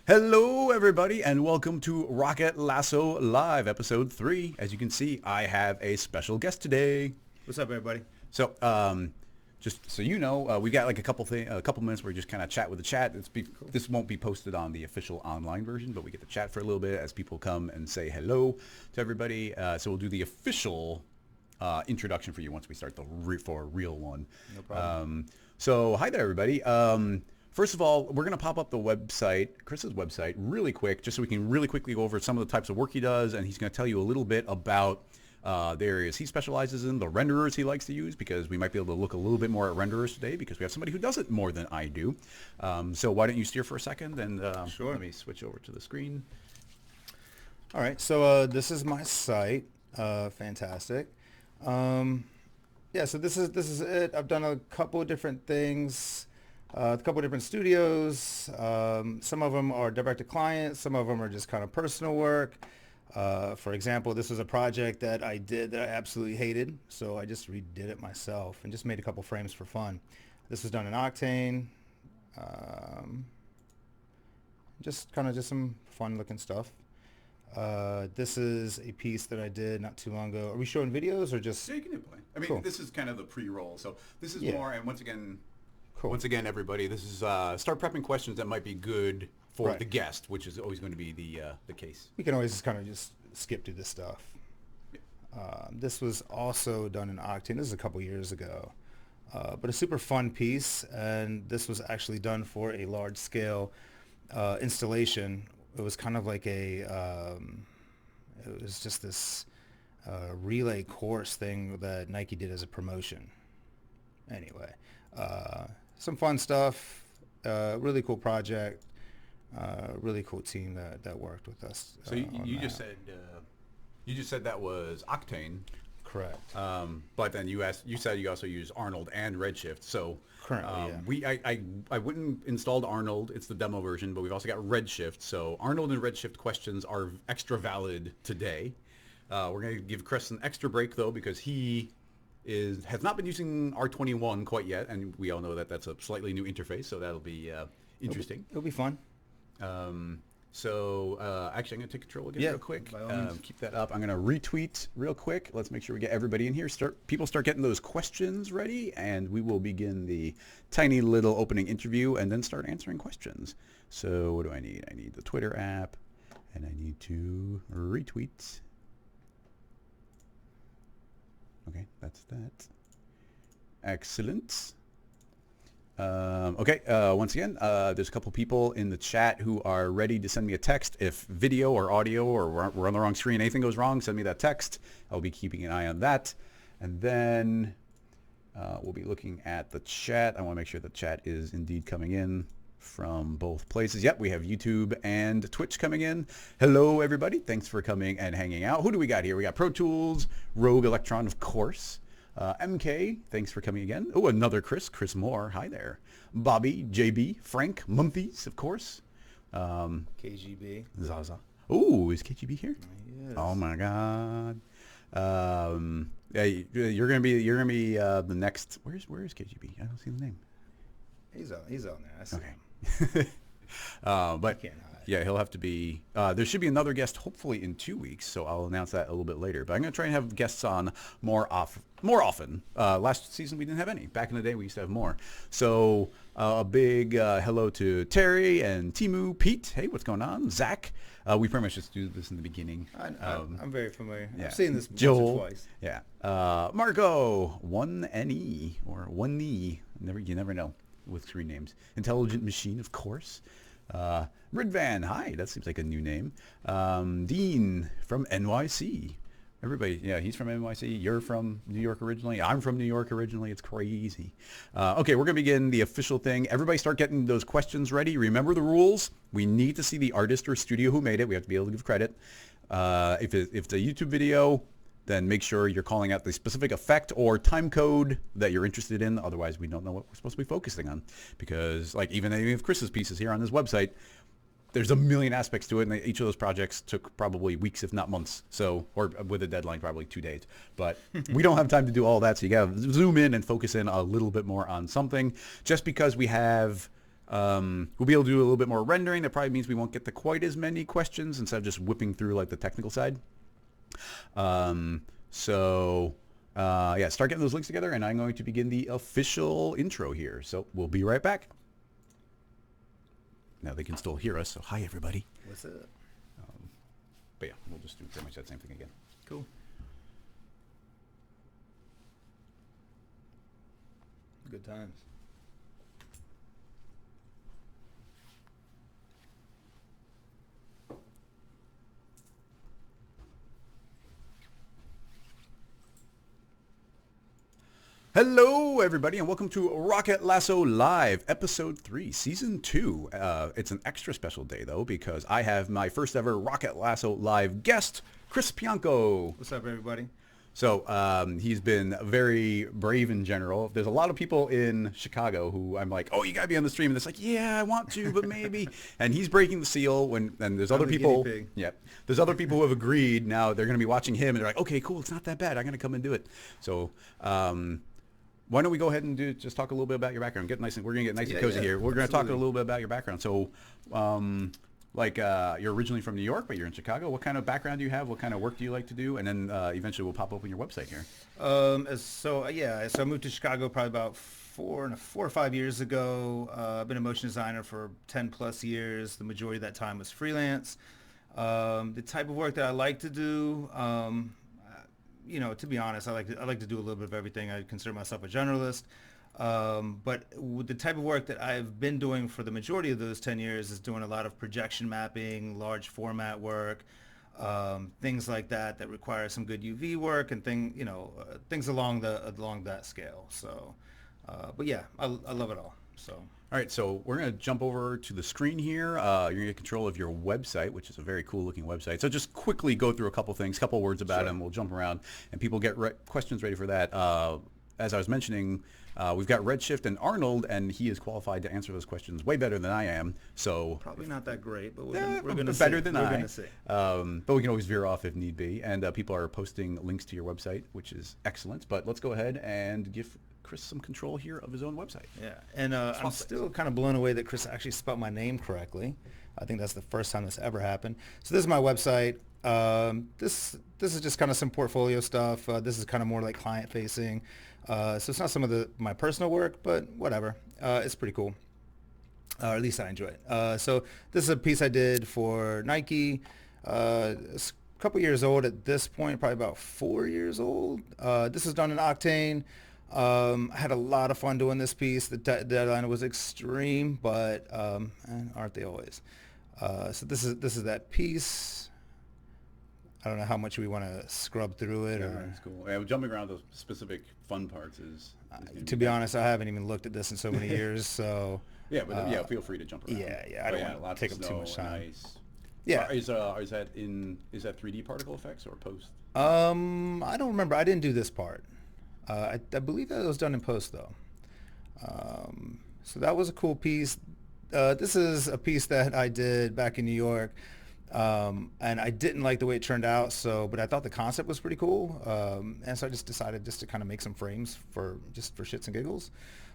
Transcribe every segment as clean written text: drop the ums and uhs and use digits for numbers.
Hello, everybody, and welcome to Rocket Lasso Live, Episode 3. As you can see, I have a special guest today. What's up, everybody? So, just so you know, we've got like a couple minutes where we just kind of chat with the chat. This won't be posted on the official online version, but we get to chat for a little bit as people come and say hello to everybody. So we'll do the official introduction for you once we start the real one. No problem. So, hi there, everybody. First of all, we're going to pop up the website, Krzys's website, really quick, just so we can really quickly go over some of the types of work he does, and he's going to tell you a little bit about the areas he specializes in, the renderers he likes to use, because we might be able to look a little bit more at renderers today, because we have somebody who does it more than I do. So why don't you steer for a second, and Sure. Let me switch over to the screen. All right, so this is my site. Fantastic. Yeah, so this is it. I've done a couple of different things, a couple of different studios. Some of them are direct to client. Some of them are just kind of personal work. For example, this was a project that I did that I absolutely hated, so I just redid it myself and just made a couple frames for fun. This was done in Octane. Just some fun looking stuff. This is a piece that I did not too long ago. Are we showing videos or just? Yeah, you can do play. I mean, Cool. This is kind of the pre-roll, so this is Yeah. more, and once again, Cool. everybody, this is start prepping questions that might be good for Right. the guest, which is always going to be the case. We can always just kind of just skip through this stuff. This was also done in Octane. This is a couple years ago, but a super fun piece. And this was actually done for a large scale installation. It was kind of like it was just this relay course thing that Nike did as a promotion. Anyway, some fun stuff. Really cool project. Really cool team that worked with us. So you on just that. said that was Octane, Correct. but then you said you also use Arnold and Redshift. So Currently, yeah. I wouldn't installed Arnold. It's the demo version, but we've also got Redshift. So Arnold and Redshift questions are extra valid today. We're going to give Chris an extra break though, because he has not been using R21 quite yet, and we all know that that's a slightly new interface, so that'll be interesting. It'll be fun. Actually, I'm going to take control again Yeah, real quick. by all means. Keep that up. I'm going to retweet real quick. Let's make sure we get everybody in here. People start getting those questions ready, and we will begin the tiny little opening interview and then start answering questions. So what do I need? I need the Twitter app, and I need to retweet. Okay, that's that. Excellent. Once again, there's a couple people in the chat who are ready to send me a text. If video or audio or we're on the wrong screen, anything goes wrong, send me that text. I'll be keeping an eye on that. And then we'll be looking at the chat. I want to make sure the chat is indeed coming in from both places. Yep, we have YouTube and Twitch coming in. Hello, everybody. Thanks for coming and hanging out. Who do we got here? We got Pro Tools, Rogue Electron, of course. MK, thanks for coming again. Oh, another Chris Moore. Hi there. Bobby, JB, Frank, Mumphies, of course. KGB. Zaza. Oh, is KGB here? Yes. Oh my God. Yeah, you're gonna be the next. Where is KGB? I don't see the name. He's out there. I see him. Okay. But Can't hide. yeah, he'll have to be. There should be another guest, hopefully in 2 weeks. So I'll announce that a little bit later. But I'm gonna try and have guests on more often. Last season we didn't have any. Back in the day we used to have more. So a big hello to Terry and Timu, Pete. Hey, what's going on? Zach. We pretty much just do this in the beginning. I'm very familiar. Yeah. I've seen this Joel. once or twice. Yeah. Marco, 1NE or 1NE. You never know with screen names. Intelligent Machine, of course. Ridvan, hi. That seems like a new name. Dean from NYC. Everybody, yeah, he's from NYC. You're from New York originally. I'm from New York originally. It's crazy. Okay, we're going to begin the official thing. Everybody start getting those questions ready. Remember the rules. We need to see the artist or studio who made it. We have to be able to give credit. If it's a YouTube video, then make sure you're calling out the specific effect or time code that you're interested in. Otherwise, we don't know what we're supposed to be focusing on. Because like even any of Chris's pieces here on his website, there's a million aspects to it, and each of those projects took probably weeks, if not months. So, or with a deadline, probably 2 days. But we don't have time to do all that, so you got to zoom in and focus in a little bit more on something. Just because we have We'll be able to do a little bit more rendering. That probably means we won't get to quite as many questions instead of just whipping through like the technical side. Yeah, start getting those links together, and I'm going to begin the official intro here. So we'll be right back. Now they can still hear us, so hi everybody. What's up? But yeah, we'll just do pretty much that same thing again. Cool. Good times. Hello, everybody, and welcome to Rocket Lasso Live, Episode 3, Season 2. It's an extra special day, though, because I have my first ever Rocket Lasso Live guest, Krzys Pianko. What's up, everybody? So he's been very brave in general. There's a lot of people in Chicago who I'm like, oh, you got to be on the stream. And it's like, yeah, I want to, but maybe. And he's breaking the seal. And there's other people. Yeah, there's other people who have agreed. Now they're going to be watching him. And they're like, okay, cool. It's not that bad. I'm going to come and do it. So why don't we go ahead and just talk a little bit about your background? We're going to get nice and cozy here. We're going to talk a little bit about your background. So you're originally from New York, but you're in Chicago. What kind of background do you have? What kind of work do you like to do? And then eventually we'll pop open your website here. So I moved to Chicago probably about 4 or 5 years ago. I've been a motion designer for 10 plus years. The majority of that time was freelance. The type of work that I like to do, to be honest, I like to do a little bit of everything. I consider myself a generalist. But with the type of work that I've been doing for the majority of those 10 years is doing a lot of projection mapping, large format work, things like that require some good UV work and things along that scale. So, but yeah, I love it all. So. All right, so we're going to jump over to the screen here. You're going to get control of your website, which is a very cool looking website. So just quickly go through a couple things, couple words about them. We'll jump around and people get questions ready for that. As I was mentioning, we've got Redshift and Arnold, and he is qualified to answer those questions way better than I am. So probably not that great, but we're going to better than I. But we can always veer off if need be. And people are posting links to your website, which is excellent. But let's go ahead and give Krzys some control here of his own website. Yeah, and I'm still kind of blown away that Krzys actually spelled my name correctly. I think that's the first time this ever happened. So this is my website. This is just kind of some portfolio stuff. This is kind of more like client facing. So it's not some of my personal work, but whatever. It's pretty cool. Or at least I enjoy it. So this is a piece I did for Nike. It's a couple years old at this point, probably about 4 years old. This is done in Octane. I had a lot of fun doing this piece. The deadline was extreme, but aren't they always? So this is that piece. I don't know how much we want to scrub through it. That's cool. Yeah, jumping around those specific fun parts is to be honest, I haven't even looked at this in so many years. So yeah, feel free to jump around. I don't want to take up too much time. Ice. Yeah. Is that 3D particle effects or post? I don't remember. I didn't do this part. I believe that it was done in post though. So that was a cool piece. This is a piece that I did back in New York. And I didn't like the way it turned out, but I thought the concept was pretty cool. And so I just decided to kind of make some frames for shits and giggles.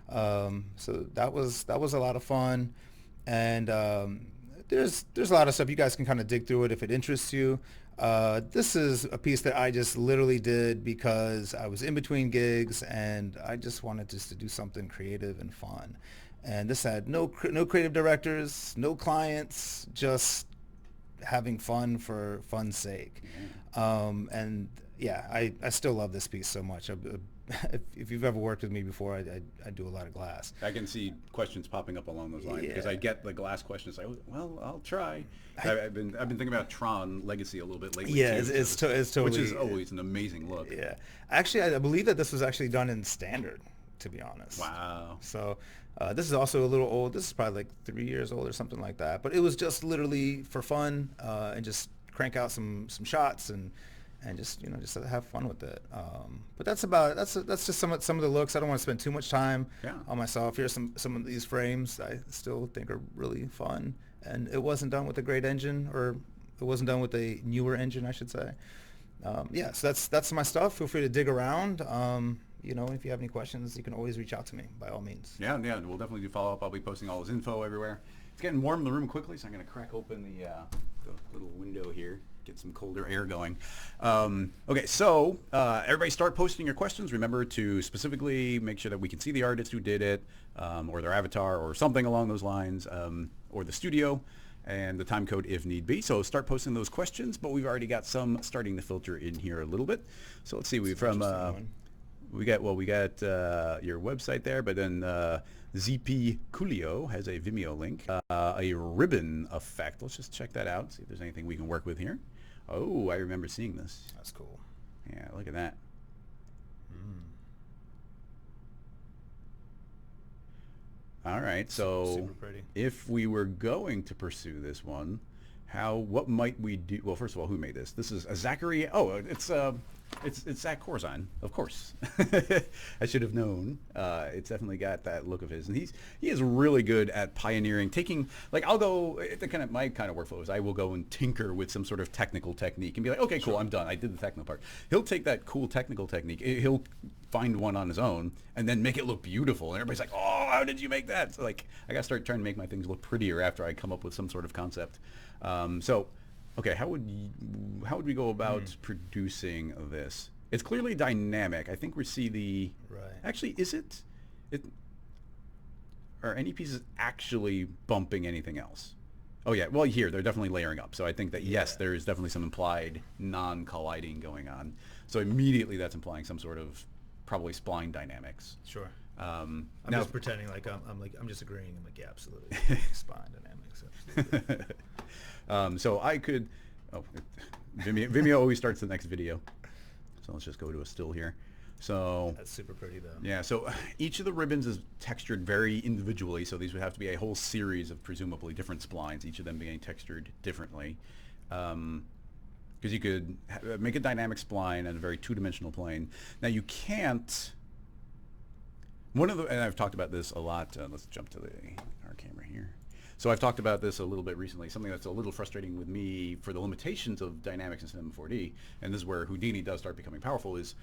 So that was a lot of fun. And there's a lot of stuff. You guys can kind of dig through it if it interests you. This is a piece that I just literally did because I was in between gigs and I just wanted to do something creative and fun. And this had no creative directors, no clients, just having fun for fun's sake. And yeah, I still love this piece so much. If you've ever worked with me before, I do a lot of glass. I can see questions popping up along those lines because I get the glass questions. Like, well, I'll try. I've been thinking about Tron Legacy a little bit lately. Yeah, too, it's totally, which is always an amazing look. Yeah, actually, I believe that this was actually done in standard, to be honest. Wow. So this is also a little old. This is probably like 3 years old or something like that. But it was just literally for fun and just crank out some shots and just have fun with it. But that's just some of the looks. I don't want to spend too much time on myself. Here's some of these frames I still think are really fun. And it wasn't done with a great engine, or it wasn't done with a newer engine, I should say. So that's my stuff. Feel free to dig around. if you have any questions, you can always reach out to me by all means. Yeah, we'll definitely do follow up. I'll be posting all his info everywhere. It's getting warm in the room quickly, so I'm going to crack open the little window here, get some colder air going. Okay, so everybody start posting your questions. Remember to specifically make sure that we can see the artist who did it, or their avatar, or something along those lines, or the studio, and the time code if need be. So start posting those questions, but we've already got some starting to filter in here a little bit. So let's see, we got your website there, but then ZP Coolio has a Vimeo link, a ribbon effect. Let's just check that out, see if there's anything we can work with here. Oh, I remember seeing this. That's cool. Yeah, look at that. All right, so Super pretty. if we were going to pursue this one, what might we do? Well, first of all, who made this? This is a Zachary. Oh, it's Zach Corzine, of course. I should have known. It's definitely got that look of his, and he is really good at pioneering, taking, like, I'll go, my kind of workflow is I will go and tinker with some sort of technical technique and be like, okay, cool, I'm done. I did the technical part. He'll take that cool technical technique. He'll find one on his own and then make it look beautiful, and everybody's like, oh, how did you make that? So, like, I got to start trying to make my things look prettier after I come up with some sort of concept. Okay, how would we go about producing this? It's clearly dynamic. I think we see the... Right. Actually, are any pieces actually bumping anything else? Oh yeah, well here, they're definitely layering up. So I think that yes, there is definitely some implied non-colliding going on. So immediately that's implying some sort of probably spline dynamics. Sure. I'm just pretending like I'm just agreeing. I'm like, yeah, absolutely. Spine dynamics. Absolutely. So I could, Vimeo always starts the next video. So let's just go to a still here. So that's super pretty though. Yeah, so each of the ribbons is textured very individually. So these would have to be a whole series of presumably different splines, each of them being textured differently. Because you could make a dynamic spline on a very two-dimensional plane. Now you can't, and I've talked about this a lot. Let's jump to our camera here. So I've talked about this a little bit recently, something that's a little frustrating with me for the limitations of dynamics in Cinema 4D, and this is where Houdini does start becoming powerful, is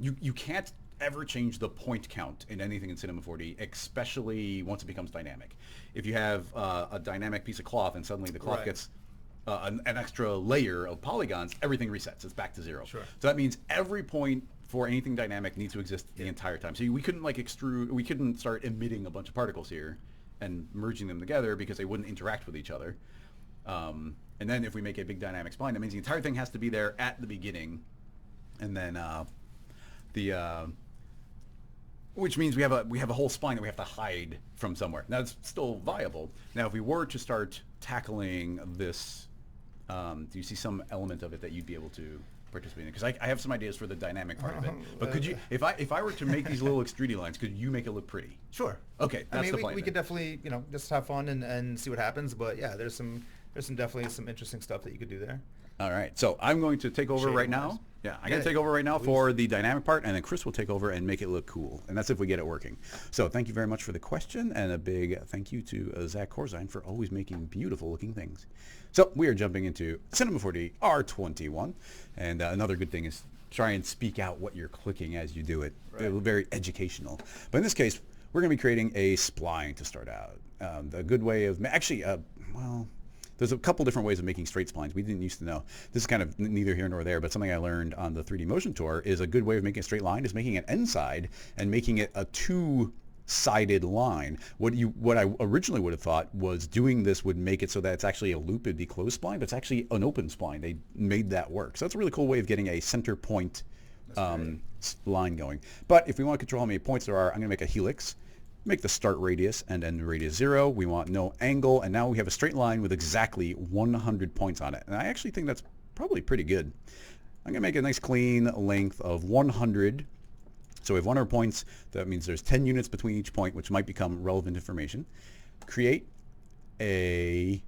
you can't ever change the point count in anything in Cinema 4D, especially once it becomes dynamic. If you have a dynamic piece of cloth and suddenly the cloth gets an extra layer of polygons, everything resets. It's back to zero. Sure. So that means every point for anything dynamic needs to exist the entire time. So we couldn't we couldn't start emitting a bunch of particles here and merging them together because they wouldn't interact with each other. And then if we make a big dynamic spline, that means the entire thing has to be there at the beginning, and then which means we have a whole spline that we have to hide from somewhere. Now it's still viable. Now if we were to start tackling this, do you see some element of it that you'd be able to participate in? Because I have some ideas for the dynamic part of it. But could you, if I were to make these little extrudy lines, could you make it look pretty? Sure. Okay, that's the plan. We could definitely, just have fun and see what happens. But yeah, there's definitely some interesting stuff that you could do there. All right, so I'm going to take over right now. Yeah, I'm going to take over right now for the dynamic part, and then Chris will take over and make it look cool. And that's if we get it working. So thank you very much for the question, and a big thank you to Zach Corzine for always making beautiful looking things. So we are jumping into Cinema 4D R21, and another good thing is try and speak out what you're clicking as you do it. Right. It's very educational. But in this case, we're going to be creating a spline to start out. A good way of, there's a couple different ways of making straight splines we didn't used to know. This is kind of neither here nor there, but something I learned on the 3D motion tour is a good way of making a straight line is making an end side and making it a two-sided line. What I originally would have thought was doing this would make it so that it's actually a loop, it'd be closed spline, but it's actually an open spline. They made that work. So that's a really cool way of getting a center point line going. But if we want to control how many points there are, I'm going to make a helix. Make the start radius and end radius 0. We want no angle, and now we have a straight line with exactly 100 points on it. And I actually think that's probably pretty good. I'm going to make a nice clean length of 100. So we have 100 points. That means there's 10 units between each point, which might become relevant information. Create a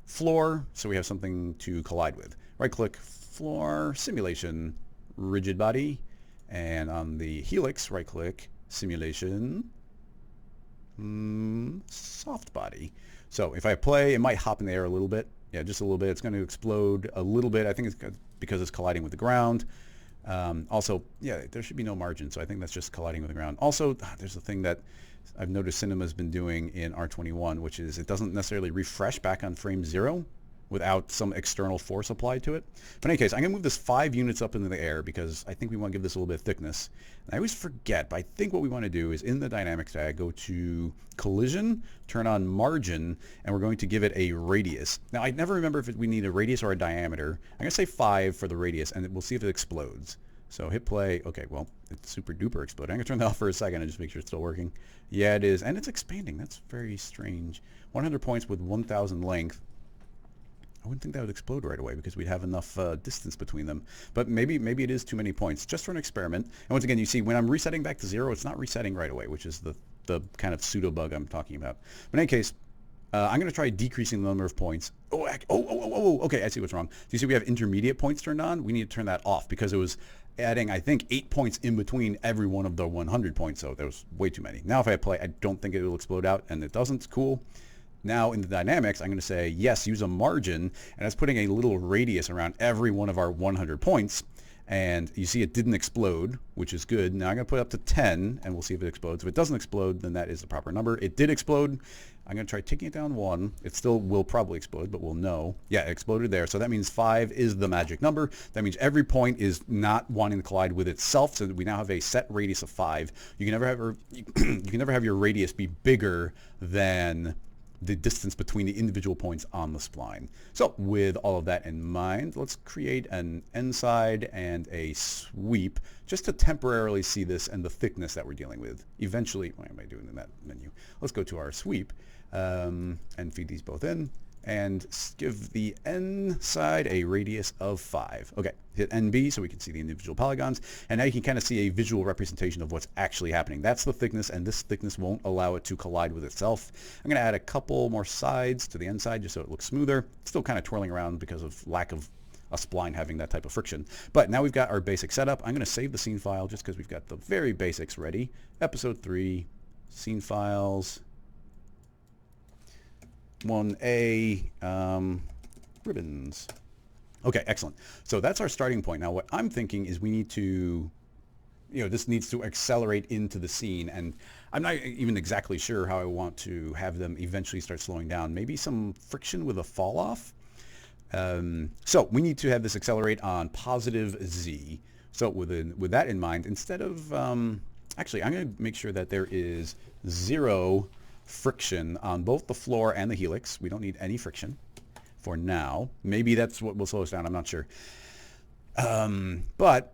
floor so we have something to collide with. Right-click, floor, simulation, rigid body, and on the helix, right-click, simulation, soft body. So if I play, it might hop in the air a little bit. Yeah, just a little bit. It's going to explode a little bit. I think it's because it's colliding with the ground. Also, yeah, there should be no margin, so I think that's just colliding with the ground. Also, there's a thing that I've noticed Cinema's been doing in R21, which is it doesn't necessarily refresh back on frame 0 without some external force applied to it. But in any case, I'm going to move this 5 units up into the air because I think we want to give this a little bit of thickness. And I always forget, but I think what we want to do is in the dynamics tag, go to collision, turn on margin, and we're going to give it a radius. Now, I never remember if we need a radius or a diameter. I'm going to say 5 for the radius, and we'll see if it explodes. So hit play. Okay, well, it's super duper exploding. I'm going to turn that off for a second and just make sure it's still working. Yeah, it is. And it's expanding. That's very strange. 100 points with 1,000 length. I wouldn't think that would explode right away because we'd have enough distance between them. But maybe it is too many points, just for an experiment. And once again, you see when I'm resetting back to 0, it's not resetting right away, which is the kind of pseudo bug I'm talking about. But in any case, I'm going to try decreasing the number of points. Okay, I see what's wrong. Do you see we have intermediate points turned on? We need to turn that off because it was adding, I think, 8 points in between every one of the 100 points, so there was way too many. Now if I play, I don't think it will explode out, and it doesn't. Cool. Now in the dynamics, I'm going to say, yes, use a margin, and that's putting a little radius around every one of our 100 points. And you see it didn't explode, which is good. Now I'm going to put it up to 10, and we'll see if it explodes. If it doesn't explode, then that is the proper number. It did explode. I'm going to try taking it down 1. It still will probably explode, but we'll know. Yeah, it exploded there. So that means 5 is the magic number. That means every point is not wanting to collide with itself, so that we now have a set radius of 5. You can never have your radius be bigger than the distance between the individual points on the spline. So with all of that in mind, let's create an end side and a sweep just to temporarily see this and the thickness that we're dealing with. Eventually, why am I doing in that menu? Let's go to our sweep and feed these both in and give the end side a radius of 5. Okay, hit NB so we can see the individual polygons, and now you can kind of see a visual representation of what's actually happening. That's the thickness, and this thickness won't allow it to collide with itself. I'm going to add a couple more sides to the end side just so it looks smoother. It's still kind of twirling around because of lack of a spline having that type of friction. But now we've got our basic setup. I'm going to save the scene file just because we've got the very basics ready. Episode 3, scene files, 1A, ribbons. Okay, excellent. So that's our starting point. Now what I'm thinking is we need to, this needs to accelerate into the scene, and I'm not even exactly sure how I want to have them eventually start slowing down. Maybe some friction with a fall off. So we need to have this accelerate on positive Z. So with that in mind, instead of, actually I'm going to make sure that there is 0 friction on both the floor and the helix. We don't need any friction for now. Maybe that's what will slow us down. I'm not sure. But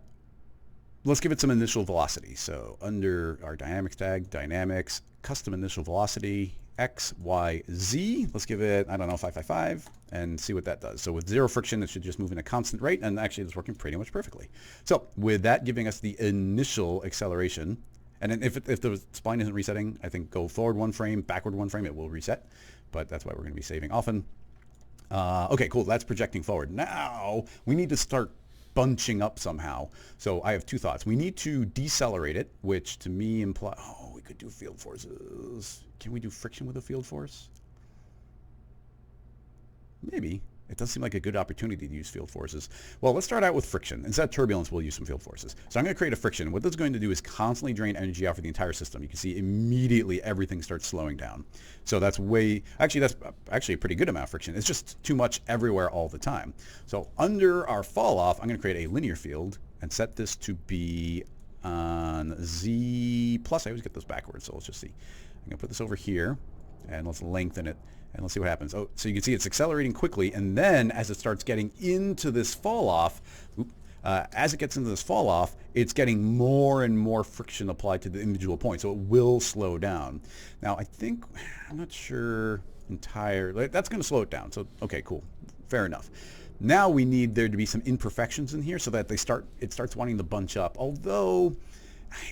let's give it some initial velocity. So under our dynamics tag, dynamics, custom initial velocity, X, Y, Z. Let's give it, I don't know, 555 and see what that does. So with 0 friction, it should just move in a constant rate, and actually it's working pretty much perfectly. So with that giving us the initial acceleration, and then if the spline isn't resetting, I think go forward 1 frame, backward 1 frame, it will reset. But that's why we're going to be saving often. Okay, cool. That's projecting forward. Now we need to start bunching up somehow. So I have 2 thoughts. We need to decelerate it, which to me implies, we could do field forces. Can we do friction with a field force? Maybe. It does seem like a good opportunity to use field forces. Well, let's start out with friction. Instead of turbulence, we'll use some field forces. So I'm going to create a friction. What that's going to do is constantly drain energy out for the entire system. You can see immediately everything starts slowing down. So that's actually a pretty good amount of friction. It's just too much everywhere all the time. So under our fall off, I'm going to create a linear field and set this to be on Z plus. I always get those backwards, so let's just see. I'm going to put this over here, and let's lengthen it. And let's see what happens. Oh, so you can see it's accelerating quickly, and then as it starts getting into this fall off, it's getting more and more friction applied to the individual point, so it will slow down. Now, I'm not sure entirely. That's going to slow it down. So, okay, cool, fair enough. Now we need there to be some imperfections in here so that it starts wanting to bunch up. Although,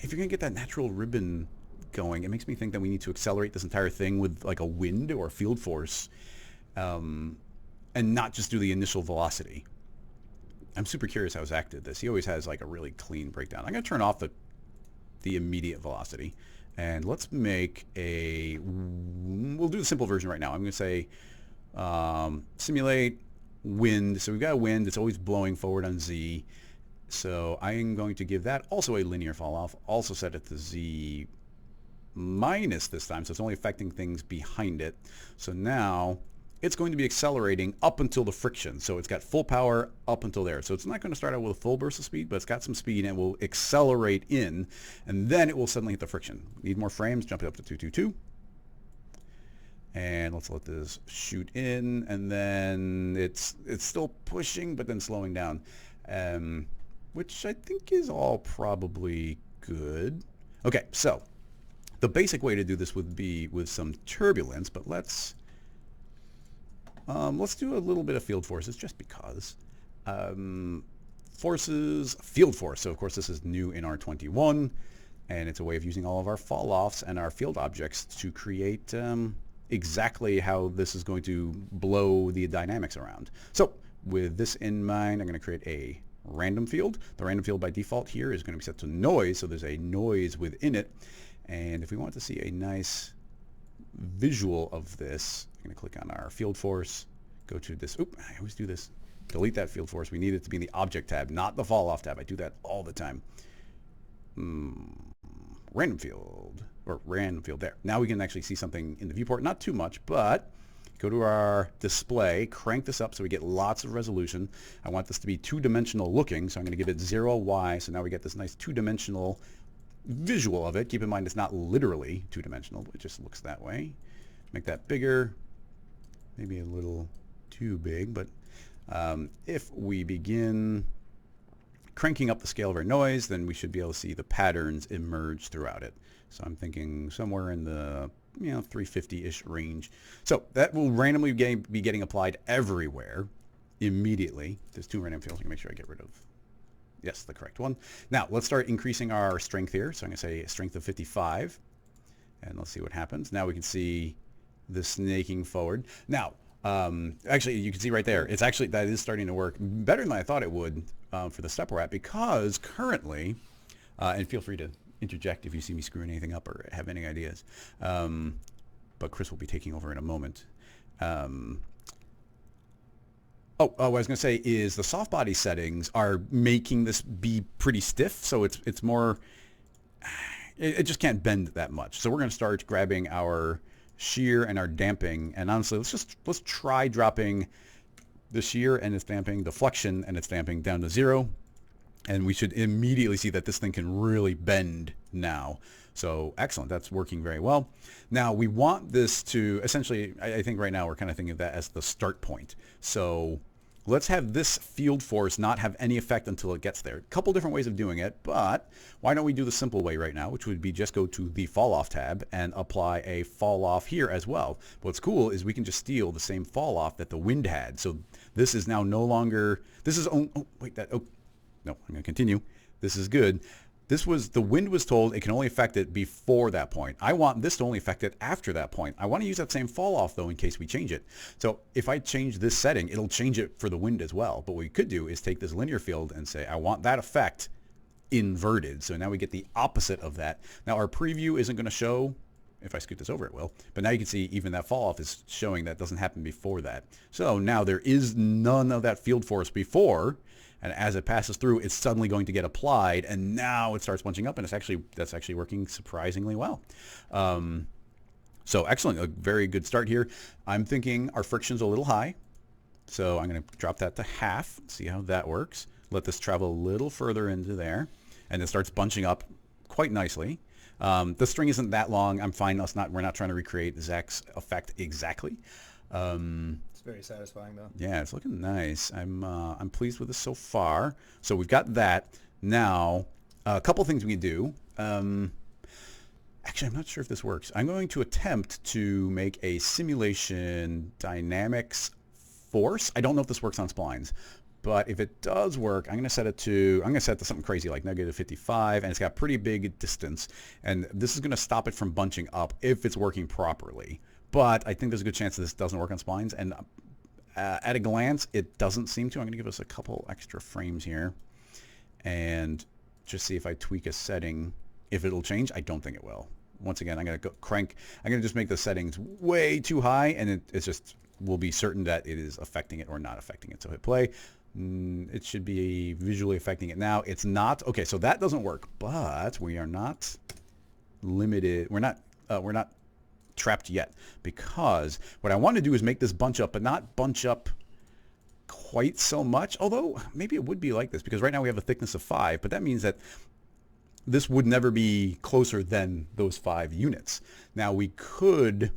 if you're going to get that natural ribbon going, it makes me think that we need to accelerate this entire thing with like a wind or a field force, and not just do the initial velocity. I'm super curious how Zach did this. He always has like a really clean breakdown. I'm going to turn off the immediate velocity, and let's make we'll do the simple version right now. I'm going to say simulate wind. So we've got a wind. It's always blowing forward on Z. So I'm going to give that also a linear fall off, also set it to Z minus this time, so it's only affecting things behind it. So now it's going to be accelerating up until the friction. So it's got full power up until there. So it's not going to start out with a full burst of speed, but it's got some speed and it will accelerate in, and then it will suddenly hit the friction. Need more frames, jump it up to 222. And let's let this shoot in, and then it's still pushing, but then slowing down, which I think is all probably good. Okay, so the basic way to do this would be with some turbulence, but let's do a little bit of field forces just because. Forces, field force. So of course this is new in R21, and it's a way of using all of our fall-offs and our field objects to create exactly how this is going to blow the dynamics around. So with this in mind, I'm going to create a random field. The random field by default here is going to be set to noise, so there's a noise within it. And if we want to see a nice visual of this, I'm going to click on our field force, go to this, I always do this, delete that field force. We need it to be in the object tab, not the fall off tab. I do that all the time. Random field, or random field there. Now we can actually see something in the viewport, not too much, but go to our display, crank this up so we get lots of resolution. I want this to be two-dimensional looking, so I'm going to give it 0Y, so now we get this nice two-dimensional visual of it. Keep in mind it's not literally two-dimensional, it just looks that way. Make that bigger, maybe a little too big, but if we begin cranking up the scale of our noise, then we should be able to see the patterns emerge throughout it. So I'm thinking somewhere in the 350-ish range. So that will randomly be getting applied everywhere immediately. There's two random fields. I'm going to make sure I get rid of, yes, the correct one. Now let's start increasing our strength here. So I'm going to say a strength of 55, and let's see what happens. Now we can see the snaking forward. Now actually you can see right there, it's actually, that is starting to work better than I thought it would for the step we're at, because currently, and feel free to interject if you see me screwing anything up or have any ideas, but Chris will be taking over in a moment. What I was going to say is the soft body settings are making this be pretty stiff, so it's more, it just can't bend that much. So we're going to start grabbing our shear and our damping, and honestly let's try dropping the shear and its damping, the flexion and its damping down to 0, and we should immediately see that this thing can really bend now. So excellent, that's working very well. Now we want this to essentially, I think right now we're kind of thinking of that as the start point. So let's have this field force not have any effect until it gets there. A couple different ways of doing it, but why don't we do the simple way right now, which would be just go to the fall off tab and apply a fall off here as well. What's cool is we can just steal the same fall off that the wind had. So this is now no longer, this is, no, I'm going to continue. This is good. This was, the wind was told it can only affect it before that point. I want this to only affect it after that point. I want to use that same fall off though in case we change it. So if I change this setting, it'll change it for the wind as well. But what we could do is take this linear field and say, I want that effect inverted. So now we get the opposite of that. Now our preview isn't going to show, if I scoot this over it will, but now you can see even that fall off is showing that doesn't happen before that. So now there is none of that field force before, and as it passes through, it's suddenly going to get applied, and now it starts bunching up, and that's actually working surprisingly well. So excellent, a very good start here. I'm thinking our friction's a little high, so I'm going to drop that to half, see how that works. Let this travel a little further into there, and it starts bunching up quite nicely. The string isn't that long. I'm fine. We're not trying to recreate Zach's effect exactly. It's very satisfying though. Yeah, it's looking nice. I'm pleased with this so far. So we've got that. Now, a couple things we can do. Actually, I'm not sure if this works. I'm going to attempt to make a simulation dynamics force. I don't know if this works on splines, but if it does work, I'm going to set it to something crazy like -55, and it's got pretty big distance. And this is going to stop it from bunching up if it's working properly. But I think there's a good chance that this doesn't work on splines, and at a glance, it doesn't seem to. I'm going to give us a couple extra frames here and just see if I tweak a setting, if it'll change. I don't think it will. Once again, I'm going to I'm going to just make the settings way too high, and it's just, we'll be certain that it is affecting it or not affecting it. So hit play. It should be visually affecting it now. It's not. Okay, so that doesn't work, but we are not limited. We're not trapped yet, because what I want to do is make this bunch up, but not bunch up quite so much. Although maybe it would be like this, because right now we have a thickness of 5, but that means that this would never be closer than those 5 units. Now we could,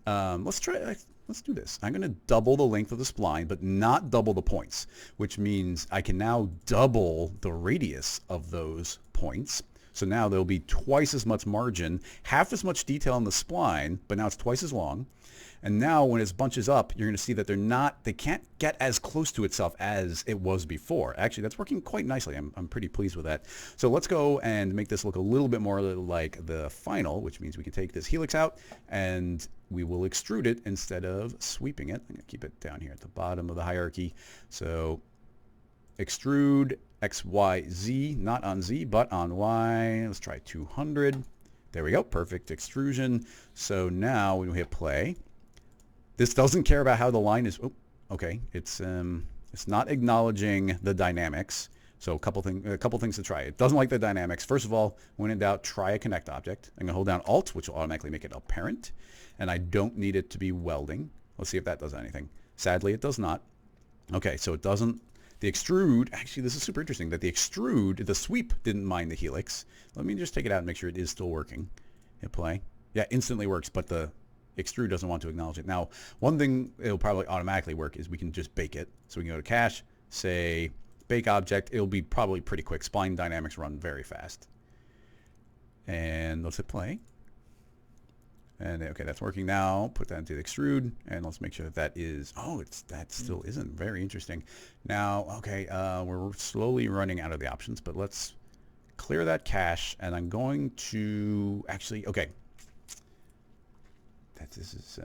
let's do this. I'm going to double the length of the spline, but not double the points, which means I can now double the radius of those points. So now there'll be twice as much margin, half as much detail in the spline, but now it's twice as long. And now when it bunches up, you're going to see that they can't get as close to itself as it was before. Actually, that's working quite nicely. I'm pretty pleased with that. So let's go and make this look a little bit more like the final, which means we can take this helix out and we will extrude it instead of sweeping it. I'm going to keep it down here at the bottom of the hierarchy. So extrude X, Y, Z, not on Z, but on Y. Let's try 200. There we go. Perfect extrusion. So now when we hit play, this doesn't care about how the line is. Oh, okay. It's not acknowledging the dynamics. So a couple things to try. It doesn't like the dynamics. First of all, when in doubt, try a connect object. I'm gonna hold down Alt, which will automatically make it apparent, and I don't need it to be welding. Let's see if that does anything. Sadly, it does not. Okay, so it doesn't. The extrude, actually, this is super interesting that the extrude, the sweep didn't mind the helix. Let me just take it out and make sure it is still working. Hit play. Yeah, instantly works, but the extrude doesn't want to acknowledge it. Now, one thing it'll probably automatically work is we can just bake it. So we can go to cache, say bake object. It'll be probably pretty quick. Spline dynamics run very fast. And let's hit play. And okay, that's working now. Put that into the extrude, and let's make sure that is. Oh, that still isn't. Very interesting. Now, okay, we're slowly running out of the options, but let's clear that cache, and I'm going to actually. Okay, this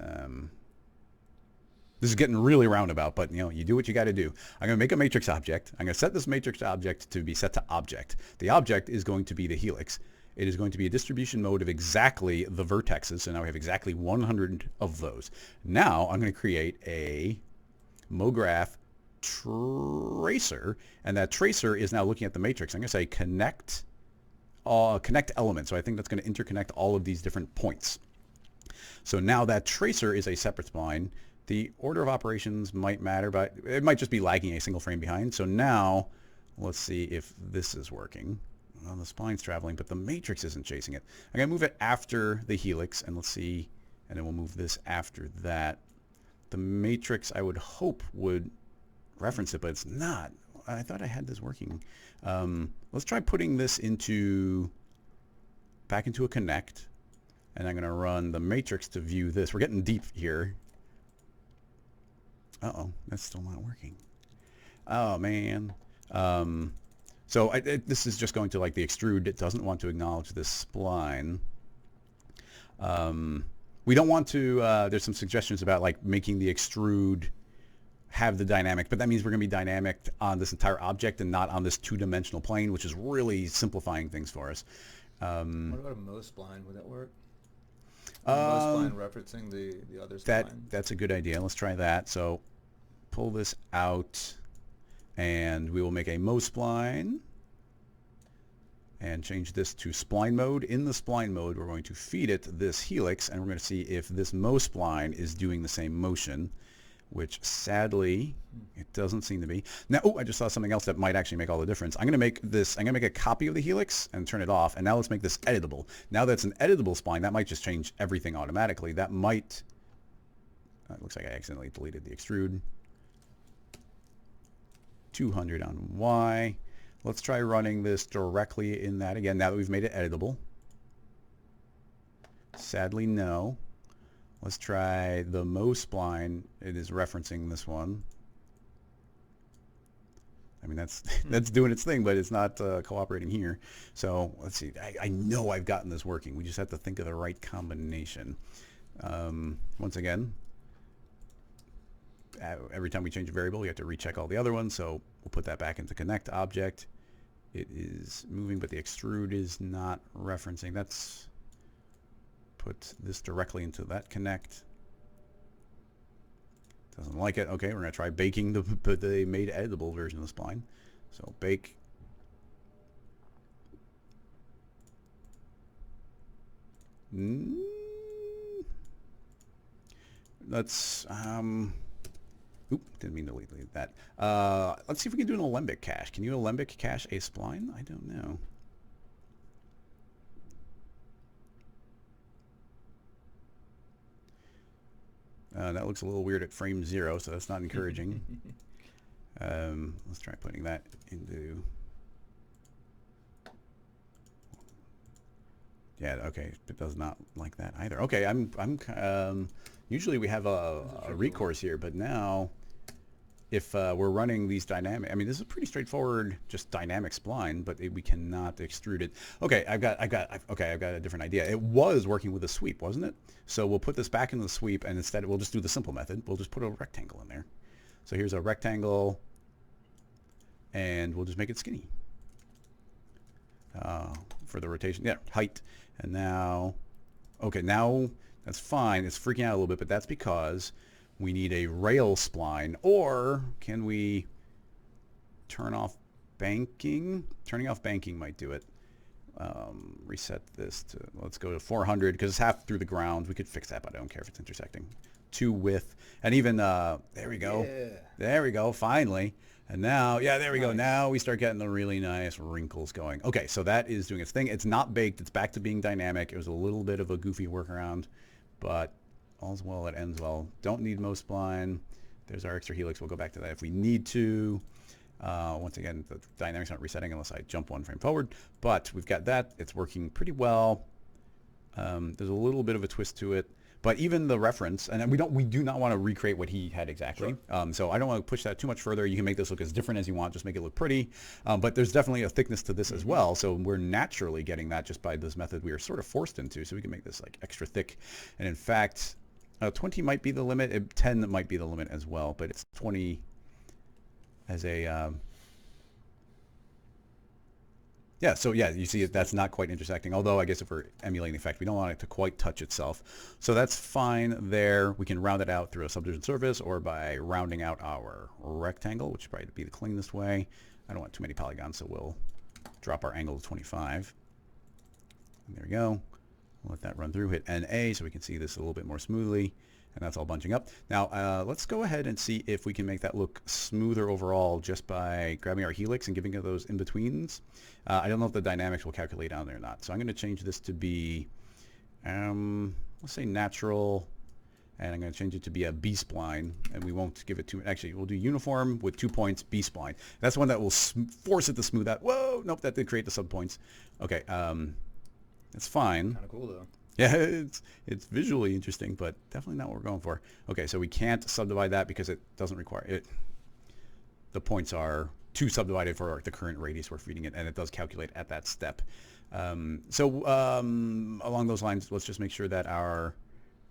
is getting really roundabout, but you do what you got to do. I'm going to make a matrix object. I'm going to set this matrix object to be set to object. The object is going to be the helix. It is going to be a distribution mode of exactly the vertexes. So now we have exactly 100 of those. Now I'm going to create a MoGraph tracer, and that tracer is now looking at the matrix. I'm going to say connect element. So I think that's going to interconnect all of these different points. So now that tracer is a separate spline. The order of operations might matter, but it might just be lagging a single frame behind. So now let's see if this is working. Well, the spline's traveling, but the matrix isn't chasing it. I'm going to move it after the helix, and let's see, and then we'll move this after that. The matrix, I would hope, would reference it, but it's not. I thought I had this working. Let's try putting this back into a connect, and I'm going to run the matrix to view this. We're getting deep here. Uh-oh, that's still not working. Oh, man. So this is just going to like the extrude. It doesn't want to acknowledge this spline. We don't want to, there's some suggestions about like making the extrude have the dynamic, but that means we're going to be dynamic on this entire object and not on this two-dimensional plane, which is really simplifying things for us. What about a Mo spline? Would that work? Mo spline referencing the other spline? That's a good idea. Let's try that. So pull this out, and we will make a Mo spline and change this to spline mode. In the spline mode, we're going to feed it this helix, and we're going to see if this Mo spline is doing the same motion, which sadly it doesn't seem to be. Now, I just saw something else that might actually make all the difference. I'm going to make a copy of the helix and turn it off, and now let's make this editable. Now that's an editable spline, that might just change everything automatically. That might, it looks like I accidentally deleted the extrude. 200 on Y. Let's try running this directly in that again, now that we've made it editable. Sadly, no. Let's try the Mo spline. It is referencing this one. I mean, that's doing its thing, but it's not cooperating here. So let's see. I know I've gotten this working. We just have to think of the right combination. Once again, every time we change a variable, we have to recheck all the other ones. So we'll put that back into connect object. It is moving, but the extrude is not referencing. That's put this directly into that connect. Doesn't like it. Okay, we're going to try baking the made editable version of the spline. So bake. Let's, oop, didn't mean to leave that. Let's see if we can do an alembic cache. Can you alembic cache a spline? I don't know. That looks a little weird at frame 0, so that's not encouraging. Let's try putting that into... Yeah, okay, it does not like that either. Okay, usually we have a recourse here, but now if we're running these dynamic, I mean, this is a pretty straightforward, just dynamic spline, but we cannot extrude it. Okay, I've got a different idea. It was working with a sweep, wasn't it? So we'll put this back in the sweep, and instead we'll just do the simple method. We'll just put a rectangle in there. So here's a rectangle, and we'll just make it skinny for the rotation. Yeah, height. And now, okay, now that's fine. It's freaking out a little bit, but that's because we need a rail spline. Or can we turn off banking? Turning off banking might do it. Reset this to, let's go to 400 because it's half through the ground. We could fix that, but I don't care if it's intersecting. 2 width. And even, there we go. Yeah. There we go, finally. And now, yeah, there we go. Now we start getting the really nice wrinkles going. Okay, so that is doing its thing. It's not baked. It's back to being dynamic. It was a little bit of a goofy workaround, but all's well that ends well. Don't need most spline. There's our extra helix. We'll go back to that if we need to. Once again, the dynamic's not resetting unless I jump 1 frame forward, but we've got that. It's working pretty well. There's a little bit of a twist to it. But even the reference, and we do not want to recreate what he had exactly. Sure. So I don't want to push that too much further. You can make this look as different as you want. Just make it look pretty. But there's definitely a thickness to this as well. So we're naturally getting that just by this method we are sort of forced into. So we can make this like extra thick. And in fact, 20 might be the limit. 10 might be the limit as well. But it's 20 as a... Yeah, so yeah, you see that's not quite intersecting, although I guess if we're emulating the effect, we don't want it to quite touch itself. So that's fine there. We can round it out through a subdivision surface or by rounding out our rectangle, which would probably be the cleanest way. I don't want too many polygons, so we'll drop our angle to 25. And there we go. We'll let that run through, hit NA so we can see this a little bit more smoothly. And that's all bunching up. Now, let's go ahead and see if we can make that look smoother overall just by grabbing our helix and giving it those in-betweens. I don't know if the dynamics will calculate on there or not. So I'm going to change this to be, let's say natural, and I'm going to change it to be a B-spline, and we won't give it too much. Actually, we'll do uniform with 2 points, B-spline. That's the one that will force it to smooth out. Whoa, nope, that did create the subpoints. Okay, that's fine. Kind of cool, though. Yeah, it's visually interesting, but definitely not what we're going for. Okay, so we can't subdivide that because it doesn't require it. The points are too subdivided for the current radius we're feeding it, and it does calculate at that step. Along those lines, let's just make sure that our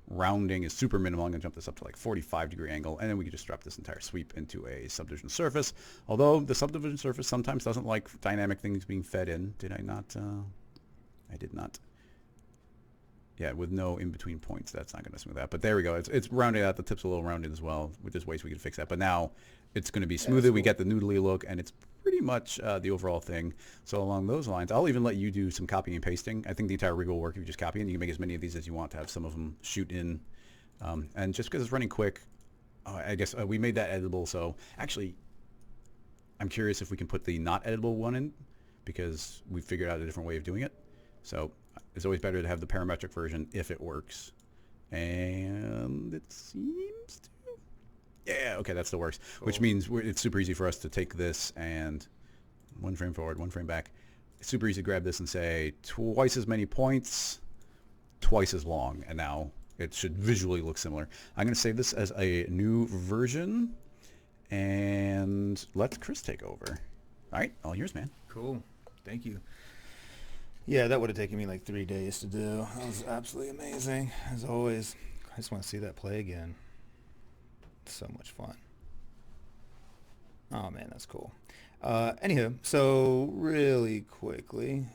rounding is super minimal. I'm going to jump this up to like 45-degree angle, and then we can just drop this entire sweep into a subdivision surface. Although the subdivision surface sometimes doesn't like dynamic things being fed in. Did I not? I did not. Yeah, with no in-between points, that's not going to smooth out. But there we go. It's rounded out. The tip's a little rounded as well. There's ways we can fix that. But now it's going to be smoother. Yeah, cool. We get the noodly look, and it's pretty much the overall thing. So along those lines, I'll even let you do some copying and pasting. I think the entire rig will work if you just copy it. You can make as many of these as you want to have some of them shoot in. And just because it's running quick, I guess we made that editable. So actually, I'm curious if we can put the not editable one in because we figured out a different way of doing it. So it's always better to have the parametric version if it works. And it seems to. Yeah, okay, that still works. Cool. Which means it's super easy for us to take this and 1 frame forward, 1 frame back. It's super easy to grab this and say twice as many points, twice as long. And now it should visually look similar. I'm going to save this as a new version and let Chris take over. All right, all yours, man. Cool. Thank you. Yeah, that would have taken me like 3 days to do. That was absolutely amazing, as always. I just want to see that play again. It's so much fun. Oh, man, that's cool. Anywho, so really quickly,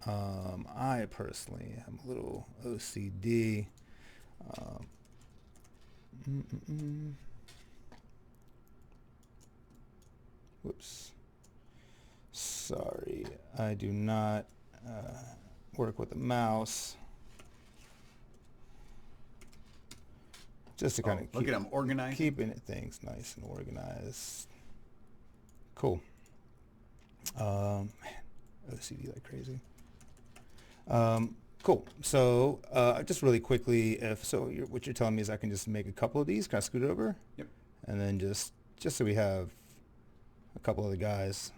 I personally am a little OCD. Whoops. Sorry, I do not work with the mouse. Just to kind of look at them organized. keeping things nice and organized. Cool. Man, OCD like crazy. Cool. So just really quickly, what you're telling me is I can just make a couple of these. Can I scoot over? Yep. And then just so we have a couple of the guys.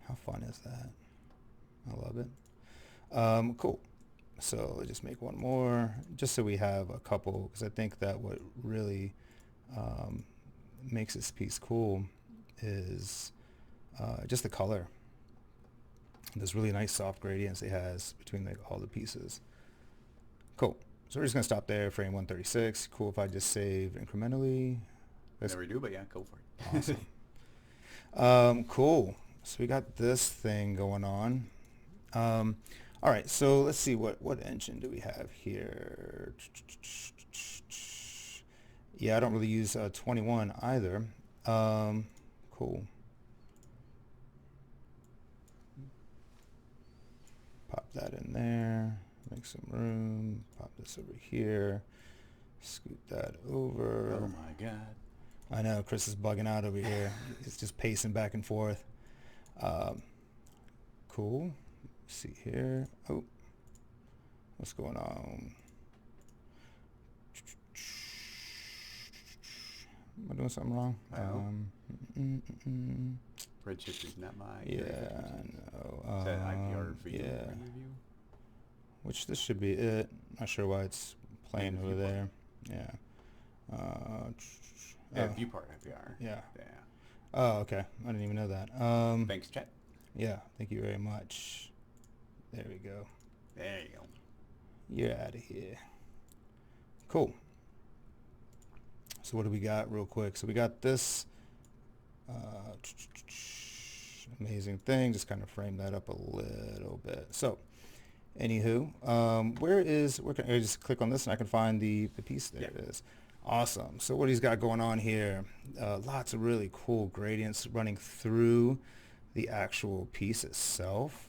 How fun is that? I love it. Cool. So let's just make one more, just so we have a couple, because I think that what really makes this piece cool is just the color. There's really nice soft gradients it has between all the pieces. Cool. So we're just going to stop there, frame 136. Cool if I just save incrementally. Never do, but yeah, go for it. Awesome. Cool. So we got this thing going on. All right, so let's see what engine do we have here. Yeah, I don't really use 21 either. Cool. Pop that in there. Make some room. Pop this over here. Scoot that over. Oh my God. I know, Chris is bugging out over here. He's just pacing back and forth. Cool. See here. Oh, what's going on? Am I doing something wrong? Redshift is not my. Yeah, no. Is that IPR for you? Yeah. Review? Which this should be it. Not sure why it's playing Maybe over viewport. there. Yeah. Viewport IPR. Yeah. Yeah. Oh, okay. I didn't even know that. Thanks, chat. Yeah. Thank you very much. There we go. There you go. You're out of here. Cool. So what do we got real quick? So we got this amazing thing. Just kind of frame that up a little bit. So anywho, where can I just click on this and I can find the piece? There it is. Awesome. So what he's got going on here, lots of really cool gradients running through the actual piece itself.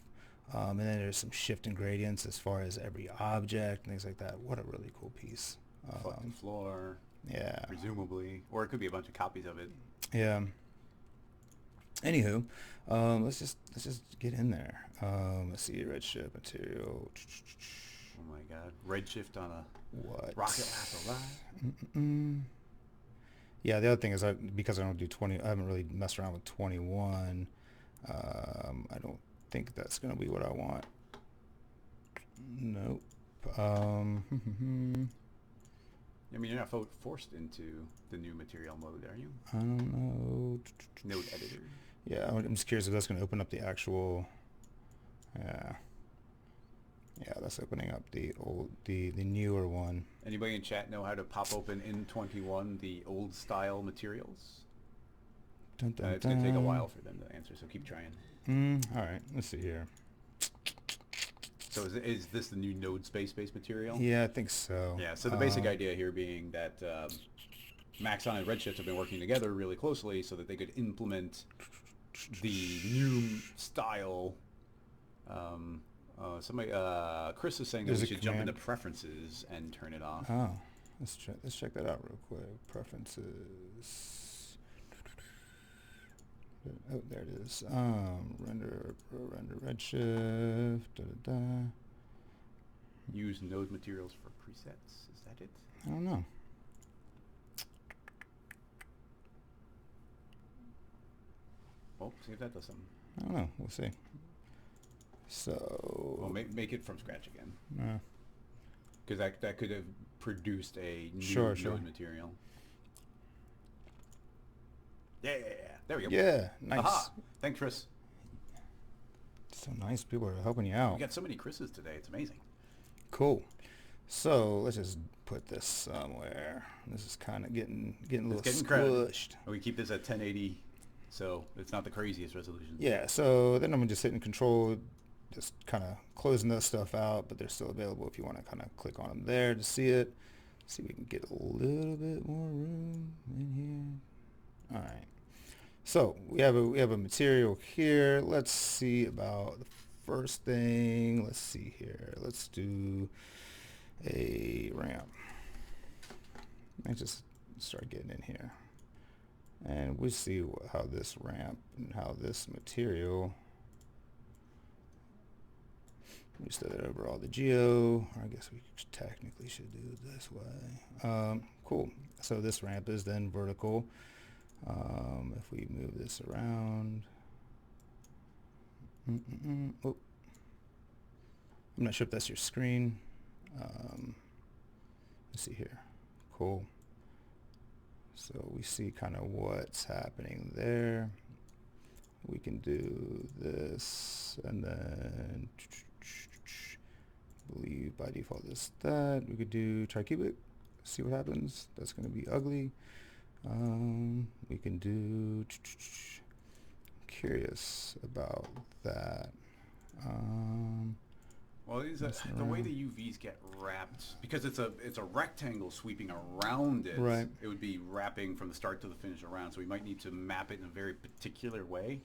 And then there's some shifting gradients as far as every object and things like that. What a really cool piece. Reflective floor. Yeah. Presumably. Or it could be a bunch of copies of it. Yeah. Anywho, let's just get in there. Let's see, redshift material. Oh my God. Redshift on a What? Rocket Lasso Live. Yeah, the other thing is because I don't do 20, I haven't really messed around with 21. I don't think that's going to be what I want. Nope. I mean, you're not forced into the new material mode, are you? I don't know. Node editor. Yeah, I'm just curious if that's going to open up the actual. Yeah. Yeah, that's opening up the newer one. Anybody in chat know how to pop open in 21 the old style materials? Dun, dun, It's going to take a dun. while for them to answer, so keep trying. All right, let's see here. So is this the new node space-based material? Yeah, I think so. Yeah, so the basic idea here being that Maxon and Redshift have been working together really closely so that they could implement the new style. Chris is saying that There's we a should jump command. into preferences and turn it off. Oh, let's check that out real quick. Preferences. Oh, there it is. Render redshift. Da, da, da. Use node materials for presets. Is that it? I don't know. Oh, see if that does something. I don't know. We'll see. So. Well, make it from scratch again. Uh, Because that could have produced a new Sure, node sure. material. Yeah. There we go. yeah, nice. Aha! Thanks, Chris. So nice. People are helping you out. We got so many Chris's today. It's amazing. Cool. So let's just put this somewhere. This is kind of getting a little getting crowded. squished. And we keep this at 1080, so it's not the craziest resolution. Yeah. So then I'm just hitting Control just kind of closing those stuff out, but they're still available if you want to kind of click on them there to see it. See if we can get a little bit more room in here. All right. So we have a material here. Let's see about the first thing. Let's see here. Let's do a ramp. Let's just start getting in here, and we see how this ramp and how this material. We set it over all the geo. I guess we technically should do it this way. Cool. So this ramp is then vertical. If we move this around, oh, I'm not sure if that's your screen. Let's see here. Cool. So we see kind of what's happening there. We can do this, and then I believe by default is that. We could do tricubic, see what happens. That's going to be ugly. We can do, curious about that. Well, the way the UVs get wrapped, because it's a rectangle sweeping around it. Right. It would be wrapping from the start to the finish around. So we might need to map it in a very particular way,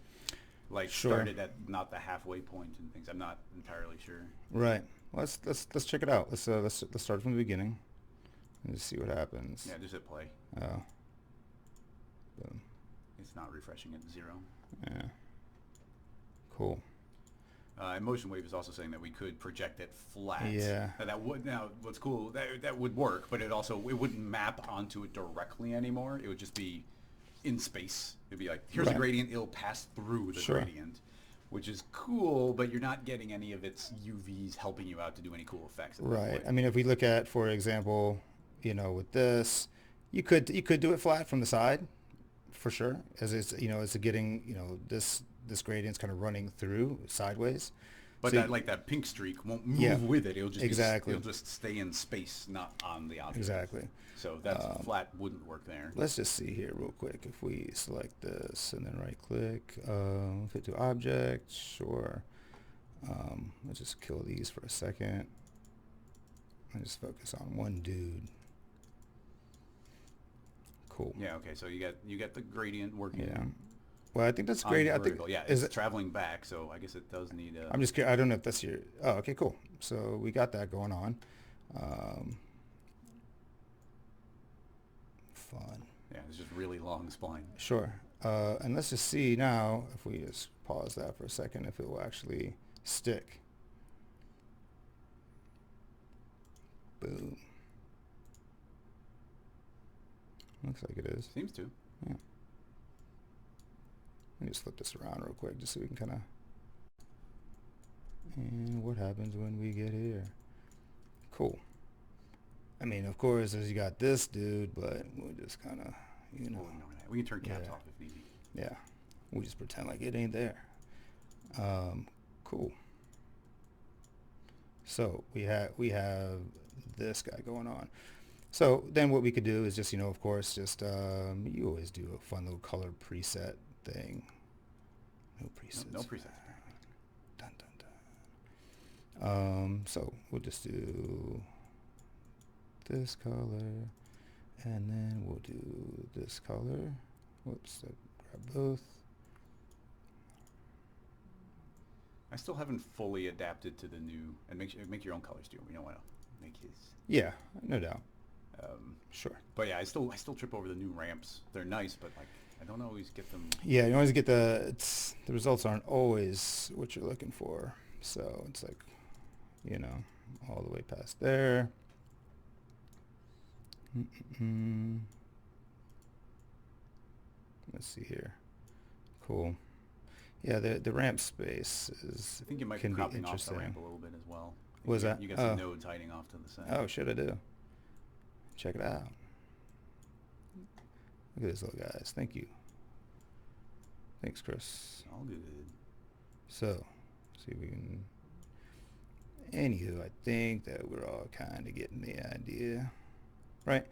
like start it at not the halfway point and things. I'm not entirely sure. Right. Let's check it out. Let's start from the beginning and just see what happens. Yeah, just hit play. Oh. Boom. It's not refreshing at 0. Yeah. Cool. And Motion Wave is also saying that we could project it flat. Yeah. That would, now what's cool, that would work, but it wouldn't map onto it directly anymore. It would just be in space. It'd be like, here's a gradient, it'll pass through the gradient, which is cool, but you're not getting any of its UVs helping you out to do any cool effects. Right. I mean, if we look at, for example, with this, you could do it flat from the side, for sure, as it's it's getting this gradient's kind of running through sideways. But so that pink streak won't move with it. It'll just it'll just stay in space, not on the object. Exactly. So that's flat wouldn't work there. Let's just see here real quick. If we select this and then right click, fit to object, sure. Let's just kill these for a second and just focus on one dude. Cool. Yeah. Okay. So you got the gradient working. Yeah. Well, I think that's great. I think it's traveling back, so I guess it does need a... I'm just curious. I don't know if that's your... Oh, okay, cool. So we got that going on. Fun. Yeah, it's just really long spline. Sure. And let's just see now, if we just pause that for a second, if it will actually stick. Boom. Looks like it is. Seems to. Yeah. Let me just flip this around real quick just so we can kind of... And what happens when we get here? Cool. I mean, of course, as you got this dude, but we'll just kind of, we can turn caps off if need be. Yeah. We just pretend like it ain't there. Cool. So we have this guy going on. So then what we could do is just, of course, just, you always do a fun little color preset thing. No presets. No presets. Dun, dun, dun. So we'll just do this color, and then we'll do this color. Whoops, grab both. I still haven't fully adapted to the new, and make your own colors too. We don't want to make his. Yeah, no doubt. Sure. But yeah, I still trip over the new ramps. They're nice, but I don't always get them. Yeah, you always get the results aren't always what you're looking for. So it's like, all the way past there. Let's see here. Cool. Yeah, the ramp space is. I think you might be cropping off the ramp a little bit as well. What was that? You got some nodes hiding off to the side. Oh, shit, I do. Check it out. Look at this little guys. Thank you. Thanks, Chris. All good. So, see if we can... Anywho, I think that we're all kind of getting the idea. Right?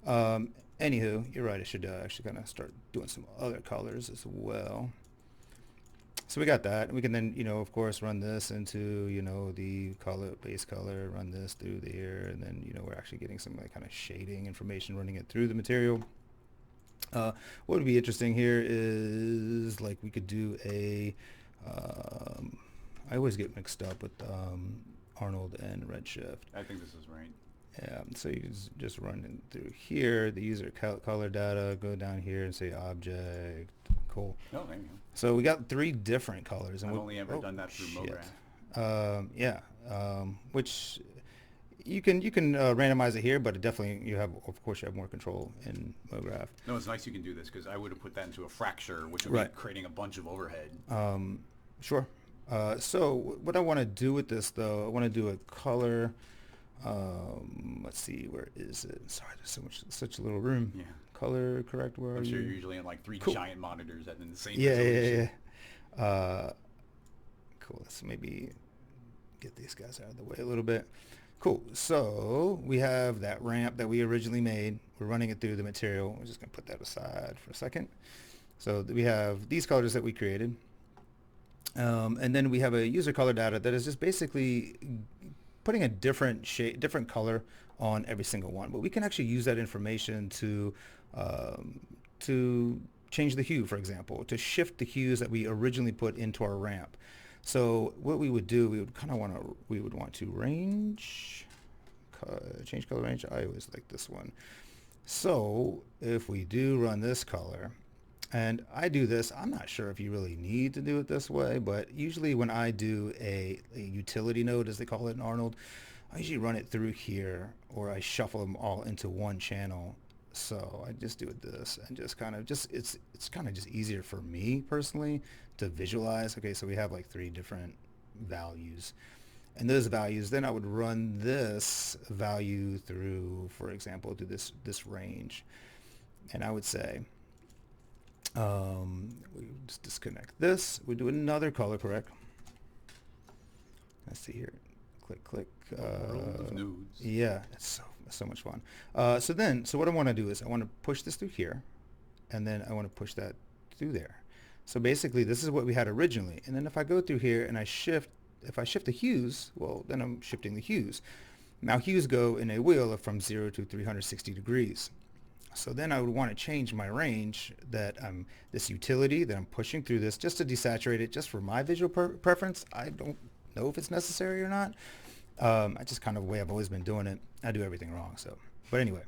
Anywho, you're right. I should actually kind of start doing some other colors as well. So we got that. We can then, of course, run this into, the color, base color, run this through there, and then, we're actually getting some like kind of shading information running it through the material. What would be interesting here is like we could do I always get mixed up with Arnold and Redshift. I think this is right. So you just run it through here, the user color data, go down here and say object. Cool. Oh, there you go. So we got 3 different colors. And I've only ever done that through shit. MoGraph. Which you can randomize it here, but it definitely you have more control in MoGraph. No, it's nice you can do this because I would have put that into a fracture, which would Right. be creating a bunch of overhead. Sure. So what I want to do with this though, I want to do a color. Let's see, where is it? Sorry, there's such a little room. Yeah. Color correct. Where I'm are sure you? you're usually in like 3 Cool. giant monitors and in the same Yeah. resolution. Cool. Let's maybe get these guys out of the way a little bit. Cool. So we have that ramp that we originally made. We're running it through the material. We're just going to put that aside for a second. So we have these colors that we created. And then we have a user color data that is just basically putting a different shade, different color on every single one. But we can actually use that information to change the hue, for example, to shift the hues that we originally put into our ramp. So what we would do, we would want to change color range. I always like this one. So if we do run this color, and I do this, I'm not sure if you really need to do it this way, but usually when I do a utility node, as they call it in Arnold, I usually run it through here, or I shuffle them all into one channel. So I just do it this, and it's kind of just easier for me personally to visualize. Okay, so we have like 3 different values, and those values, then I would run this value through, for example, to this range, and I would say, we just disconnect this. We do another color correct. Let's see here. Click. World of nudes. Yeah, it's so much fun. So what I want to do is I want to push this through here, and then I want to push that through there. So basically, this is what we had originally. And then if I go through here and if I shift the hues, well, then I'm shifting the hues. Now hues go in a wheel of from 0 to 360 degrees. So then I would want to change my range that this utility that I'm pushing through this just to desaturate it, just for my visual preference. I don't know if it's necessary or not. I just kind of the way I've always been doing it. I do everything wrong. But anyway,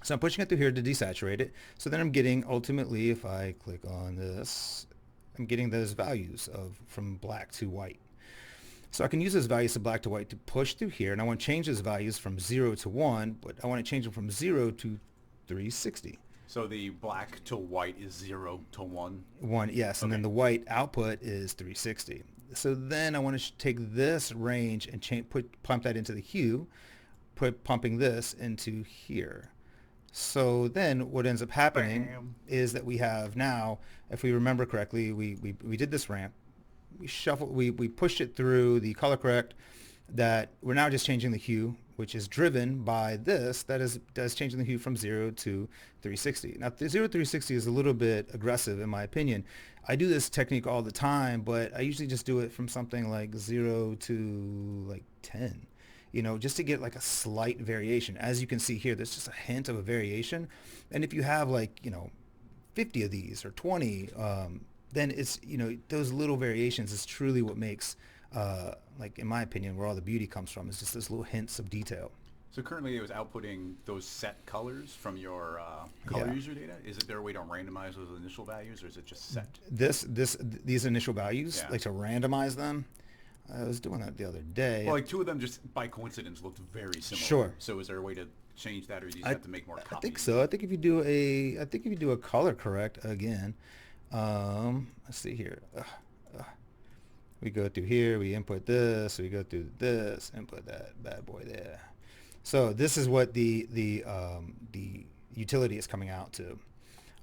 so I'm pushing it through here to desaturate it. So then I'm getting, ultimately, if I click on this, I'm getting those values from black to white. So I can use those values of black to white to push through here, and I want to change those values from 0 to 1, but I want to change them from 0 to 360. So the black to white is 0 to 1? 1, yes, and then the white output is 360. So then I want to take this range and pump that into the hue, pumping this into here. So then what ends up happening is that we have now, if we remember correctly, we did this ramp. We pushed it through the color correct, that we're now just changing the hue, which is driven by this, that's changing the hue from 0 to 360. Now the 0 to 360 is a little bit aggressive in my opinion. I do this technique all the time, but I usually just do it from something like 0 to like 10, just to get like a slight variation. As you can see here, there's just a hint of a variation. And if you have like, 50 of these or 20, then it's, those little variations is truly what makes, like in my opinion, where all the beauty comes from, is just those little hints of detail. So currently it was outputting those set colors from your color user data. Is there a way to randomize those initial values, or is it just set? These initial values, like to randomize them. I was doing that the other day. Well, like 2 of them just by coincidence looked very similar. Sure. So is there a way to change that, or do you just have to make more copies? I think so. I think if you do a color correct again, let's see here. We go through here, we input this, we go through this, input that bad boy there. So this is what the utility is coming out to.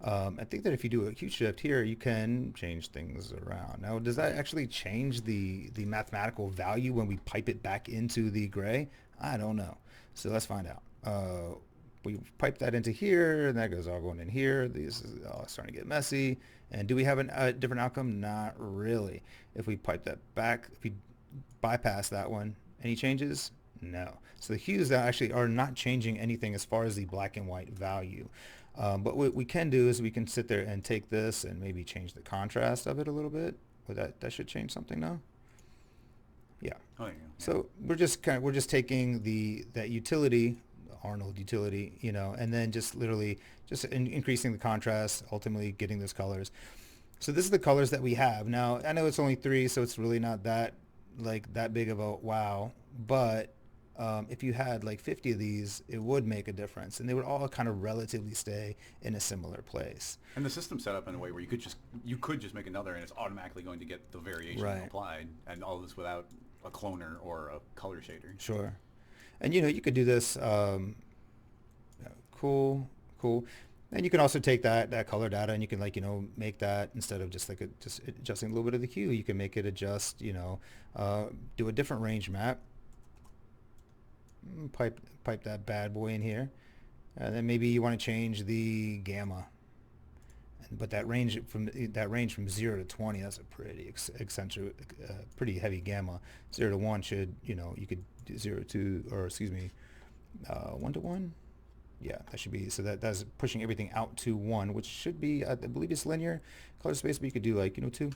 I think that if you do a hue shift here, you can change things around. Now, does that actually change the mathematical value when we pipe it back into the gray? I don't know. So let's find out. we pipe that into here, and that goes all going in here. These is all starting to get messy. And do we have a different outcome? Not really. If we pipe that back, if we bypass that one, any changes? No. So the hues that actually are not changing anything as far as the black and white value. But what we can do is we can sit there and take this and maybe change the contrast of it a little bit. Well, that should change something now. Yeah. Oh, there you go. Yeah. So we're just taking that utility, the Arnold utility, and then just literally just increasing the contrast, ultimately getting those colors. So this is the colors that we have. Now, I know it's only 3, so it's really not that big of a wow, but if you had like 50 of these, it would make a difference, and they would all kind of relatively stay in a similar place. And the system's set up in a way where you could just make another, and it's automatically going to get the variation Right. applied, and all this without a cloner or a color shader. Sure. And you could do this. Cool. And you can also take that color data, and you can make that, instead of just just adjusting a little bit of the hue, you can make it adjust. Do a different range map. Pipe that bad boy in here, and then maybe you want to change the gamma. But that range from 0 to 20, that's a pretty eccentric, pretty heavy gamma. 0 to 1 should, you could do 0 to, or excuse me, 1 to 1. Yeah, that should be, so that's pushing everything out to 1, which should be, I believe it's linear color space, but you could do 2,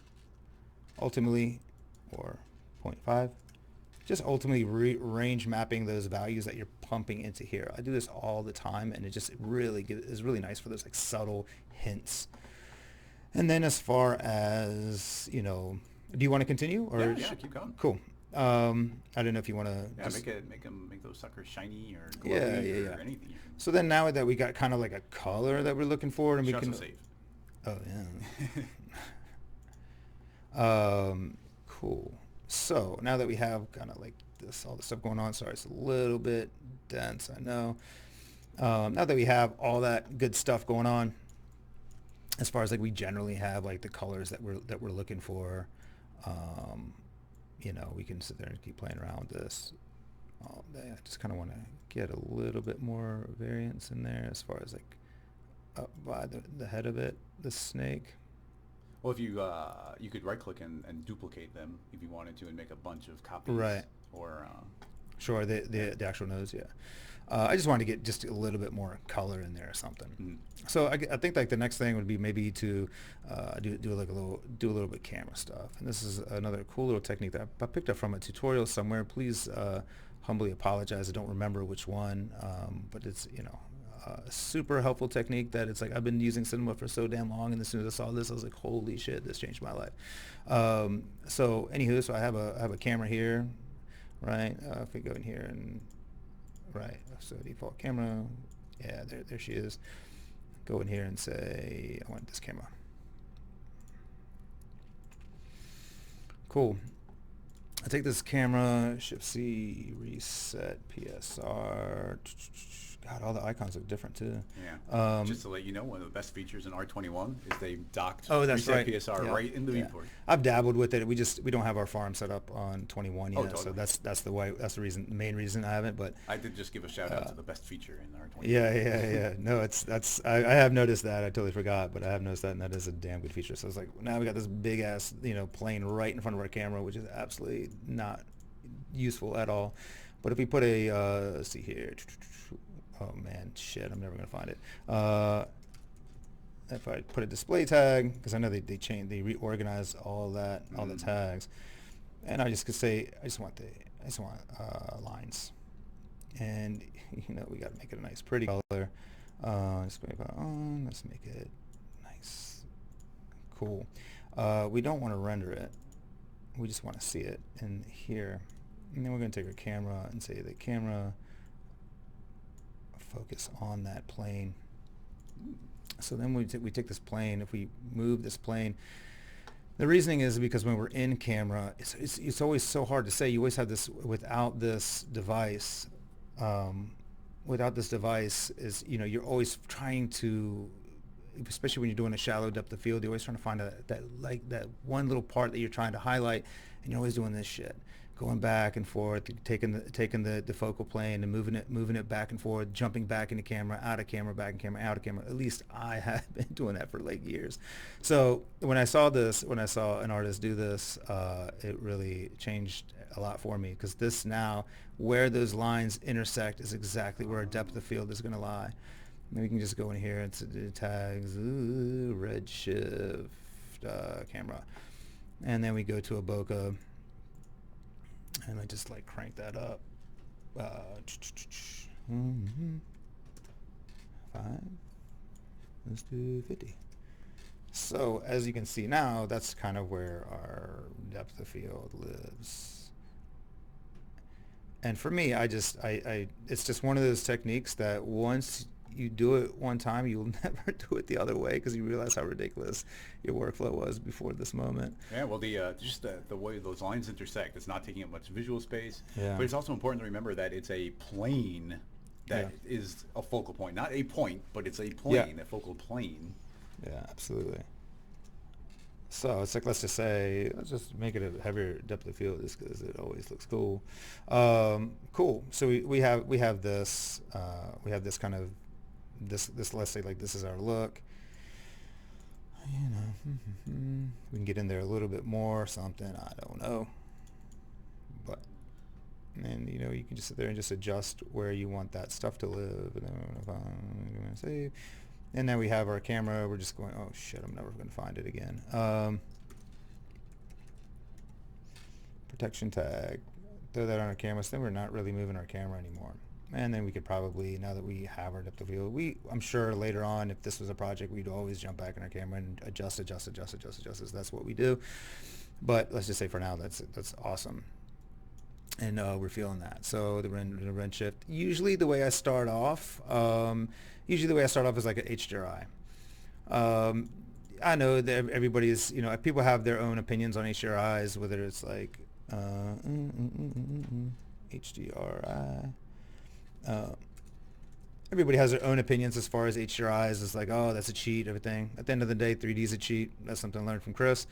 ultimately, or 0.5. Just ultimately range mapping those values that you're pumping into here. I do this all the time, and it just really is really nice for those subtle hints. And then as far as, do you want to continue? Or Yeah, keep going. Cool. I don't know if you want to. Yeah, make those suckers shiny or glowy or anything. So then now that we got kind of like a color that we're looking for, and we can. Save. Oh yeah. Cool. So now that we have kind of like all this stuff going on, sorry, it's a little bit dense, I know. Now that we have all that good stuff going on, as far as we generally have the colors that we're looking for, we can sit there and keep playing around with this all day. I just kind of want to get a little bit more variance in there as far as up by the head of it, the snake. Well, if you could right click and duplicate them if you wanted to, and make a bunch of copies. Right. Or sure, the actual nose, yeah. I just wanted to get just a little bit more color in there or something. Mm-hmm. So I think the next thing would be maybe to do a little bit camera stuff. And this is another cool little technique that I picked up from a tutorial somewhere. Please humbly apologize. I don't remember which one, but it's a super helpful technique that it's I've been using cinema for so damn long, and as soon as I saw this, I was like, holy shit, this changed my life. So anywho, so I have a camera here, right? If we go in here and right, so default camera, yeah, there she is. Go in here and say I want this camera. Cool. I take this camera, Shift C, reset PSR. God, all the icons look different too. Yeah. Just to let you know, one of the best features in R21 is they docked that's reset right. PSR right in the viewport. I've dabbled with it. We don't have our farm set up on 21 yet, Totally. so that's the main reason I haven't. But I did just give a shout out to the best feature in R21. Yeah. No, I have noticed that. I totally forgot, but I have noticed that, and that is a damn good feature. So it's now we got this big ass plane right in front of our camera, which is absolutely not useful at all. But if we put a let's see here. Oh man, shit! I'm never gonna find it. If I put a display tag, because I know they reorganize all that, all the tags, and I just could say I just want lines, and we got to make it a nice, pretty color. Let's put it on. Let's make it nice, cool. We don't want to render it. We just want to see it in here, and then we're gonna take our camera and say the camera. Focus on that plane. So then we take this plane. If we move this plane, the reasoning is because when we're in camera, it's always so hard to say. You always have this without this device. Without this device is you're always trying to, especially when you're doing a shallow depth of field, you're always trying to find that one little part that you're trying to highlight, and you're always doing this shit. going back and forth, taking the focal plane and moving it back and forth, jumping back into camera, out of camera, back in camera, out of camera. At least I have been doing that for like years. So when I saw an artist do this, it really changed a lot for me, because this now, where those lines intersect is exactly where our depth of field is going to lie. Maybe we can just go in here and the tags, redshift, camera, and then we go to a bokeh, and I just like crank that up. 5. Let's do 50. So as you can see now, that's kind of where our depth of field lives. And for me, it's just one of those techniques that once you do it one time, you'll never do it the other way, because you realize how ridiculous your workflow was before this moment. Yeah, well, the way those lines intersect, it's not taking up much visual space. Yeah. But it's also important to remember that it's a plane that is a focal point, not a point, but it's a plane, a focal plane. Yeah, absolutely. So it's like, let's just make it a heavier depth of field, just because it always looks cool. Cool. So we have this kind of this. Let's say like this is our look. You know, we can get in there a little bit more, something, I don't know. But and you know, you can just sit there and just adjust where you want that stuff to live. And then if I'm going to save. And then we have our camera. We're just going, oh shit, I'm never going to find it again. Protection tag. Throw that on our camera. So then we're not really moving our camera anymore. And then we could probably, now that we have our depth of field, I'm sure later on, if this was a project, we'd always jump back in our camera and adjust. That's what we do. But let's just say for now, that's awesome. And we're feeling that. So the rend shift. Usually the way I start off is like an HDRI. I know that everybody's, you know, people have their own opinions on HDRIs, whether it's like HDRI. Everybody has their own opinions as far as HDRIs. It's like, oh, that's a cheat, everything. At the end of the day, 3D is a cheat. That's something I learned from Krzys.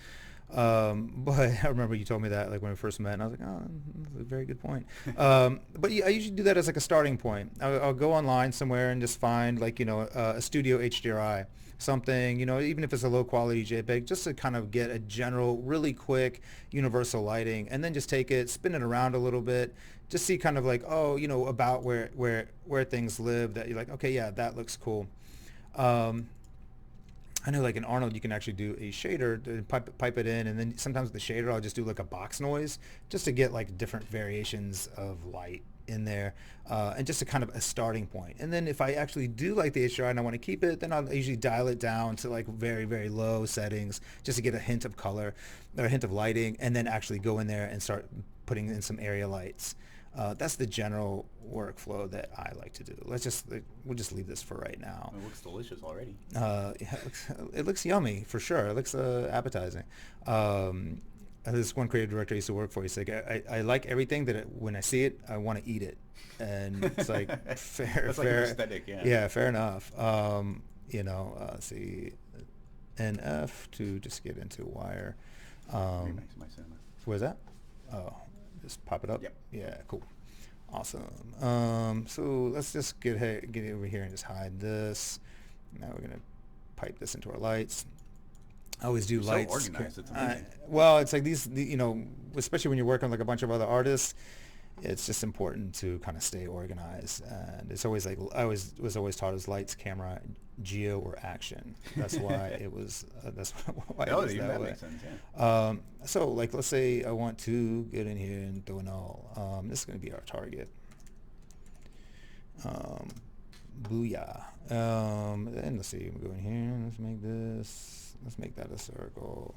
But I remember you told me that like when we first met, and I was like, oh, that's a very good point. But yeah, I usually do that as like a starting point. I'll go online somewhere and just find like, you know, a studio HDRI, something, you know, even if it's a low quality JPEG, just to kind of get a general, really quick, universal lighting, and then just take it, spin it around a little bit, just see kind of like, oh, you know, about where things live, that you're like, okay, yeah, that looks cool. I know like in Arnold, you can actually do a shader, to pipe it in, and then sometimes with the shader, I'll just do like a box noise just to get like different variations of light in there, and just a kind of a starting point. And then if I actually do like the HDR and I want to keep it, then I'll usually dial it down to like very, very low settings just to get a hint of color or a hint of lighting, and then actually go in there and start putting in some area lights. That's the general workflow that I like to do. We'll just leave this for right now. It looks delicious already. Yeah, it looks yummy for sure. It looks appetizing. This one creative director I used to work for, he's like, I like everything that when I see it, I want to eat it. And it's like, fair. That's like an aesthetic, yeah. Yeah, fair enough. You know, let's see, NF to just get into wire. Where's that? Oh. Just pop it up. Yep. Yeah, cool. Awesome. So let's just get over here and just hide this. Now we're gonna pipe this into our lights. I always do lights. So organized. It's amazing. Well, it's like you know, especially when you're working with like a bunch of other artists, it's just important to kind of stay organized. And it's always like I was always taught as lights, camera, geo, or action. That's why it was. That's why it was that way. Makes sense. Yeah. So like, let's say I want to get in here and throw a null. This is going to be our target. Booyah. And let's see. We go in here. Let's make this. Let's make that a circle.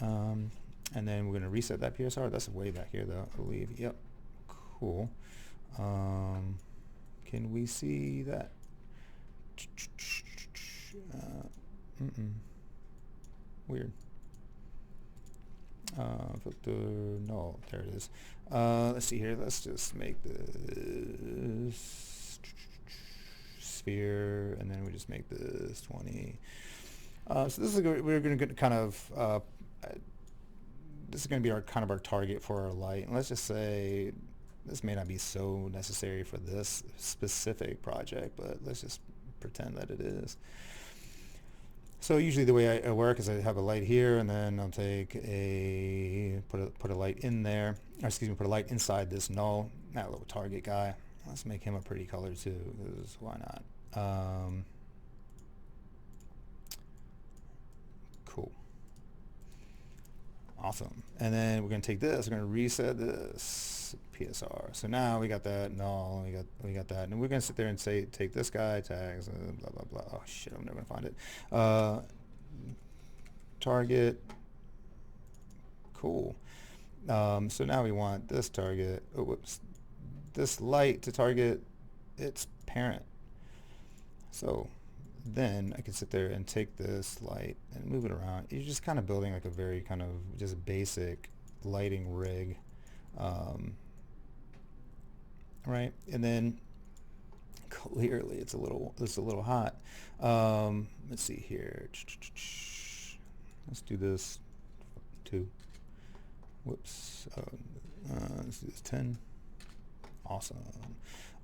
And then we're going to reset that PSR. That's way back here, though, I believe. Yep. Cool. Can we see that? Weird. Filter, no, there it is. Let's see here. Let's just make this sphere, and then we just make this 20. So this is we're going to kind of this is going to be our kind of our target for our light. And let's just say this may not be so necessary for this specific project, but let's just pretend that it is. So usually the way I work is I have a light here, and then I'll take put a light in there, or excuse me, put a light inside this null, that little target guy. Let's make him a pretty color too, because why not? Cool. Awesome. And then we're going to take this, we're going to reset this PSR. So now we got that null, we got that, and we're going to sit there and say, take this guy, tags, blah, blah, blah. Oh shit, I'm never going to find it. Target. Cool. So now we want this target, this light to target its parent. So then I can sit there and take this light and move it around. You're just kind of building like a very kind of just basic lighting rig, right? And then clearly it's a little hot. Let's see here. Let's do this 2. Whoops. Let's do this 10. Awesome.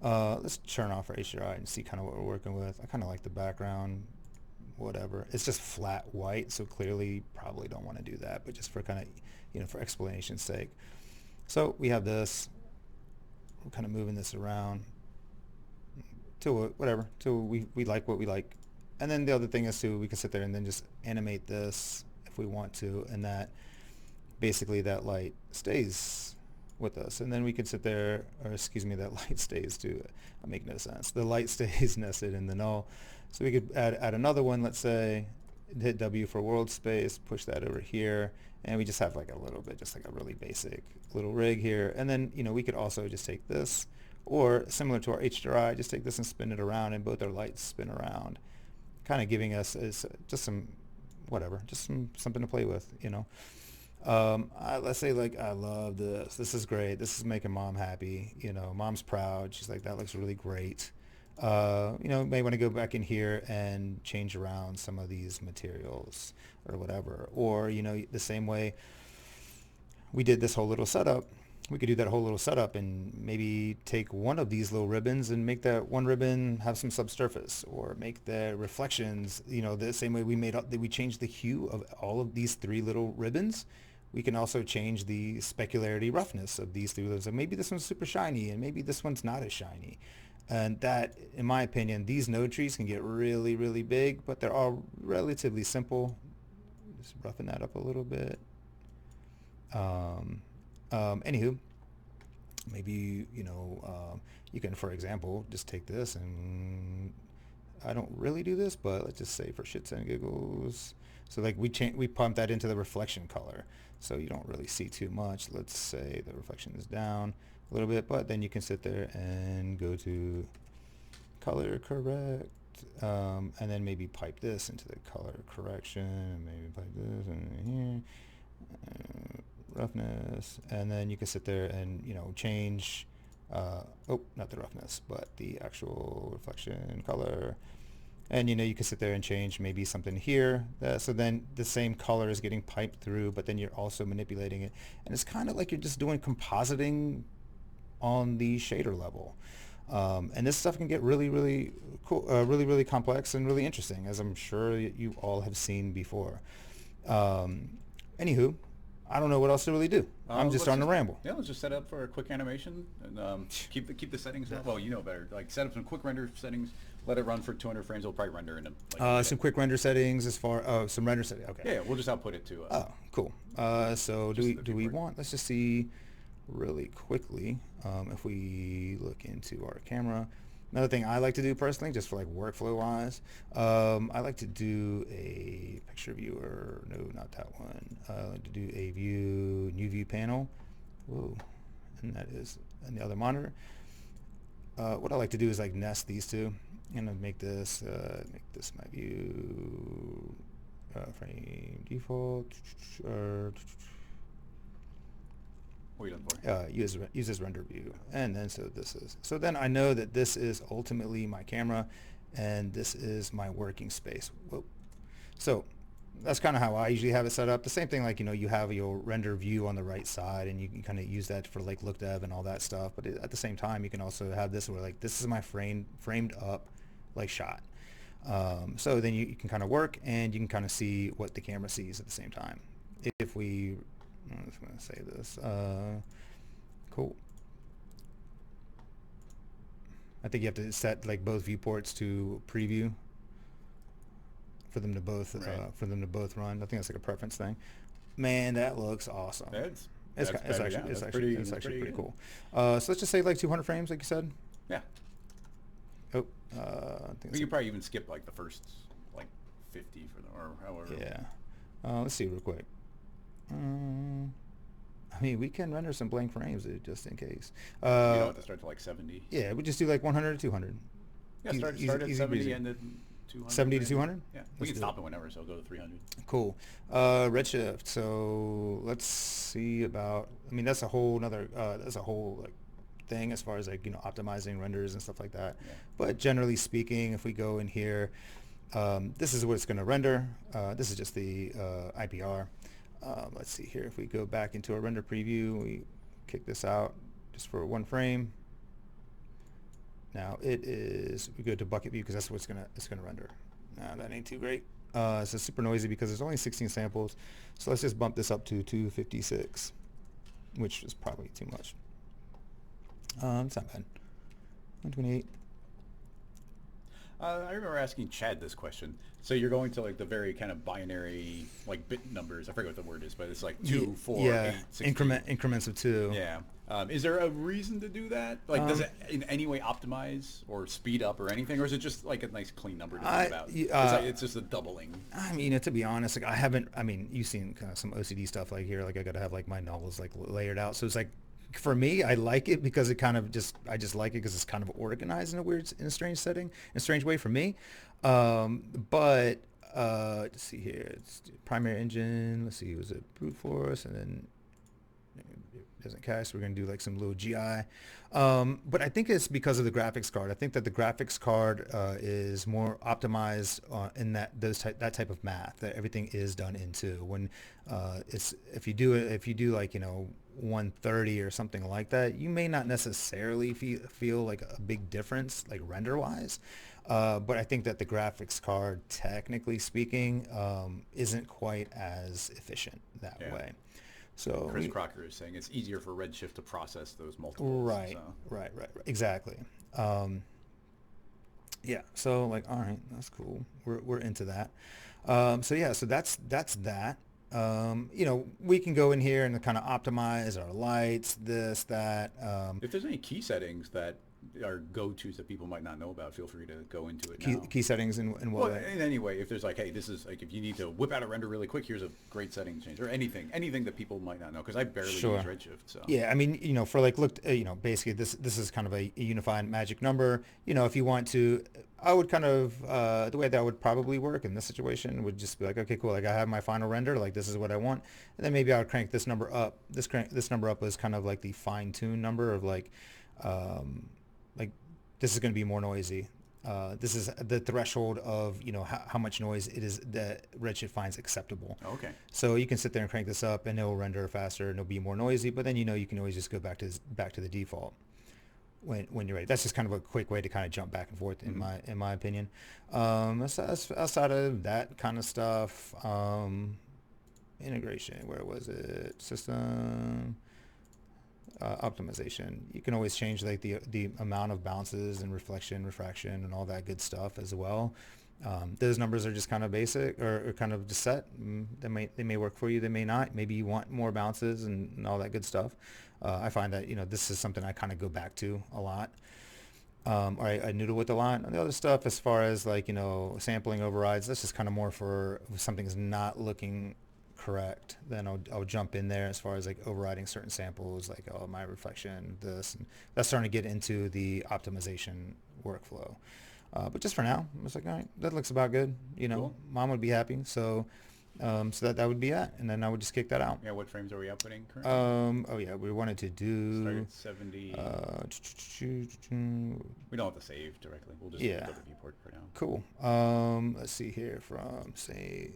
Let's turn off our HDRI and see kind of what we're working with. I kind of like the background, whatever. It's just flat white, so clearly probably don't want to do that, but just for kind of, for explanation's sake. So we have this. We're kind of moving this around till we like what we like. And then the other thing is too, we can sit there and then just animate this if we want to, and that basically that light stays with us. And then we could sit there, or excuse me, that light stays too. That make no sense. The light stays nested in the null. So we could add another one, let's say, hit W for world space, push that over here, and we just have like a little bit, just like a really basic little rig here. And then, we could also just take this, or similar to our HDRI, just take this and spin it around, and both our lights spin around, kind of giving us just some, whatever, just something to play with, let's say like, I love this. This is great. This is making mom happy. Mom's proud. She's like, that looks really great. May want to go back in here and change around some of these materials or whatever. Or, the same way we did this whole little setup, we could do that whole little setup and maybe take one of these little ribbons and make that one ribbon have some subsurface, or make the reflections, the same way we changed the hue of all of these 3 little ribbons. We can also change the specularity roughness of these 3 ribbons. So maybe this one's super shiny and maybe this one's not as shiny. And that, in my opinion, these node trees can get really, really big, but they're all relatively simple. Just roughing that up a little bit. Anywho, maybe, you can, for example, just take this, and I don't really do this, but let's just say for shits and giggles. So like we pump that into the reflection color, so you don't really see too much. Let's say the reflection is down a little bit, but then you can sit there and go to color correct, and then maybe pipe this into the color correction, and maybe pipe this in here, roughness, and then you can sit there and change, not the roughness, but the actual reflection color. And you can sit there and change maybe something here. So then the same color is getting piped through, but then you're also manipulating it. And it's kind of like you're just doing compositing on the shader level. And this stuff can get really, really cool, really, really complex and really interesting, as I'm sure you all have seen before. Anywho, I don't know what else to really do. I'm just starting to ramble. Yeah, let's just set up for a quick animation and keep the settings. Well, you know better. Like set up some quick render settings. Let it run for 200 frames. It'll probably render in some quick render settings as far some render settings. Okay. Yeah, we'll just output it to. Oh, cool. So do we want? Let's just see really quickly if we look into our camera. Another thing I like to do personally, just for like workflow wise, I like to do a picture viewer. No, not that one. I like to do a new view panel. Whoa, and that is on the other monitor. What I like to do is like nest these two, and I'd make this my view frame default. What are you looking for? Use as render view, and then so then I know that this is ultimately my camera, and this is my working space. Whoa. So that's kind of how I usually have it set up. The same thing, like, you have your render view on the right side, and you can kind of use that for like look dev and all that stuff. But at the same time, you can also have this where like this is my framed up like shot. So then you can kind of work, and you can kind of see what the camera sees at the same time. If we, I'm just going to say this. Cool. I think you have to set like both viewports to preview for them to both run. I think that's like a preference thing. Man, that looks awesome. It's actually pretty cool. So let's just say like 200 frames, like you said. Yeah. Oh, We could probably even skip like the first like 50 or however. Yeah. Let's see real quick. I mean, we can render some blank frames just in case. You don't have to start to like 70. Yeah, we just do like 100 or 200. Yeah, start at 70 breezy. and then 200. 70 to 200? Yeah, we Let's can do stop it. it whenever, so go to 300. Cool. Redshift. So let's see about. I mean, that's a whole like thing as far as like optimizing renders and stuff like that. Yeah. But generally speaking, if we go in here, this is what it's going to render. This is just the IPR. Let's see here. If we go back into our render preview, we kick this out just for one frame. Now we go to bucket view because that's what it's gonna render. Now that ain't too great. So it's super noisy because there's only 16 samples. So let's just bump this up to 256, which is probably too much. It's not bad. 128. I remember asking Chad this question. So you're going to like the very kind of binary like bit numbers. I forget what the word is, but it's like 2, 4, 8, 16. Increments of 2. Yeah. Is there a reason to do that? Like, does it in any way optimize or speed up or anything, or is it just like a nice clean number to think about? It's just a doubling. I mean, to be honest, like I haven't. I mean, you've seen kind of some OCD stuff like here. Like I got to have like my nulls like layered out. So it's like, for me, I like it because it kind of I just like it because it's kind of organized in a strange way for me. But let's see here. It's primary engine. Let's see, was it brute force, and then it doesn't cache. So we're gonna do like some little GI. But I think it's because of the graphics card. I think that the graphics card is more optimized in that type of math that everything is done into. When if you do like 130 or something like that, you may not necessarily feel like a big difference like render wise. But I think that the graphics card, technically speaking, isn't quite as efficient that way. So Chris Crocker is saying it's easier for Redshift to process those multiples. Right, exactly. Yeah, so like, all right, that's cool. We're into that. So that's that. We can go in here and kind of optimize our lights, this, that. If there's any key settings that are go-tos that people might not know about, feel free to go into it now. Key settings in what way? In any way. If there's like, hey, this is like, if you need to whip out a render really quick, here's a great setting change, or anything that people might not know, because I barely use Redshift. So yeah, I mean, for like basically this is kind of a unified magic number. If you want to, I would kind of the way that would probably work in this situation would just be like, okay, cool, like I have my final render, like this is what I want, and then maybe I would crank this number up. This number up is kind of like the fine-tuned number of like this is going to be more noisy. This is the threshold of how much noise it is that Redshift finds acceptable. Okay. So you can sit there and crank this up, and it will render faster, and it'll be more noisy. But then you can always just go back to the default when you're ready. That's just kind of a quick way to kind of jump back and forth in my opinion. Outside of that kind of stuff, integration. Where was it? System. Optimization. You can always change like the amount of bounces and reflection, refraction, and all that good stuff as well. Those numbers are just kind of basic or kind of just set. They may work for you. They may not. Maybe you want more bounces and all that good stuff. I find that this is something I kind of go back to a lot. Or I noodle with a lot. And the other stuff, as far as like sampling overrides, that's just kind of more for if something's not looking correct, then I'll jump in there as far as like overriding certain samples, like my reflection, this, and that's starting to get into the optimization workflow. But just for now, I was like, all right, that looks about good. Cool. Mom would be happy. So that would be it, and then I would just kick that out. Yeah, what frames are we outputting currently? We wanted to do start at 70. We don't have to save directly. We'll just go to the viewport for now. Cool. Let's see here from say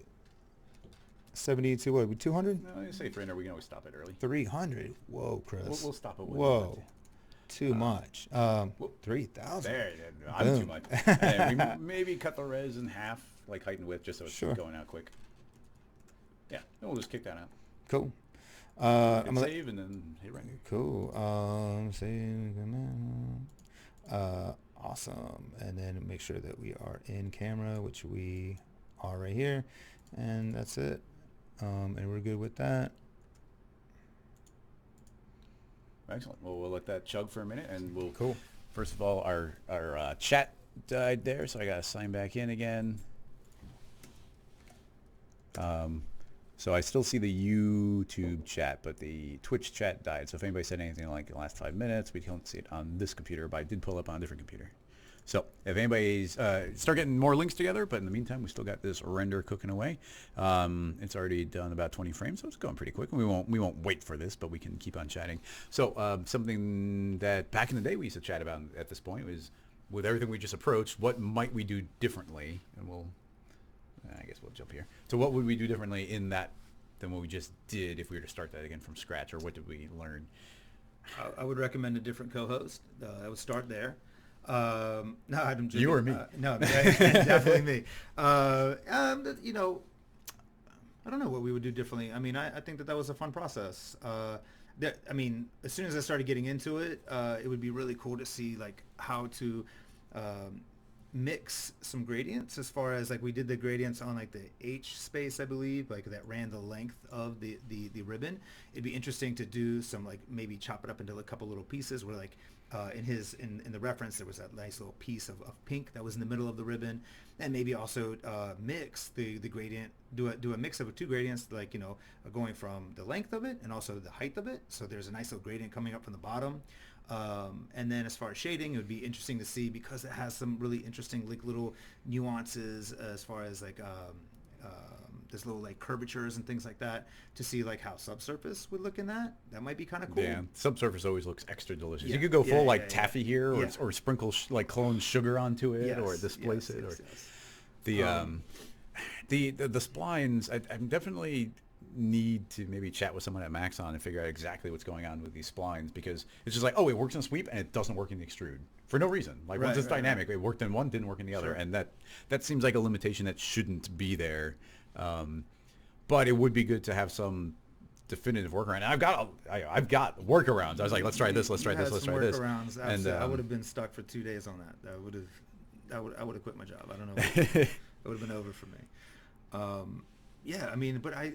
72, what, 200? No, you say 300. We can always stop it early. 300. Whoa, Chris. We'll stop it. Whoa. Too much. Whoop. 3,000. There, I'm too much. And we maybe cut the res in half, like height and width, just so it's going out quick. Yeah, and we'll just kick that out. Cool. I'm save and then hit render. Cool. Save. Awesome. And then make sure that we are in camera, which we are right here. And that's it. And we're good with that. Excellent. Well, we'll let that chug for a minute, and we'll. Cool. First of all, our chat died there, so I got to sign back in again. So I still see the YouTube chat, but the Twitch chat died. So if anybody said anything like the last 5 minutes, we don't see it on this computer, but I did pull up on a different computer. So if anybody's start getting more links together, but in the meantime, we still got this render cooking away. It's already done about 20 frames, so it's going pretty quick. We won't wait for this, but we can keep on chatting. So something that back in the day we used to chat about at this point was, with everything we just approached, what might we do differently? And I guess we'll jump here. So what would we do differently in that than what we just did if we were to start that again from scratch, or what did we learn? I would recommend a different co-host. I would start there. No, I'm just, you or me? No, definitely me. You know, I don't know what we would do differently. I mean, I think that was a fun process. I mean, as soon as I started getting into it, it would be really cool to see like how to mix some gradients, as far as like we did the gradients on like the H space, I believe, like that ran the length of the ribbon. It'd be interesting to do some, like, maybe chop it up into a couple little pieces where like in the reference there was that nice little piece of pink that was in the middle of the ribbon, and maybe also mix the gradient, do a mix of two gradients, like, you know, going from the length of it and also the height of it, so there's a nice little gradient coming up from the bottom. And then as far as shading, it would be interesting to see, because it has some really interesting like little nuances as far as like there's little like curvatures and things like that, to see like how subsurface would look in that. That might be kind of cool. Yeah, subsurface always looks extra delicious. Yeah. You could go full taffy here, or Yeah. or sprinkle like clone sugar onto it, Yes, or displace yes, it, yes, or yes. the splines. I'm definitely need to maybe chat with someone at Maxon and figure out exactly what's going on with these splines, because it's just like, oh, it works in sweep and it doesn't work in the extrude for no reason. Like, once it's dynamic, it worked in one, didn't work in the other, and that seems like a limitation that shouldn't be there. But it would be good to have some definitive workaround. And I've got workarounds. I was like, let's try this, let's try this, let's try this. Workarounds, and I would have been stuck for 2 days on that. I would have quit my job. I don't know. It would have been over for me. Yeah, I mean, but I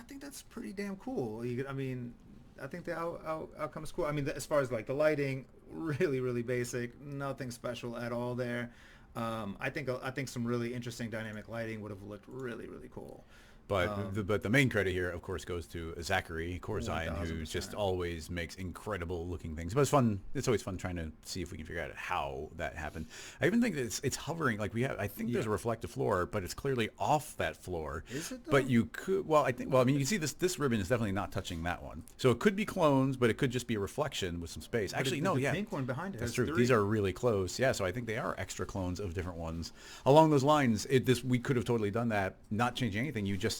think that's pretty damn cool. I mean, I think the outcome is cool. I mean, as far as like the lighting, really, really basic, nothing special at all there. I think some really interesting dynamic lighting would have looked really, really cool. But the main credit here, of course, goes to Zachary Corzine, who 1000%. just always makes incredible looking things. But it's fun. It's always fun trying to see if we can figure out how that happened. I even think that it's hovering. Like I think there's a reflective floor, but it's clearly off that floor. Is it though? But you could. Well, I mean, you can see this ribbon is definitely not touching that one. So it could be clones, but it could just be a reflection with some space. Actually, no, the yeah. pink one behind it. That's has true. 3. These are really close. Yeah, so I think they are extra clones of different ones. Along those lines, we could have totally done that, not changing anything. You just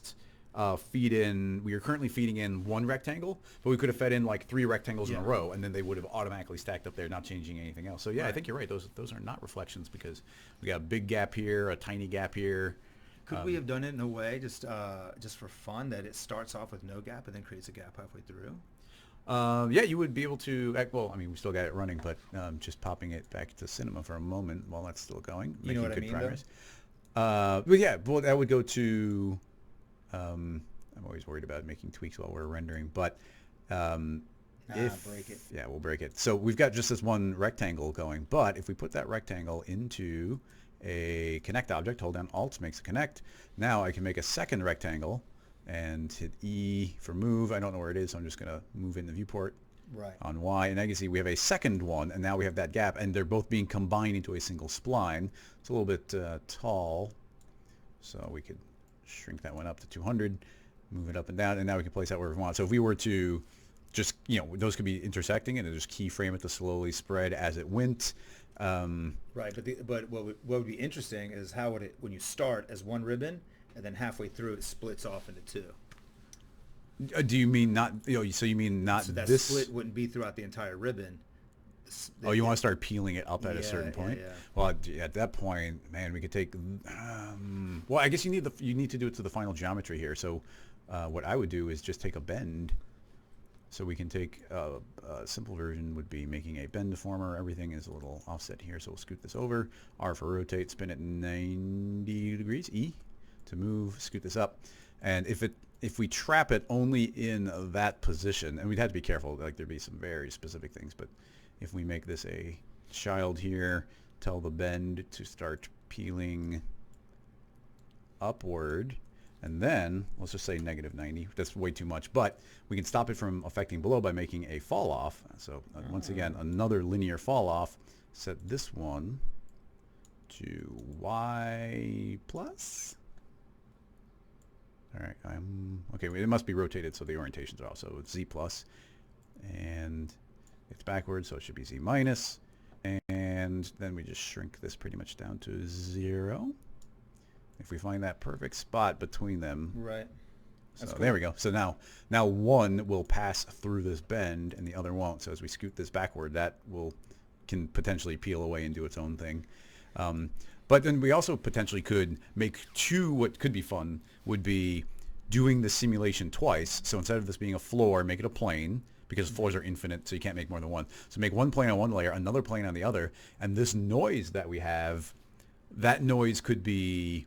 feed in. We are currently feeding in one rectangle, but we could have fed in like 3 rectangles in a row, and then they would have automatically stacked up there, not changing anything else. So yeah, I think you're right. Those are not reflections, because we got a big gap here, a tiny gap here. Could we have done it in a way, just for fun, that it starts off with no gap and then creates a gap halfway through? Yeah, you would be able to. Well, I mean, we still got it running, but just popping it back to cinema for a moment while that's still going. You know what I mean, progress. But yeah, well, that would go to. I'm always worried about making tweaks while we're rendering, but Break it. Yeah, we'll break it. So we've got just this one rectangle going, but if we put that rectangle into a connect object, hold down Alt, makes a connect. Now I can make a second rectangle and hit E for move. I don't know where it is, so I'm just going to move in the viewport on Y. And I can see we have a second one, and now we have that gap, and they're both being combined into a single spline. It's a little bit tall, so we could shrink that one up to 200, move it up and down, and now we can place that wherever we want. So if we were to just, those could be intersecting, and just keyframe it to slowly spread as it went. Right, but what would be interesting is how would it, when you start as one ribbon, and then halfway through it splits off into two. Do you mean not? So you mean not So that this? split wouldn't be throughout the entire ribbon. Oh, you want to start peeling it up at a certain Yeah, point? yeah. Well, at that point, man, we could take. Well, I guess you need to do it to the final geometry here. So, what I would do is just take a bend. So we can take a simple version would be making a bend deformer. Everything is a little offset here, so we'll scoot this over. R for rotate, spin it 90 degrees. E to move, scoot this up, and if we trap it only in that position, and we'd have to be careful, like there'd be some very specific things, but if we make this a child here, tell the bend to start peeling upward, and then let's just say negative 90. That's way too much, but we can stop it from affecting below by making a fall off. So once again, another linear fall off. Set this one to Y plus. All right, okay. It must be rotated, so the orientations are off. So it's Z plus, and it's backwards, so it should be Z minus, and then we just shrink this pretty much down to 0. If we find that perfect spot between them, Right. so That's there we go. So now one will pass through this bend and the other won't. So as we scoot this backward, that can potentially peel away and do its own thing. But then we also potentially could make two. What could be fun would be doing the simulation twice. So instead of this being a floor, make it a plane, because floors are infinite, so you can't make more than one. So make one plane on one layer, another plane on the other, and this noise that we have, that noise could be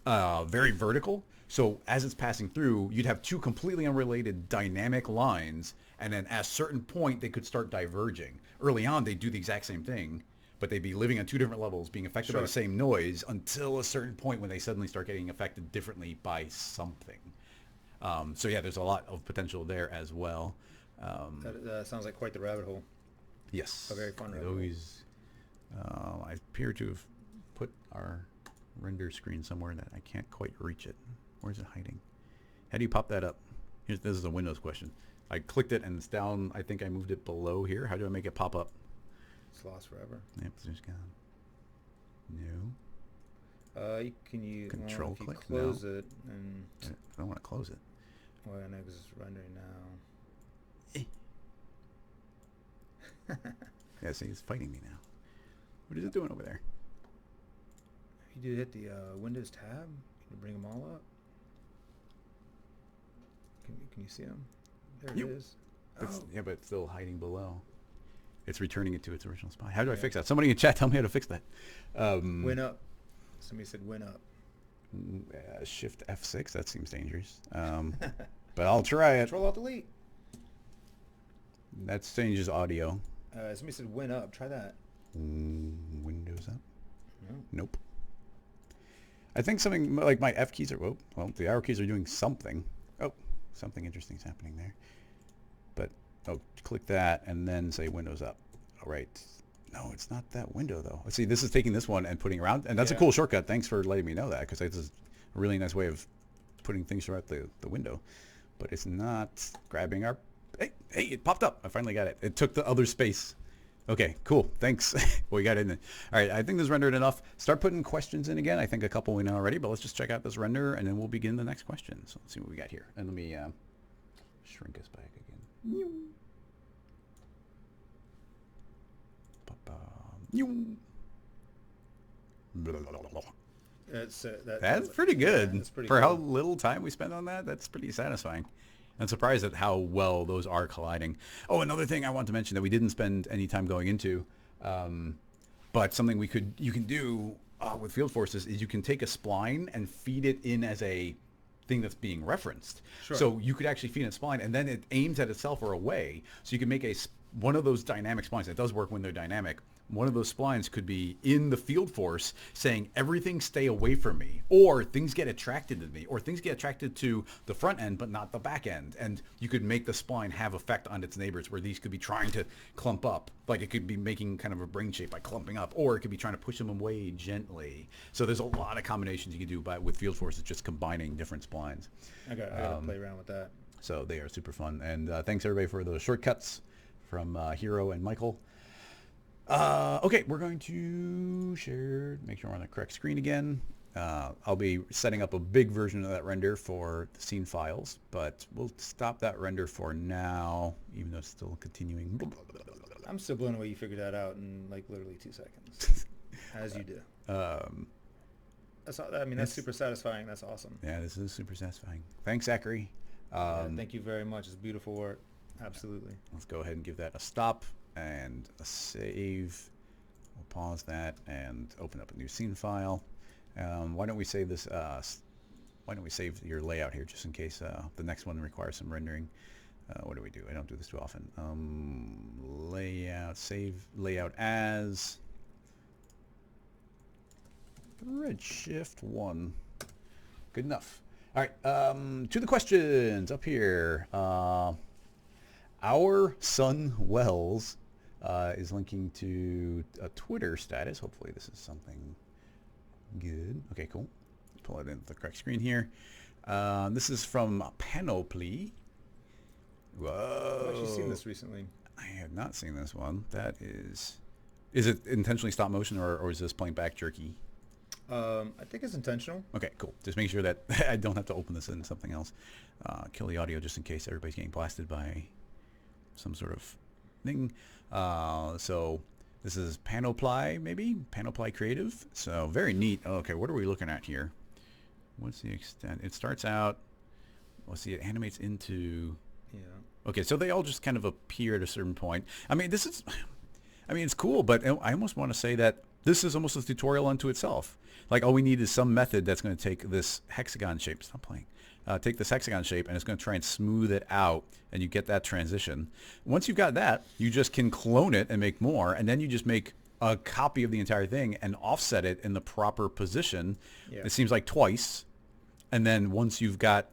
very vertical. So as it's passing through, you'd have two completely unrelated dynamic lines, and then at a certain point, they could start diverging. Early on, they do the exact same thing, but they'd be living on two different levels, being affected by the same noise until a certain point when they suddenly start getting affected differently by something. So yeah, there's a lot of potential there as well. That sounds like quite the rabbit hole. Yes. A very fun It rabbit hole. always, I appear to have put our render screen somewhere that I can't quite reach it. Where's it hiding? How do you pop that up? This is a Windows question. I clicked it and it's down. I think I moved it below here. How do I make it pop up? It's lost forever. Yep, it's just gone. No. Control if you click? close No. it and I don't want to close it. well, I know 'cause it's rendering now. Yeah, see, it's fighting me now. What is it doing over there? If you do hit the Windows tab, can you bring them all up? Can you see them? There You- it is. Yeah, but it's still hiding below. It's returning it to its original spot. How do I fix that? Somebody in chat, tell me how to fix that. Win up. Somebody said win up. Shift F6. That seems dangerous. But I'll try it. Control Alt Delete. That changes audio. Somebody said win up. Try that. Windows up. No. Nope. I think something like my F keys are. Well, the arrow keys are doing something. Oh, something interesting is happening there. But click that and then say Windows up. All right. No, it's not that window though. Let's see. This is taking this one and putting around, and that's a cool shortcut. Thanks for letting me know that, because this is a really nice way of putting things throughout the window. But it's not grabbing our. Hey, it popped up. I finally got it. It took the other space. Okay, cool. Thanks. Well, we got it in. All right, I think this rendered enough. Start putting questions in again. I think a couple we know already, but let's just check out this render, and then we'll begin the next question. So let's see what we got here. And let me shrink us back again. That's pretty good. Yeah, that's pretty For how cool. little time we spent on that, that's pretty satisfying. I'm surprised at how well those are colliding. Oh, another thing I want to mention that we didn't spend any time going into, but something you can do with field forces is you can take a spline and feed it in as a thing that's being referenced. Sure. So you could actually feed a spline, and then it aims at itself or away. So you can make one of those dynamic splines. It does work when they're dynamic. One of those splines could be in the field force saying everything stay away from me, or things get attracted to me, or things get attracted to the front end but not the back end. And you could make the spline have effect on its neighbors, where these could be trying to clump up. Like it could be making kind of a brain shape by clumping up, or it could be trying to push them away gently. So there's a lot of combinations you can do with field forces, just combining different splines. I gotta play around with that. So they are super fun. And thanks everybody for those shortcuts from Hero and Michael. Okay, we're going to share, make sure we're on the correct screen again. I'll be setting up a big version of that render for the scene files, but we'll stop that render for now, even though it's still continuing. I'm still blown away you figured that out in like literally 2 seconds, as you do. That's super satisfying. That's awesome. Yeah, this is super satisfying. Thanks, Zachary. Thank you very much. It's beautiful work. Absolutely. Let's go ahead and give that a stop and a save. We'll pause that and open up a new scene file. Why don't we save this? Why don't we save your layout here, just in case the next one requires some rendering? What do we do? I don't do this too often. Layout, save layout as Redshift 1. Good enough. All right, to the questions up here. Our son Wells is linking to a Twitter status. Hopefully this is something good. Okay, cool. Pull it into the correct screen here. This is from Panoply. Whoa. I've actually seen this recently. I have not seen this one. That is it intentionally stop motion or is this playing back jerky? I think it's intentional. Okay, cool. Just make sure that I don't have to open this in something else. Kill the audio just in case everybody's getting blasted by some sort of thing. So this is Panoply, maybe? Panoply Creative. So very neat. Okay, what are we looking at here? What's the extent? It starts out, let's see, it animates into... Yeah. Okay, so they all just kind of appear at a certain point. I mean, it's cool, but I almost want to say that this is almost a tutorial unto itself. Like, all we need is some method that's going to take this hexagon shape. Stop playing. Take this hexagon shape, and it's going to try and smooth it out, and you get that transition. Once you've got that, you just can clone it and make more, and then you just make a copy of the entire thing and offset it in the proper position. Yeah. It seems like twice, and then once you've got,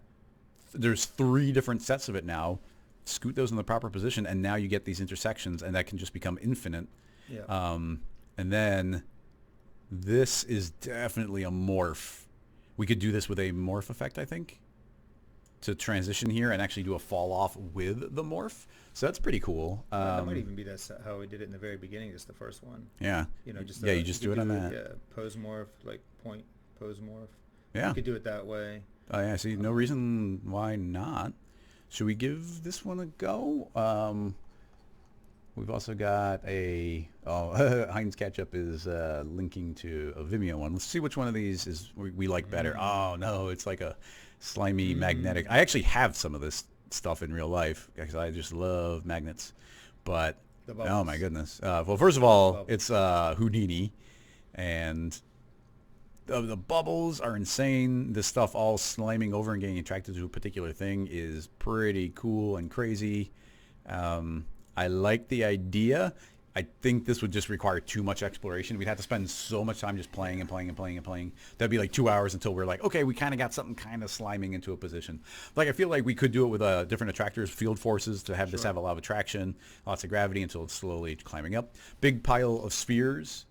there's 3 different sets of it now, scoot those in the proper position, and now you get these intersections, and that can just become infinite. Yeah. And then this is definitely a morph. We could do this with a morph effect, I think, to transition here and actually do a fall off with the morph. So that's pretty cool. That might even be how we did it in the very beginning, just the first one. Yeah. You know, just you just do it on that. Yeah, pose morph, like point pose morph. Yeah. You could do it that way. Oh yeah, see, no reason why not. Should we give this one a go? We've also got Heinz Ketchup is linking to a Vimeo one. Let's see which one of these is we like better. Oh no, it's like a slimy magnetic. I actually have some of this stuff in real life because I just love magnets. But oh my goodness. Well, first of all, it's Houdini, and the bubbles are insane. This stuff all slamming over and getting attracted to a particular thing is pretty cool and crazy. I like the idea. I think this would just require too much exploration. We'd have to spend so much time just playing and playing and playing and playing. That'd be like 2 hours until we're like, okay, we kind of got something kind of sliming into a position. Like, I feel like we could do it with different attractors, field forces, to have this have a lot of attraction, lots of gravity until it's slowly climbing up. Big pile of spheres.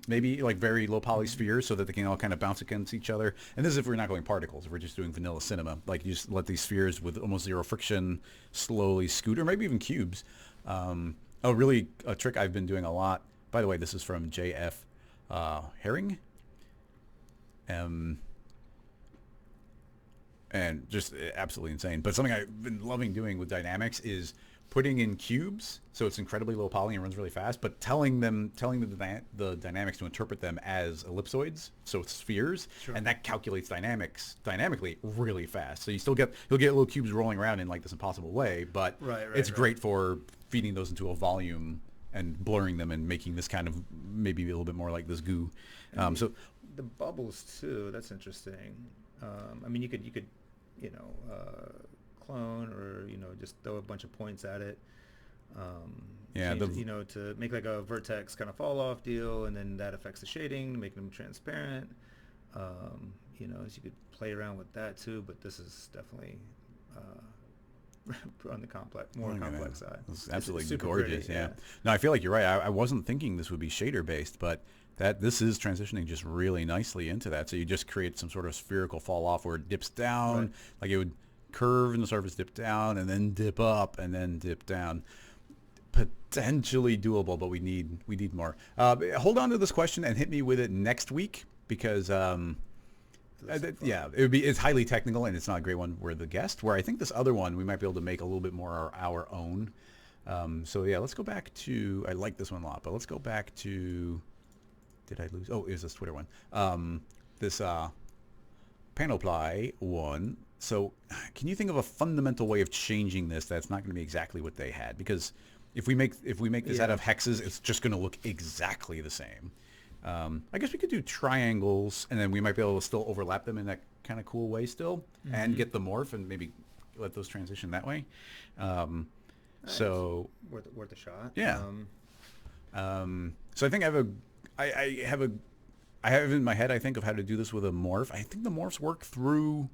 Maybe like very low poly spheres so that they can all kind of bounce against each other. And this is if we're not going particles, if we're just doing vanilla cinema. Like, you just let these spheres with almost zero friction slowly scoot, or maybe even cubes. A trick I've been doing a lot. By the way, this is from JF Herring. And just absolutely insane. But something I've been loving doing with dynamics is putting in cubes, so it's incredibly low poly and runs really fast, but telling the dynamics to interpret them as ellipsoids, so it's spheres, and that calculates dynamically really fast. So you'll get little cubes rolling around in like this impossible way, but it's great for feeding those into a volume and blurring them and making this kind of maybe a little bit more like this goo. So the bubbles too. That's interesting. I mean, you could clone or just throw a bunch of points at it. To make like a vertex kind of fall off deal, and then that affects the shading, making them transparent. So you could play around with that too, but this is definitely on the more complex side. It's absolutely super gorgeous. pretty, Yeah. No, I feel like you're right. I wasn't thinking this would be shader based, but this is transitioning just really nicely into that. So you just create some sort of spherical fall off where it dips down, like it would curve in the surface, dip down, and then dip up, and then dip down. Potentially doable, but we need more. Hold on to this question and hit me with it next week, because yeah, it would be. It's highly technical and it's not a great one. We're the guest. Where I think this other one we might be able to make a little bit more our own. So yeah, let's go back to. I like this one a lot, but let's go back to. Did I lose? Oh, it was this Twitter one. This Panoply one. So can you think of a fundamental way of changing this that's not going to be exactly what they had? Because if we make this out of hexes, it's just going to look exactly the same. I guess we could do triangles, and then we might be able to still overlap them in that kind of cool way still, and get the morph, and maybe let those transition that way. So worth a shot. Yeah. So I think I have in my head, I think, of how to do this with a morph. I think the morphs work through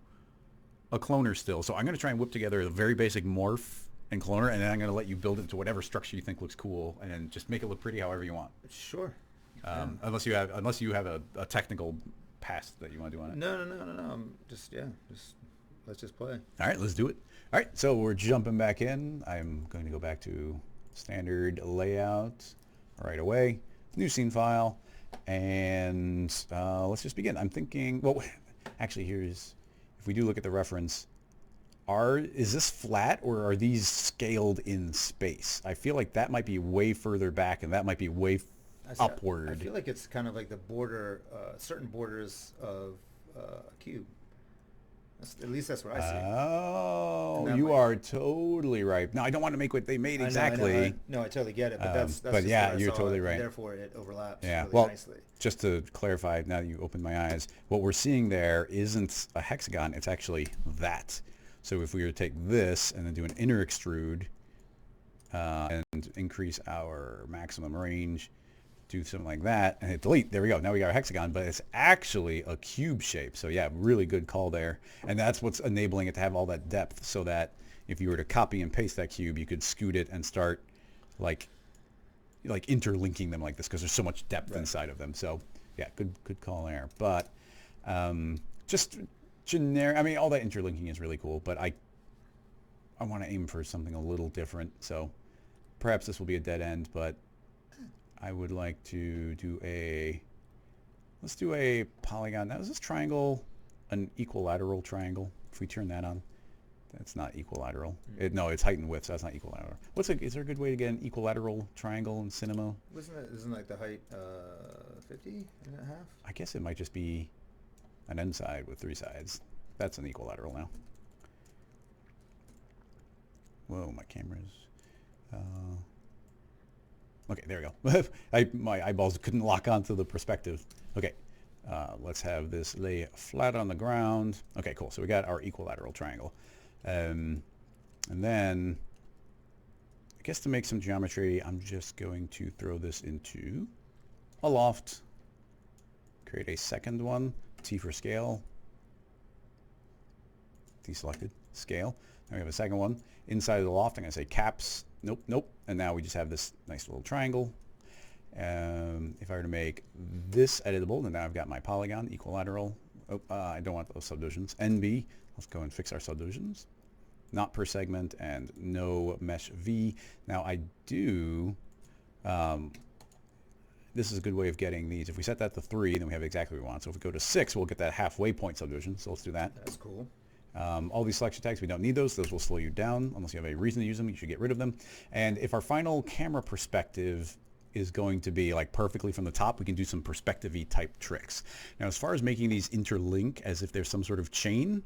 a cloner still. So I'm going to try and whip together a very basic morph and cloner, and then I'm going to let you build it into whatever structure you think looks cool, and then just make it look pretty however you want. Sure. Unless you have a technical pass that you want to do on it. No. Let's just play. All right, let's do it. All right, so we're jumping back in. I'm going to go back to standard layout right away. New scene file, and let's just begin. I'm thinking. Well, actually, if we do look at the reference. Is this flat or are these scaled in space? I feel like that might be way further back, and that might be way upward. I feel like it's kind of like the border, certain borders of a cube. At least that's what I see. Oh, you are totally right. No, I don't want to make what they made exactly. No, I totally get it, but that's but yeah, you're totally right. Therefore, it overlaps really nicely. Just to clarify, now that you opened my eyes, what we're seeing there isn't a hexagon. It's actually that. So if we were to take this and then do an inner extrude and increase our maximum range, do something like that, and hit delete, there we go. Now we got our hexagon, but it's actually a cube shape. So yeah, really good call there. And that's what's enabling it to have all that depth, so that if you were to copy and paste that cube, you could scoot it and start like interlinking them like this, because there's so much depth inside of them. So yeah, good call there. But just generic. I mean, all that interlinking is really cool, but I want to aim for something a little different. So perhaps this will be a dead end, but I would like to do let's do a polygon. Now, is this triangle an equilateral triangle? If we turn that on, that's not equilateral. No, it's height and width, so that's not equilateral. Is there a good way to get an equilateral triangle in cinema? Isn't like the height 50 and a half? I guess it might just be an end side with three sides. That's an equilateral now. Whoa, my camera's... Okay, there we go. My eyeballs couldn't lock onto the perspective. Okay, let's have this lay flat on the ground. Okay, cool. So we got our equilateral triangle. And then, I guess to make some geometry, I'm just going to throw this into a loft. Create a second one. T for scale. Deselected. Scale. Now we have a second one. Inside of the loft, I'm going to say caps. Nope. And now we just have this nice little triangle. If I were to make this editable, then now I've got my polygon, equilateral. Oh, I don't want those subdivisions. NB. Let's go and fix our subdivisions. Not per segment and no mesh V. Now I do... this is a good way of getting these. If we set that to 3, then we have exactly what we want. So if we go to 6, we'll get that halfway point subdivision. So let's do that. That's cool. All these selection tags, we don't need those. Those will slow you down. Unless you have a reason to use them, you should get rid of them. And if our final camera perspective is going to be like perfectly from the top, we can do some perspective-y type tricks. Now, as far as making these interlink as if there's some sort of chain,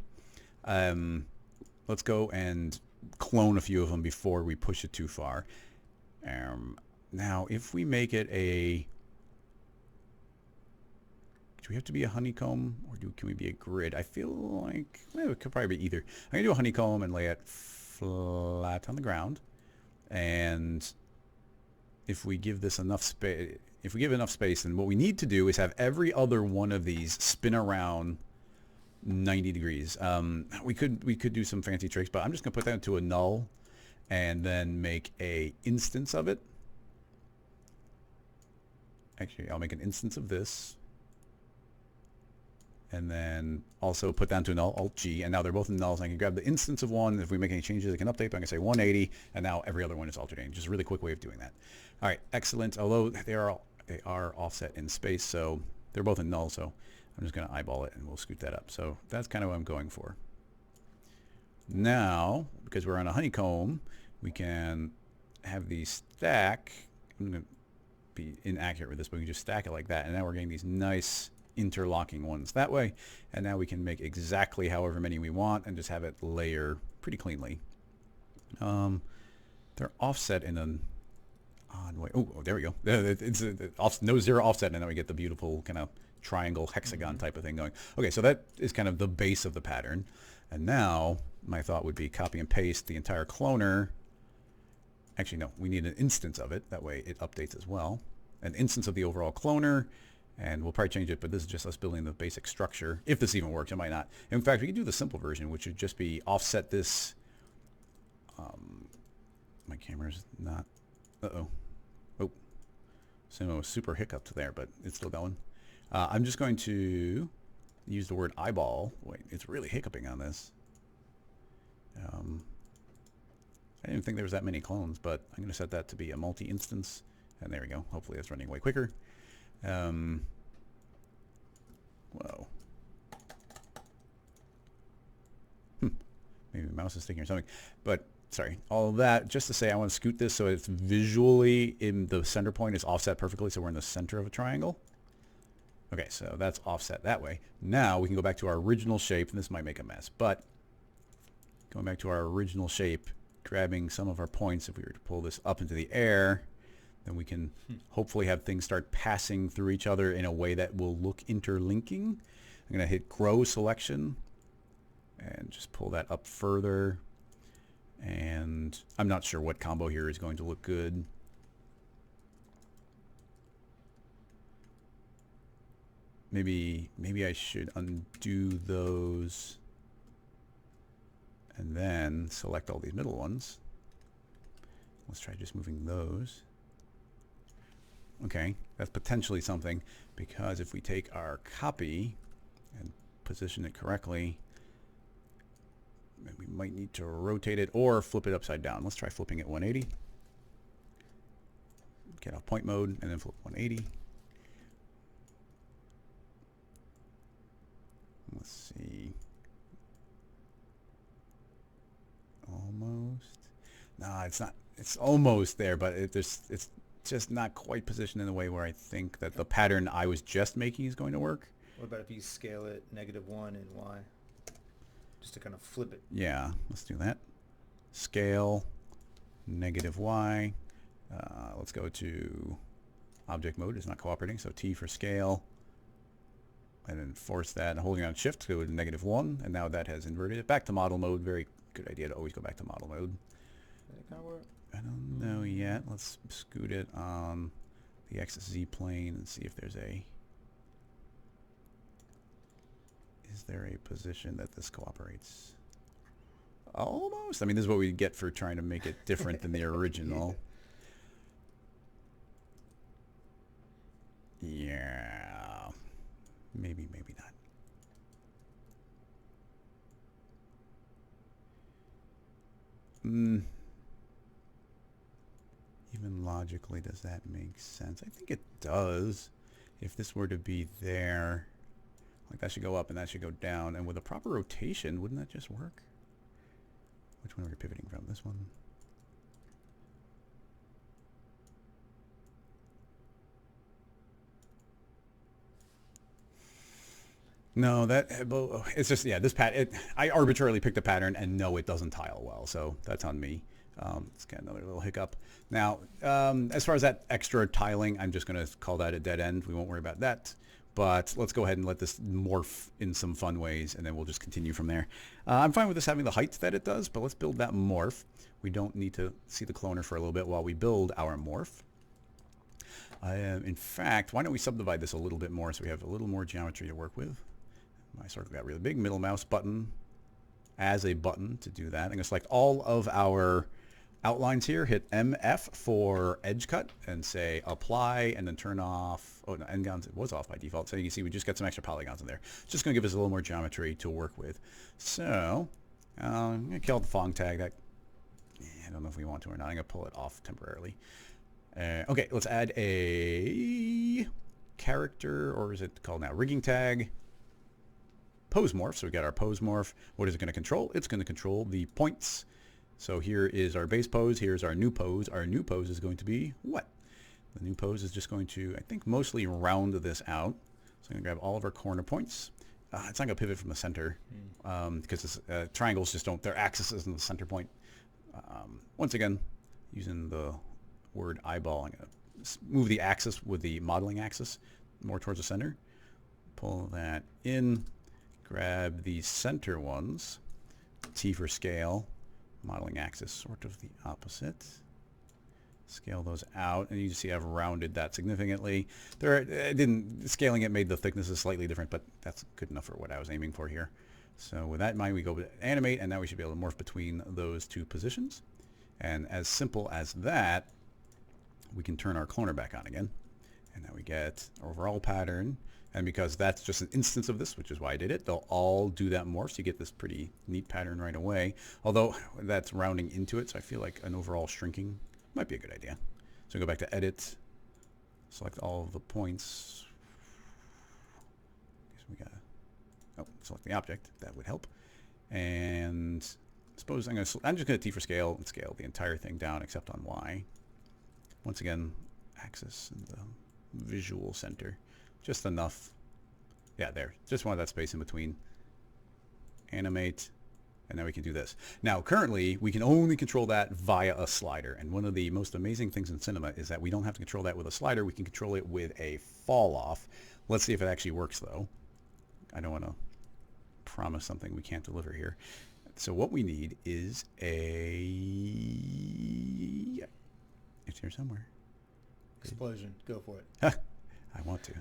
let's go and clone a few of them before we push it too far. Now, if we make it a... Do we have to be a honeycomb, or can we be a grid? I feel like it could probably be either. I'm going to do a honeycomb and lay it flat on the ground. And if we give this enough space, then what we need to do is have every other one of these spin around 90 degrees. We could do some fancy tricks, but I'm just going to put that into a null and then make a instance of it. Actually, I'll make an instance of this. And then also put down to a null, Alt-G, and now they're both in nulls. I can grab the instance of one. If we make any changes, I can update, but I'm going to say 180, and now every other one is alternating. Just a really quick way of doing that. All right, excellent. Although they are offset in space, so they're both in null, so I'm just going to eyeball it and we'll scoot that up. So that's kind of what I'm going for. Now, because we're on a honeycomb, we can have these stack. I'm going to be inaccurate with this, but we can just stack it like that. And now we're getting these nice interlocking ones that way. And now we can make exactly however many we want and just have it layer pretty cleanly. They're offset in an odd way. Oh, there we go. It's no zero offset, and then we get the beautiful kind of triangle hexagon type of thing going. Okay, so that is kind of the base of the pattern. And now my thought would be copy and paste the entire cloner. Actually, no, we need an instance of it. That way it updates as well. An instance of the overall cloner, and we'll probably change it, but this is just us building the basic structure. If this even works, it might not. In fact, we can do the simple version, which would just be offset this. My camera's not... Uh-oh. Oh. So super hiccup there, but it's still going. I'm just going to use the word eyeball. Wait, it's really hiccuping on this. I didn't think there was that many clones, but I'm going to set that to be a multi-instance. And there we go. Hopefully it's running way quicker. Whoa. Maybe the mouse is sticking or something. But, sorry. All of that, just to say I want to scoot this so it's visually in the center point is offset perfectly, so we're in the center of a triangle. Okay, so that's offset that way. Now we can go back to our original shape, and this might make a mess, but going back to our original shape, grabbing some of our points, if we were to pull this up into the air, then we can hopefully have things start passing through each other in a way that will look interlinking. I'm going to hit Grow Selection and just pull that up further. And I'm not sure what combo here is going to look good. Maybe I should undo those and then select all these middle ones. Let's try just moving those. Okay, that's potentially something, because if we take our copy and position it correctly, we might need to rotate it or flip it upside down. Let's try flipping it 180. Get off point mode and then flip 180. Let's see. Almost. No, it's not. It's almost there, but it's just not quite positioned in the way where I think that the pattern I was just making is going to work. What about if you scale it -1 and Y? Just to kind of flip it. Yeah, let's do that. Scale, -Y. Let's go to object mode. It's not cooperating, so T for scale. And then force that, holding on shift to go to -1, and now that has inverted it back to model mode. Very good idea to always go back to model mode. Did it kind of work? I don't know yet. Let's scoot it on the XZ plane and see if there's a... Is there a position that this cooperates? Almost. I mean, this is what we get for trying to make it different than the original. Yeah. Maybe, maybe not. Even logically, does that make sense? I think it does. If this were to be there, like that should go up and that should go down. And with a proper rotation, wouldn't that just work? Which one are we pivoting from? This one? No, that it's just, yeah, this I arbitrarily picked a pattern and no, it doesn't tile well, so that's on me. It's got another little hiccup. Now, as far as that extra tiling, I'm just going to call that a dead end. We won't worry about that. But let's go ahead and let this morph in some fun ways, and then we'll just continue from there. I'm fine with this having the height that it does, but let's build that morph. We don't need to see the cloner for a little bit while we build our morph. In fact, why don't we subdivide this a little bit more so we have a little more geometry to work with. My circle got really big. Middle mouse button as a button to do that. I'm going to select all of our outlines here. Hit MF for edge cut and say apply, and then turn off. Oh, no, endgons, it was off by default. So you can see we just got some extra polygons in there. It's just going to give us a little more geometry to work with. So I'm going to kill the Fong tag. That, I don't know if we want to or not. I'm going to pull it off temporarily. Okay, let's add a caret character, or is it called now rigging tag? Pose morph. So we got our pose morph. What is it going to control? It's going to control the points. So here is our base pose. Here's our new pose. Our new pose is going to be what? The new pose is just going to, I think, mostly round this out. So I'm going to grab all of our corner points. It's not going to pivot from the center because triangles just don't, their axis isn't the center point. Once again, using the word eyeball, I'm going to move the axis with the modeling axis more towards the center. Pull that in. Grab the center ones. T for scale. Modeling axis sort of the opposite. Scale those out, and you can see I've rounded that significantly. Scaling it made the thicknesses slightly different, but that's good enough for what I was aiming for here. So with that in mind, we go to animate, and now we should be able to morph between those two positions. And as simple as that, we can turn our cloner back on again. And now we get our overall pattern. And because that's just an instance of this, which is why I did it, they'll all do that morph, so you get this pretty neat pattern right away. Although that's rounding into it, so I feel like an overall shrinking might be a good idea. So go back to edit, select all of the points. Guess we gotta, select the object. That would help. And suppose I'm just gonna T for scale and scale the entire thing down except on Y. Once again, axis in the visual center, just enough. Yeah, there. Just wanted that space in between. Animate. And now we can do this. Now, currently, we can only control that via a slider. And one of the most amazing things in cinema is that we don't have to control that with a slider. We can control it with a fall off. Let's see if it actually works, though. I don't want to promise something we can't deliver here. So what we need is it's here somewhere. Explosion. Go for it. I want to.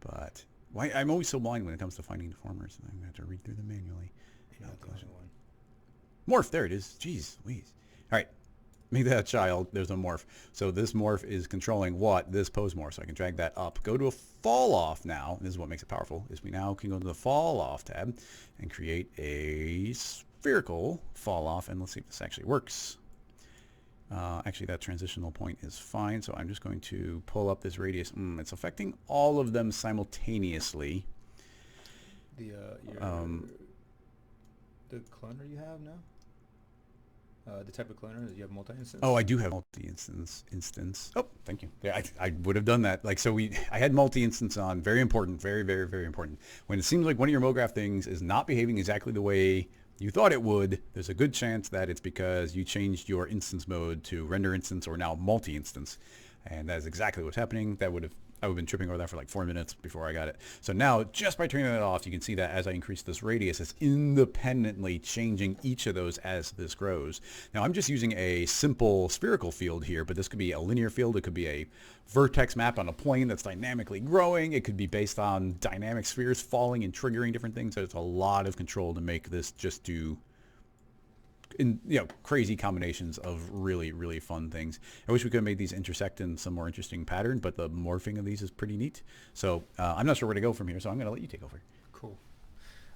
But why? I'm always so blind when it comes to finding deformers. I'm going to have to read through them manually. You're not the only one. Morph, there it is. Jeez Louise. All right, make that a child. There's a morph. So this morph is controlling what? This pose morph. So I can drag that up. Go to a fall off now. This is what makes it powerful, is we now can go to the fall off tab and create a spherical fall off. And let's see if this actually works. Actually, that transitional point is fine. So I'm just going to pull up this radius. It's affecting all of them simultaneously. The cloner you have now? The type of cloner, you have multi-instance? Oh, I do have multi-instance. Oh, thank you. Yeah, I would have done that. Like, so I had multi-instance on. Very important. Very, very, very important. When it seems like one of your MoGraph things is not behaving exactly the way you thought it would, there's a good chance that it's because you changed your instance mode to render instance or now multi-instance. And that is exactly what's happening. I would have been tripping over that for like 4 minutes before I got it. So now, just by turning that off, you can see that as I increase this radius, it's independently changing each of those as this grows. Now, I'm just using a simple spherical field here, but this could be a linear field. It could be a vertex map on a plane that's dynamically growing. It could be based on dynamic spheres falling and triggering different things. So it's a lot of control to make this just do crazy combinations of really, really fun things. I wish we could have made these intersect in some more interesting pattern, but the morphing of these is pretty neat. So I'm not sure where to go from here, so I'm going to let you take over. Cool.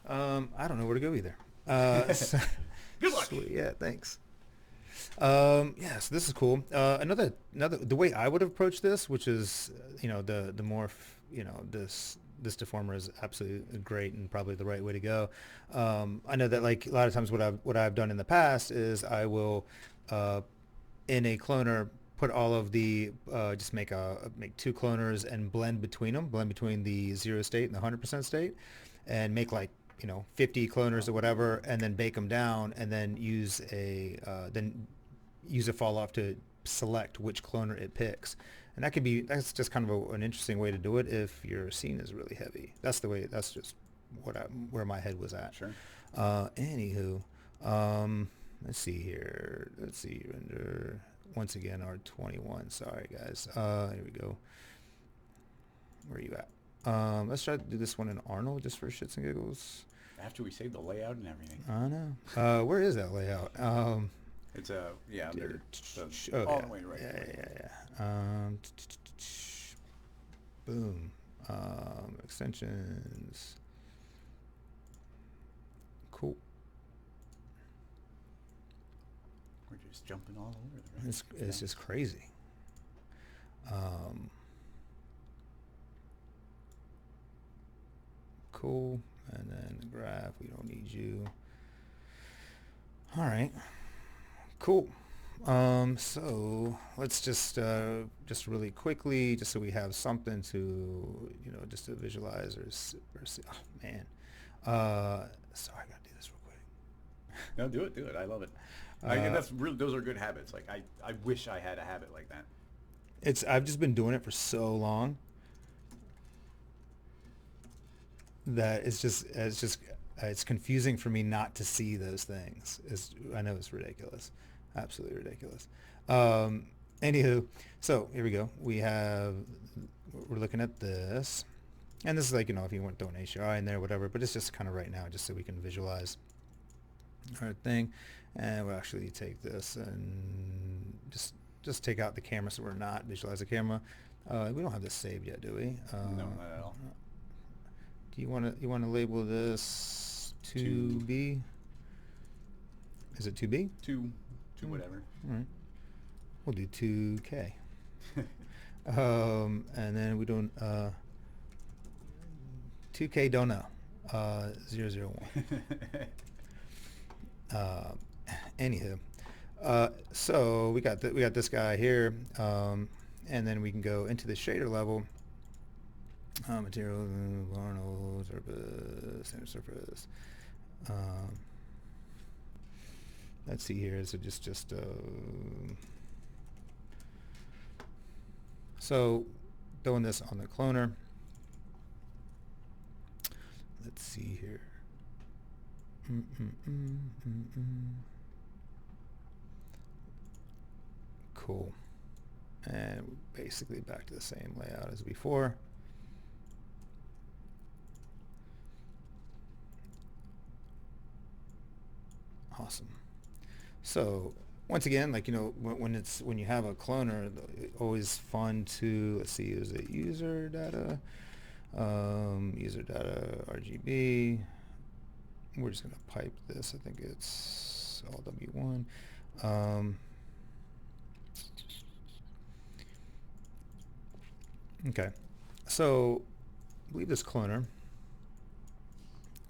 I don't know where to go either. Good luck. Sweet. Yeah, thanks. So this is cool. Another the way I would have approached this, which is the morph, this deformer is absolutely great and probably the right way to go. I know that like a lot of times what I've done in the past is I will in a cloner put all of the just make two cloners and blend between the 0 state and the 100% state, and make like 50 cloners or whatever, and then bake them down, and then use a fall off to select which cloner it picks. And that's just kind of an interesting way to do it if your scene is really heavy. That's just where my head was at. Sure. Anywho, let's see here. Render once again R21. Sorry guys. Here we go. Where are you at? Let's try to do this one in Arnold just for shits and giggles. After we save the layout and everything. I know. Where is that layout? It's all the way right. Yeah. Boom. Extensions. Cool. We're just jumping all over the place. It's just crazy. Cool. And then the graph, we don't need you. All right. Cool. So let's just really quickly, just so we have something to, just to visualize or see. Oh man. Sorry, I gotta do this real quick. No, do it. I love it. Those are good habits. Like I wish I had a habit like that. I've just been doing it for so long that it's confusing for me not to see those things. I know it's ridiculous, absolutely ridiculous. Anywho, so here we go. We're looking at this, and this is like, if you want to throw an HDRI in there, whatever, but it's just kind of right now, just so we can visualize our thing. And we'll actually take this and just take out the camera, so we're not visualize the camera. We don't have this saved yet, do we? No, not at all. Do you want to label this 2B? Is it 2B? Two whatever. All right. We'll do 2K. And then we don't 2K don't know. 001. Anywho, so we got this guy here, and then we can go into the shader level. Material, Arnold, surface, center surface. Let's see here. Is it just so throwing this on the cloner. Let's see here. Cool. And basically back to the same layout as before. Awesome. So once again, like, when you have a cloner, always fun to, let's see, is it user data RGB. We're just going to pipe this. I think it's all W1. Okay. So leave this cloner.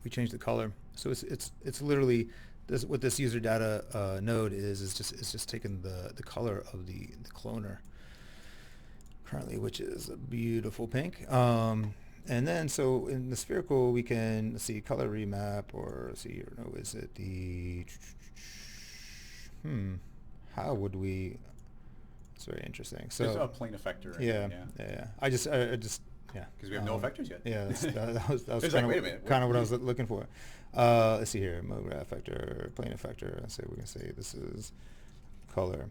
We change the color. So it's literally this. What this user data node is just taking the color of the cloner currently, which is a beautiful pink. And then, so in the spherical, we can, let's see, color remap, or let's see, no, is it the, how would we, it's very interesting. So there's a plane effector. Yeah. I just, yeah. Because we have no effectors yet. Yeah, that was kind of, kind of what I was looking for. Let's see here, mode graph effector, plane effector. Let's say we can say this is color.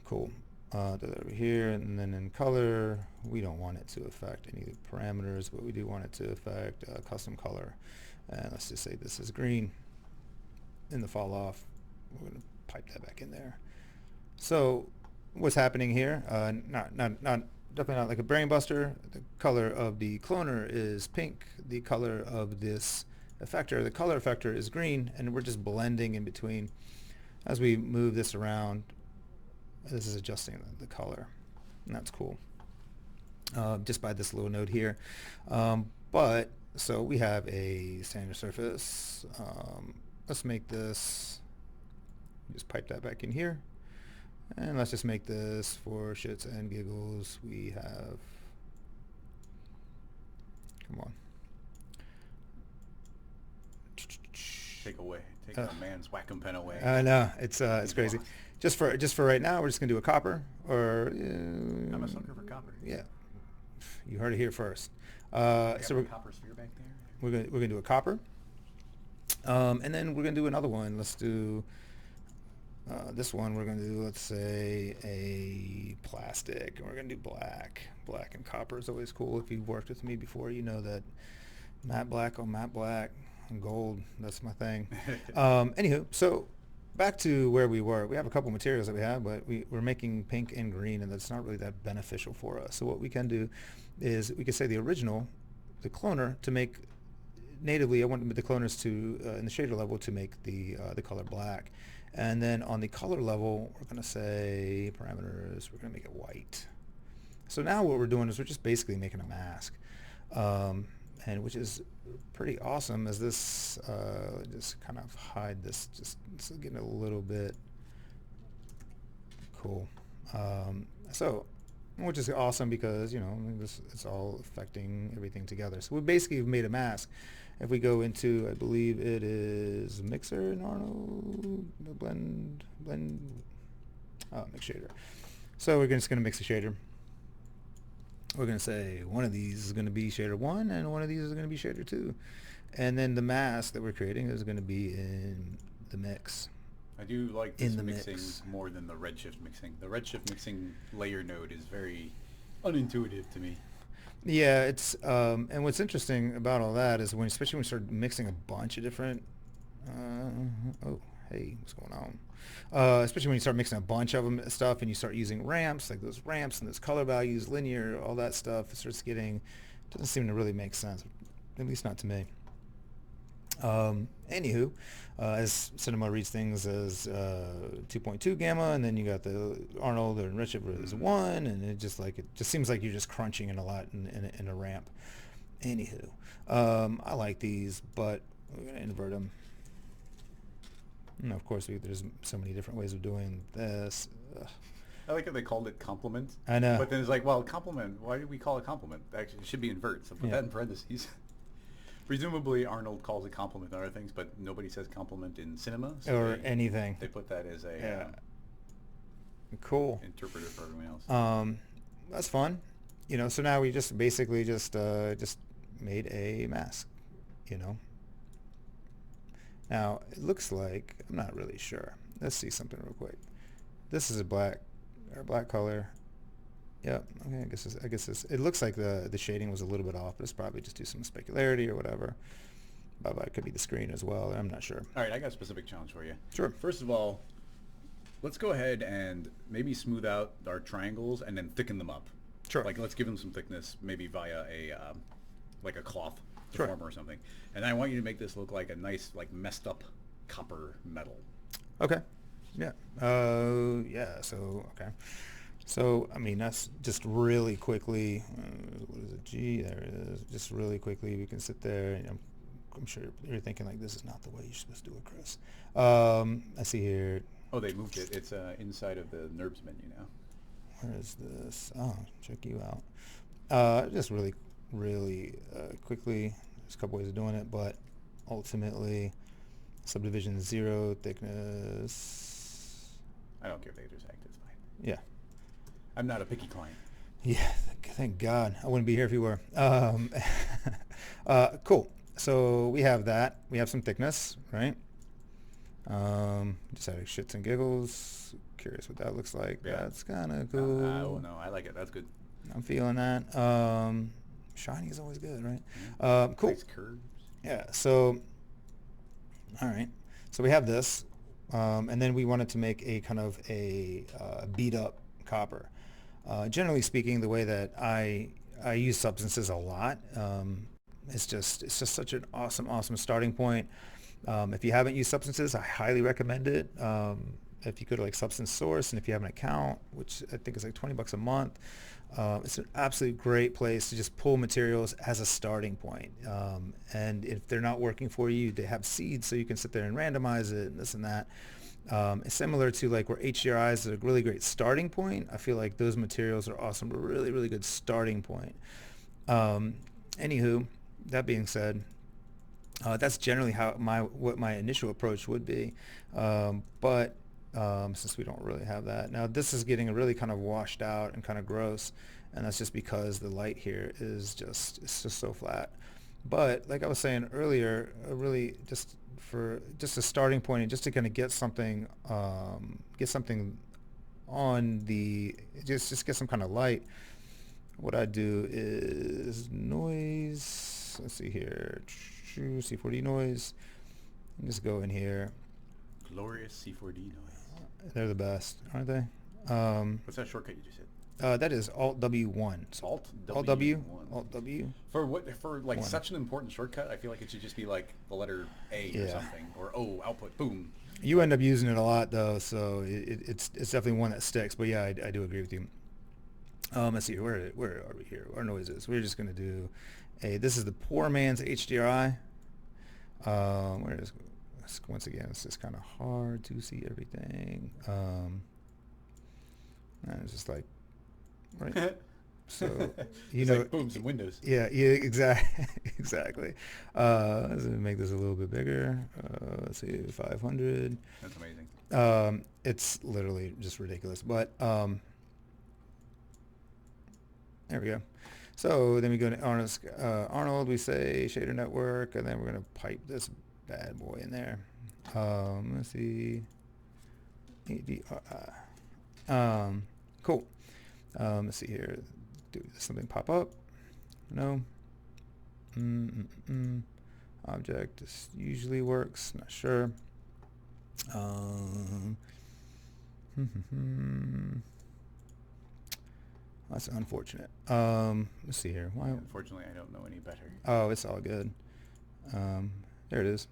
Cool. Do that over here, and then in color, we don't want it to affect any parameters, but we do want it to affect custom color. And let's just say this is green. In the fall off, we're going to pipe that back in there. So what's happening here? Definitely not like a brain buster. The color of the cloner is pink. The color of this effector, the color effector, is green, and we're just blending in between. As we move this around, this is adjusting the color, and that's cool. Just by this little node here. But so we have a standard surface. Let's make this, just pipe that back in here. And let's just make this, for shits and giggles, we have, come on. Take a man's whack-em pen away. I know, it's crazy. Just for right now, we're just gonna do a copper, or I'm a sucker for copper. Yeah, you heard it here first. So we're copper sphere back there. We're gonna do a copper, and then we're gonna do another one. Let's do this one. We're gonna do, let's say, a plastic, and we're gonna do black. Black and copper is always cool. If you've worked with me before, you know that matte black on matte black and gold. That's my thing. Anywho, so back to where we were. We have a couple materials that we have, but we're making pink and green, and that's not really that beneficial for us. So what we can do is we can say the cloner, to make natively, I want the cloners to, in the shader level, to make the color black. And then on the color level, we're going to say parameters, we're going to make it white. So now what we're doing is we're just basically making a mask. and which is pretty awesome. As this just kind of hide this, just getting a little bit cool. So, which is awesome because it's all affecting everything together. So we basically have made a mask. If we go into, I believe it is Mixer and Arnold, blend, mix shader. So we're just going to mix the shader. We're going to say one of these is going to be shader 1 and one of these is going to be shader 2. And then the mask that we're creating is going to be in the mix. I do like this mixing mix. more than the redshift mixing. The redshift mixing layer node is very unintuitive to me. Yeah, it's and what's interesting about all that is especially when you start mixing a bunch of different hey, what's going on? Especially when you start mixing a bunch of them stuff and you start using ramps, like those ramps and those color values, linear, all that stuff, it starts doesn't seem to really make sense, at least not to me. Anywho, as Cinema reads things as 2.2 gamma, and then you got the Arnold or Redshift is 1, and it just seems like you're just crunching in a lot in a ramp. Anywho, I like these, but we're gonna invert them. And of course, there's so many different ways of doing this. Ugh. I like how they called it complement. I know. But then it's like, well, complement, why do we call it complement? Actually, it should be invert, so put that in parentheses. Presumably, Arnold calls it complement and other things, but nobody says complement in cinema. So Or anything. They put that as a cool interpreter for everyone else. That's fun. So now we just basically just made a mask, Now, it looks like, I'm not really sure. Let's see something real quick. This is a black color. Yep. Okay. I guess it looks like the shading was a little bit off. Let's probably just do some specularity or whatever. But it could be the screen as well. I'm not sure. All right, I got a specific challenge for you. Sure. First of all, let's go ahead and maybe smooth out our triangles and then thicken them up. Sure. Like, let's give them some thickness, maybe via a cloth Sure. deformer or something. And I want you to make this look like a nice, messed up copper metal. Okay. Yeah. Yeah. So okay. So I mean that's just really quickly. What is it? G. There it is. Just really quickly, we can sit there. And I'm sure you're thinking like, this is not the way you're supposed to do it, Chris. I see here. Oh, they moved it. It's inside of the NURBS menu now. Where is this? Oh, check you out. Just really quickly. There's a couple ways of doing it, but ultimately, subdivision 0, thickness. I don't care if they intersect. It's fine. Yeah. I'm not a picky client. Yeah, thank God. I wouldn't be here if you were. Cool. So we have that. We have some thickness, right? Just out of shits and giggles. Curious what that looks like. Yeah. That's kind of cool. Oh, no, I like it. That's good. I'm feeling that. Shiny is always good, right? Mm-hmm. Cool. Nice curves. Yeah, so, all right. So we have this, and then we wanted to make a kind of a beat up copper. Generally speaking, the way that I use substances a lot, it's just such an awesome starting point. If you haven't used substances, I highly recommend it. If you go to Substance Source, and if you have an account, which I think is like $20 a month, it's an absolute great place to just pull materials as a starting point. And if they're not working for you, they have seeds, so you can sit there and randomize it and this and that. It's similar to where HDRIs is a really great starting point. I feel like those materials are awesome, really good starting point. Anywho, that being said, that's generally what my initial approach would be. But since we don't really have that. Now this is getting really kind of washed out and kind of gross, and that's just because the light here is it's just so flat. But like I was saying earlier, really just a starting point and just to kind of get something on the, just get some kind of light. What I do is noise, let's see here, C4D noise, and just go in here. Glorious C4D noise. They're the best, aren't they? What's that shortcut you just hit? That is Alt W1. So Alt Alt W. Alt W. For One. such an important shortcut, I feel like it should just be the letter A or something, or O output boom. You end up using it a lot though, so it's definitely one that sticks. But yeah, I do agree with you. Let's see, where are we here? Our noises. We're just gonna do this is the poor man's HDRI. Where is, once again, it's just kind of hard to see everything. And it's just like, right. So you know, like booms and windows. yeah, exactly, exactly. Let's make this a little bit bigger. Let's see, 500. That's amazing. It's literally just ridiculous, but there we go. So then we go to Arnold. We say shader network, and then we're gonna pipe this bad boy in there. Let's see, ADRI. Cool. Let's see here. Do something pop up? No. Object. This usually works. Not sure. That's unfortunate. Let's see here. Why? Unfortunately, I don't know any better. Oh, it's all good. There it is.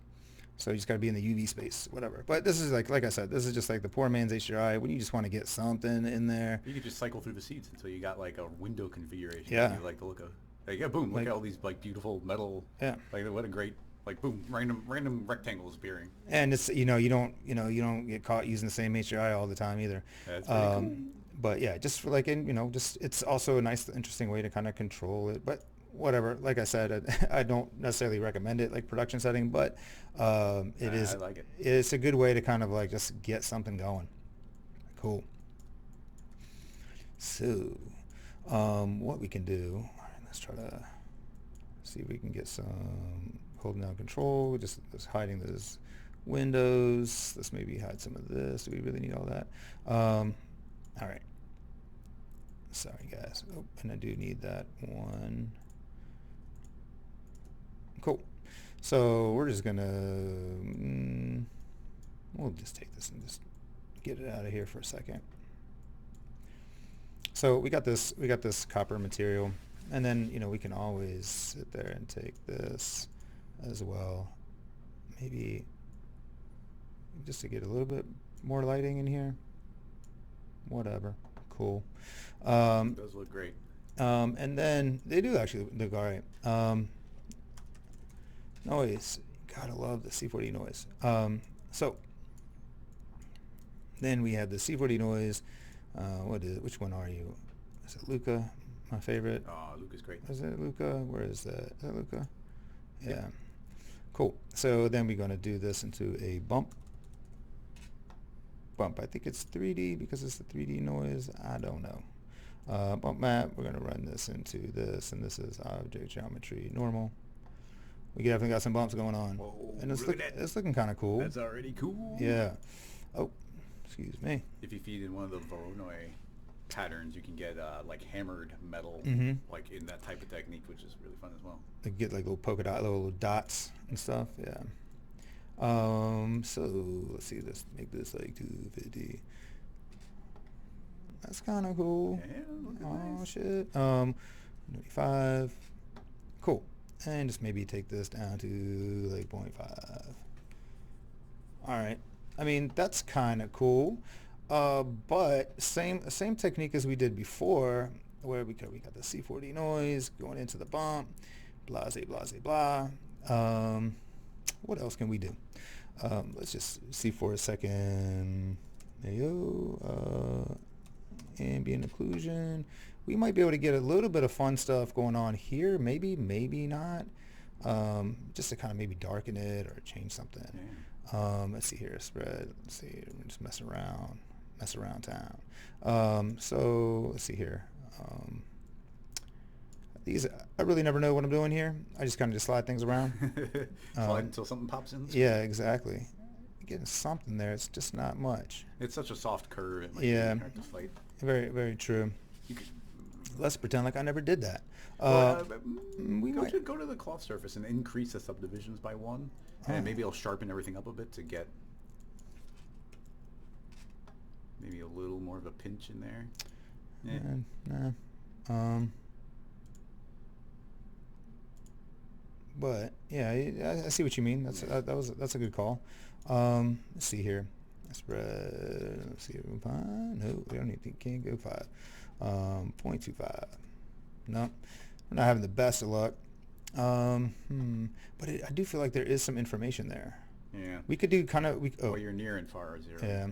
So you just got to be in the UV space, whatever. But this is like I said, this is just like the poor man's HDRI when you just want to get something in there. You could just cycle through the seats until you got like a window configuration. Yeah. You like the look of. Like, yeah, boom! Look at all these like beautiful metal. Yeah. Like what a great like boom! Random rectangles appearing. And it's you don't get caught using the same HDRI all the time either. That's pretty cool. But yeah, just for like just it's also a nice, interesting way to kind of control it. But whatever, like I said, I don't necessarily recommend it like production setting, but it is. I like it. It's a good way to kind of like just get something going. Cool. So, what we can do? All right, let's try to see if we can get some holding down control. Just hiding those windows. Let's maybe hide some of this. Do we really need all that? All right. Sorry, guys. Oh, and I do need that one. Cool. So we're just gonna we'll just take this and just get it out of here for a second. So we got this copper material, and then we can always sit there and take this as well. Maybe just to get a little bit more lighting in here. Whatever. Cool. Those look great. And then they do actually look all right. Noise. Gotta love the C40 noise. So then we have the C40 noise. What is it? Which one are you? Is it Luca? My favorite. Oh, Luca's great. Is it Luca? Where is that? Is that Luca? Yeah. Yep. Cool. So then we're going to do this into a bump. I think it's 3D because it's the 3D noise. I don't know. Bump map. We're going to run this into this, and this is object geometry normal. We definitely got some bumps going on. Whoa, and it's looking kind of cool. That's already cool. Yeah. Oh, excuse me. If you feed in one of the Voronoi patterns, you can get like hammered metal, like in that type of technique, which is really fun as well. They get like little dots and stuff. Yeah. So let's see. Let's make this like 250. That's kind of cool. Yeah, oh nice. Shit. 95. Cool. And just maybe take this down to like 0.5. All right. I mean, that's kind of cool. But same technique as we did before, where we got the C40 noise going into the bump, blah, blah, blah. What else can we do? Let's just see for a second. Ambient occlusion. We might be able to get a little bit of fun stuff going on here. Maybe not. Just to kind of maybe darken it or change something. Yeah. Let's see here. Spread. Let's see. We're just mess around town. So let's see here. These I really never know what I'm doing here. I just kind of just slide things around. Slide until something pops in. Yeah, exactly. Getting something there. It's just not much. It's such a soft curve. It might Yeah. be hard to fight. Very, very true. You could, Let's pretend like I never did that. We go might. to the cloth surface and increase the subdivisions by 1, and maybe it'll sharpen everything up a bit to get maybe a little more of a pinch in there. Yeah. Nah. But yeah, I see what you mean. That's a good call. Let's see here. Spread. Let's see. No, we don't need. Can't go 5. 0.25. No, we're not having the best of luck. But I do feel like there is some information there. Yeah. We could do kind of Well, you're near and far 0. yeah.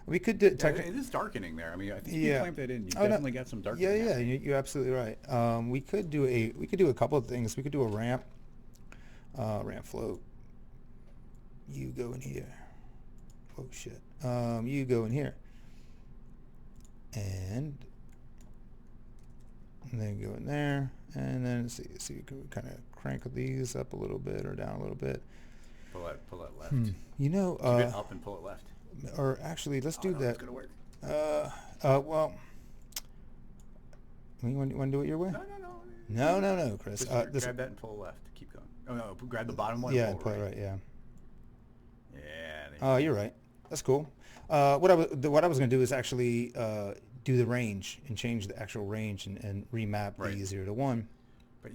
We could do Yeah, it is darkening there. I mean, I think if you clamp that in, you definitely got some darkening. Yeah, you're absolutely right. We could do a couple of things. We could do a ramp float. You go in here. Oh shit. You go in here. And then go in there, and then see you can kind of crank these up a little bit or down a little bit. Pull that left. You know, keep it up and pull it left. Or actually, let's do that. It's gonna work. Well, you want to do it your way? No, Chris. Just grab that and pull left. Keep going. Oh no, grab the bottom one. Yeah, and pull it right. Yeah. Yeah. You're right. That's cool. What I was going to do is actually do the range and change the actual range and remap the 0 to 1. But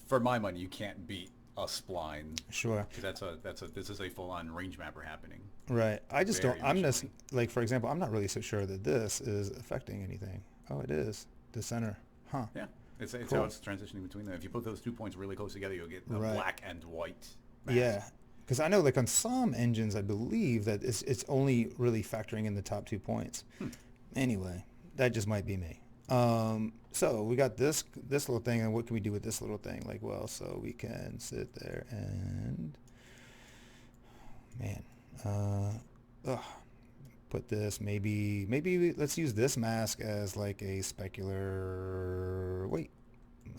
for my money, you can't beat a spline. Sure. Because this is a full-on range mapper happening. Right. I just Very don't. I'm just visually. like, for example, I'm not really so sure that this is affecting anything. Oh, it is. The center. Huh. Yeah. It's Cool. how it's transitioning between them. If you put those 2 points really close together, you'll get the Right. black and white mask. Yeah. Because I know, like on some engines, I believe that it's only really factoring in the top 2 points. Anyway, that just might be me. So we got this little thing, and what can we do with this little thing? Like, well, so we can sit there and, put this, maybe let's use this mask as like a specular weight.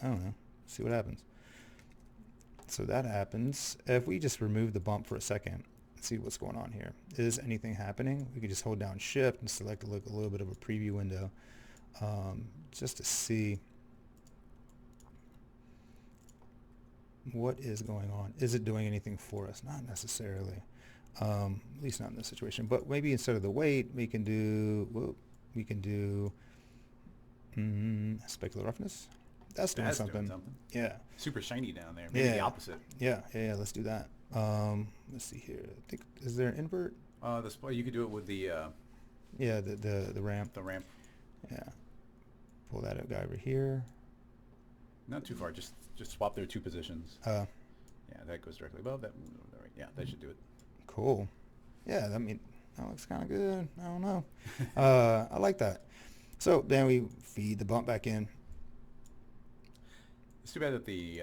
I don't know. See what happens. So that happens. If we just remove the bump for a second, see what's going on here. Is anything happening? We could just hold down shift and select a little bit of a preview window, just to see what is going on. Is it doing anything for us? Not necessarily. At least not in this situation. But maybe instead of the weight, we can do specular roughness. That's doing something. Yeah. Super shiny down there. Maybe the opposite. Yeah. Let's do that. Let's see here. I think, is there an invert? You could do it with the the ramp. The ramp. Yeah. Pull that guy over here. Not too far. Just swap their 2 positions. Yeah, that goes directly above that. Right. Yeah, that should do it. Cool. Yeah, that looks kind of good. I don't know. I like that. So then we feed the bump back in. It's too bad that the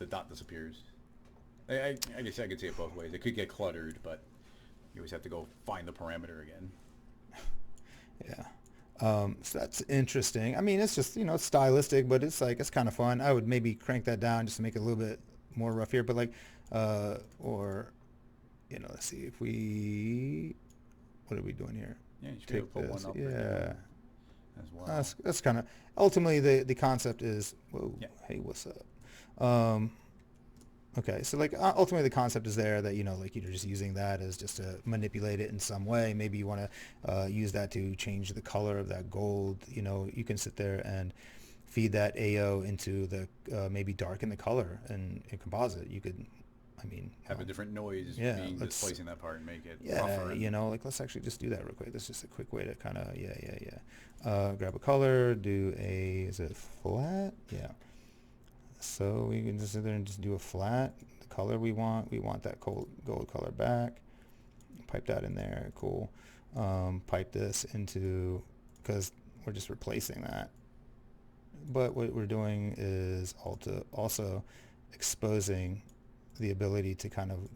dot disappears. I guess I could see it both ways. It could get cluttered, but you always have to go find the parameter again. Yeah. So that's interesting. I mean, it's just, it's stylistic, but it's kind of fun. I would maybe crank that down just to make it a little bit more rough here, but let's see if what are we doing here? Yeah, you should be able to pull one up. Yeah. As well. That's kind of, ultimately the concept is, whoa, Yeah. Hey, what's up? Okay, so ultimately the concept is there that, you're just using that as just to manipulate it in some way. Maybe you want to use that to change the color of that gold. You can sit there and feed that AO into the, maybe darken the color in composite. You could, have a different noise being displacing that part and make it rougher. Let's actually just do that real quick. That's just a quick way to kind of, grab a color, is it flat? Yeah. So we can just sit there and just do a flat. The color we want that gold color back. Pipe that in there, cool. Pipe this into, because we're just replacing that. But what we're doing is also exposing the ability to kind of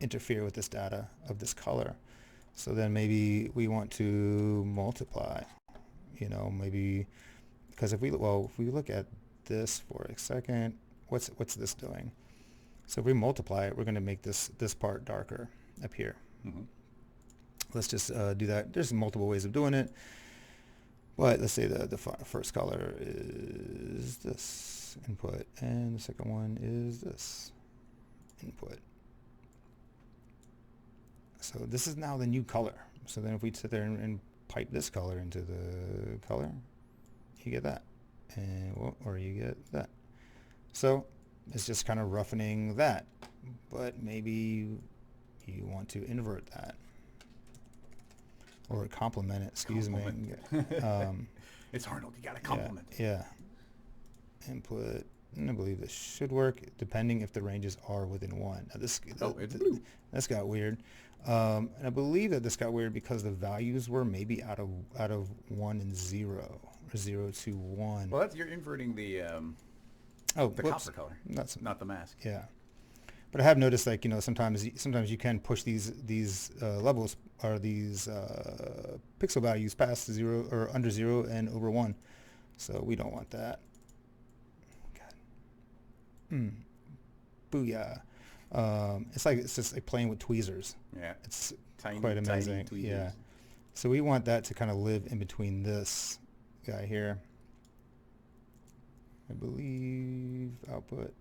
interfere with this data of this color. So then maybe we want to multiply, maybe, because if we look at this for a second, what's this doing? So if we multiply it, we're going to make this part darker up here. Mm-hmm. Let's just do that. There's multiple ways of doing it, but let's say the first color is this input, and the second one is this input. So this is now the new color. So then if we sit there and pipe this color into the color, you get that. Or you get that. So it's just kind of roughening that, but maybe you want to invert that. or complement it, excuse Compliment. me. It's Arnold. You got to compliment. Yeah. Input. And I believe this should work, depending if the ranges are within 1. Now this, It's blue. This got weird. And I believe that this got weird because the values were maybe out of 1 and 0, or 0 to 1. Well, you're inverting the Whoops. copper color, That's not the mask. Yeah. But I have noticed, like, sometimes you can push these levels or these pixel values past 0 or under 0 and over 1. So we don't want that. God. Booyah. It's just like playing with tweezers. Yeah. It's Tiny, quite amazing. tiny tweezers. Yeah. So we want that to kind of live in between this guy here. I believe output.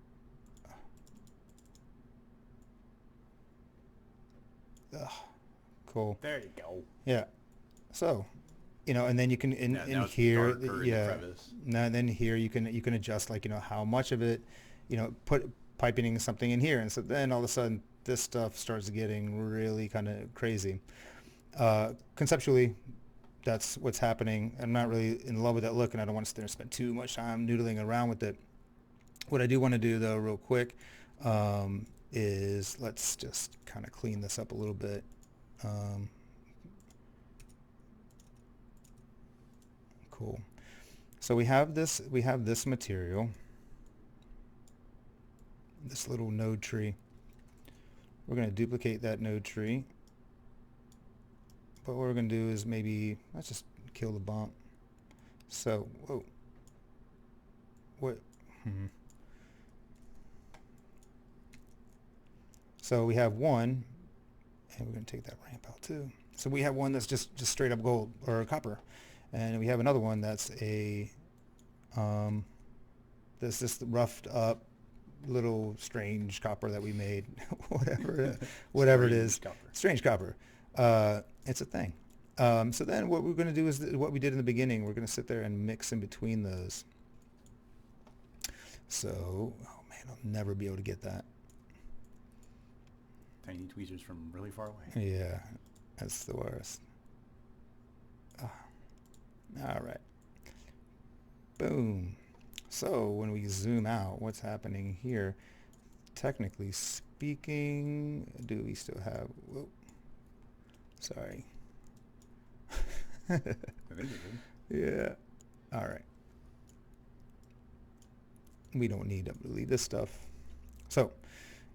Ugh, cool. There you go. Yeah. So, and then you can in Now it's here, darker in the yeah. crevice. Now then here you can adjust, like, how much of it, put piping something in here, and so then all of a sudden this stuff starts getting really kind of crazy. Conceptually, that's what's happening. I'm not really in love with that look, and I don't want to sit there and spend too much time noodling around with it. What I do want to do, though, real quick, is let's just kind of clean this up a little bit. Cool. So we have this material, this little node tree. We're going to duplicate that node tree. But what we're going to do is let's just kill the bump. So, whoa. What? So we have one, and we're going to take that ramp out too. So we have one that's just straight up gold or copper. And we have another one that's this roughed up little strange copper that we made, whatever it is. Strange copper. It's a thing. So then what we're going to do is what we did in the beginning. We're going to sit there and mix in between those. So, oh man, I'll never be able to get that. Tiny tweezers from really far away. Yeah, that's the worst. All right. Boom. So when we zoom out, what's happening here? Technically speaking, do we still have... Whoa. Sorry. I think you did. Yeah. All right. We don't need to delete this stuff. So,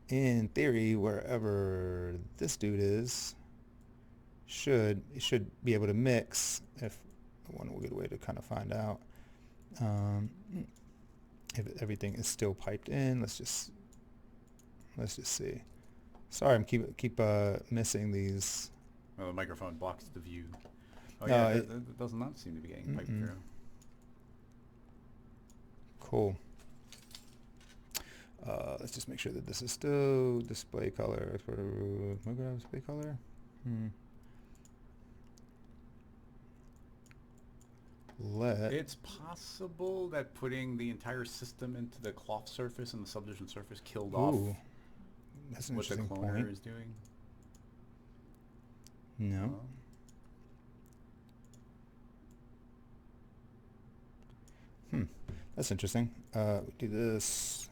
in theory, wherever this dude is, should be able to mix. If one good way to kind of find out if everything is still piped in. Let's just see. Sorry, I'm keep missing these. Well, the microphone blocks the view. Oh yeah, it does not seem to be getting piped through. Cool. Let's just make sure that this is still display color. Display color. It's possible that putting the entire system into the cloth surface and the subdivision surface killed off that's an what the interesting cloner point. is doing. No. That's interesting. Do this.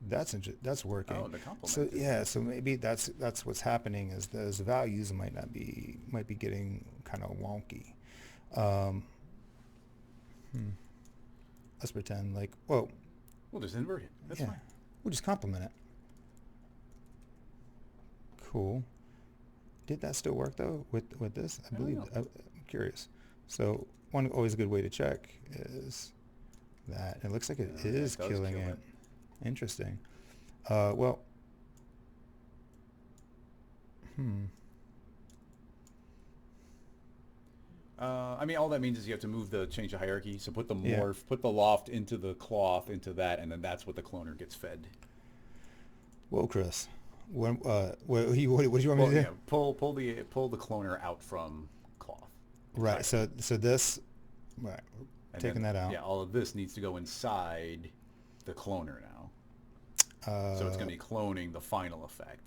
That's working. Oh, the complement. So yeah, so maybe that's what's happening is those values might be getting kind of wonky. Let's pretend like, whoa. We'll just invert it. That's fine. We'll just complement it. Cool. Did that still work though with this? I believe. I'm curious. So always a good way to check is that it looks like it is killing it. Interesting. Well. I mean, all that means is you have to change the hierarchy. So put the morph, put the loft into the cloth, into that, and then that's what the cloner gets fed. Whoa, Chris. What do you want me to do? Yeah, pull the cloner out from cloth. Right. So this, right. And taking then, that out. Yeah, all of this needs to go inside the cloner now. So it's going to be cloning the final effect.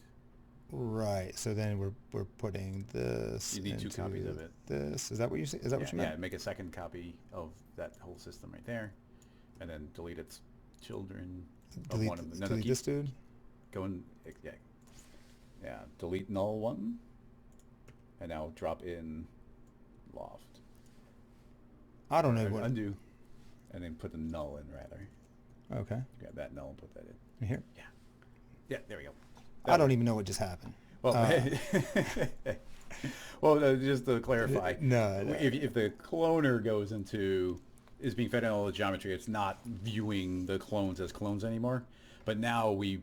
Right. So then we're putting this. You need 2 into copies of it. This. Is that what you say? Is that what you Yeah, meant? make a second copy of that whole system right there, and then delete its children of Delete, one of them. delete this dude. Go in, yeah, delete null 1, and now drop in loft. I don't know Or what. undo, and then put the null in rather. Okay. Grab that null and put that in. In here. Yeah, there we go. I don't even know what just happened. Well, well, just to clarify, No. if the cloner is being fed in all the geometry, it's not viewing the clones as clones anymore. But now we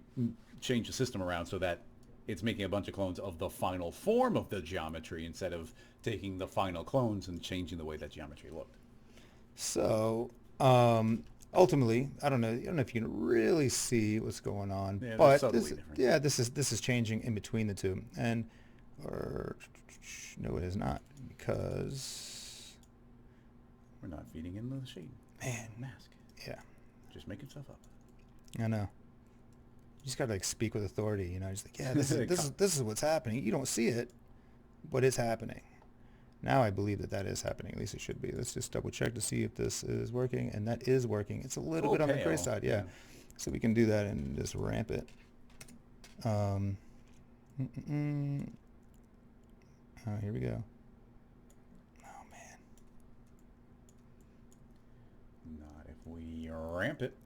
change the system around so that it's making a bunch of clones of the final form of the geometry instead of taking the final clones and changing the way that geometry looked. So, ultimately, I don't know if you can really see what's going on, Yeah, they're but subtly different. this is changing in between the two, and no, it is not, because We're not feeding in the shade man, mask. yeah, Just making stuff up. I know. You just gotta like speak with authority, you know. Just like, yeah, this is what's happening. You don't see it, but it's happening. Now I believe that is happening. At least it should be. Let's just double check to see if this is working, and that is working. It's a little bit on the gray pale. side, yeah. So we can do that and just ramp it. Oh, here we go. Oh man. Not if we ramp it.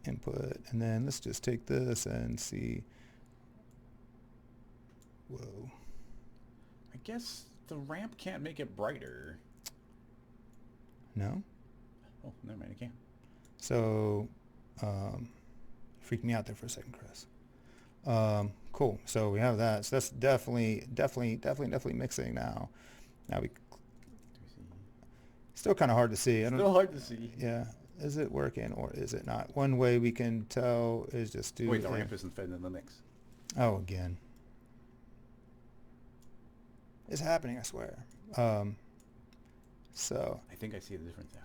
Input, and then let's just take this and see. Whoa. I guess the ramp can't make it brighter. No? Oh, never mind, it can. So, freaked me out there for a second, Chris. Cool. So we have that. So that's definitely mixing now. Now we still kind of hard to see. I don't. Still hard to see. Yeah. Is it working or is it not? One way we can tell is just do. Wait, the ramp isn't fed in the mix. Oh, again. It's happening, I swear. So I think I see the difference now.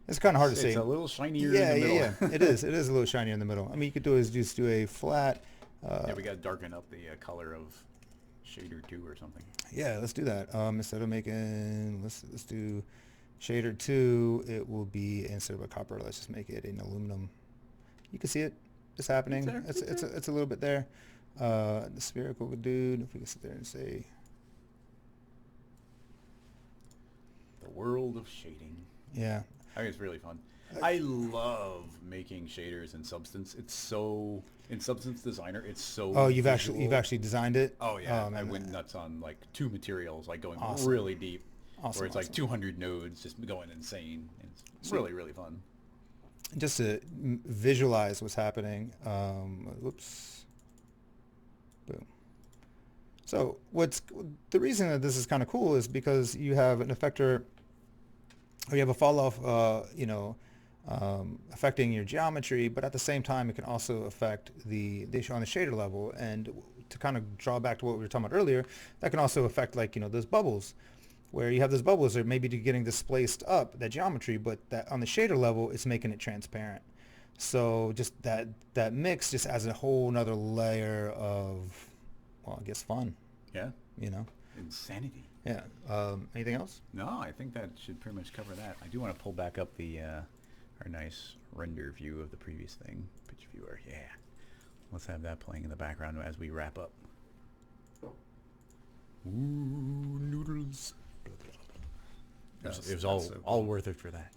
it's kind of hard to see. It's a little shinier Yeah, in the middle. yeah. It is. It is a little shinier in the middle. I mean, you could do is just do a flat. Yeah, we got to darken up the color of shader 2 or something. Yeah, let's do that. Instead of making, let's do shader 2. It will be, instead of a copper, let's just make it an aluminum. You can see it. It's happening. It's a little bit there. The spherical dude. If we can sit there and say. The world of shading. Yeah. I think it's really fun. I love making shaders in Substance. It's so in Substance Designer. It's so. Oh, you've visual. actually designed it. Oh yeah, I man. went nuts on like 2 materials, like going Awesome. really deep. Awesome, where it's like awesome. 200 nodes, just going insane. And it's Sweet. really really fun. Just to visualize what's happening. Whoops. Boom. So the reason that this is kind of cool is because you have an effector, or you have a fall off, affecting your geometry, but at the same time, it can also affect the on the shader level. And to kind of draw back to what we were talking about earlier, that can also affect those bubbles, where you have those bubbles that maybe getting displaced up that geometry, but that on the shader level, it's making it transparent. So just that mix just adds a whole nother layer of, well, I guess fun. Yeah. Insanity. Yeah. Anything else? No, I think that should pretty much cover that. I do want to pull back up the our nice render view of the previous thing. Pitch viewer, yeah. Let's have that playing in the background as we wrap up. Ooh, noodles. It was all worth it for that.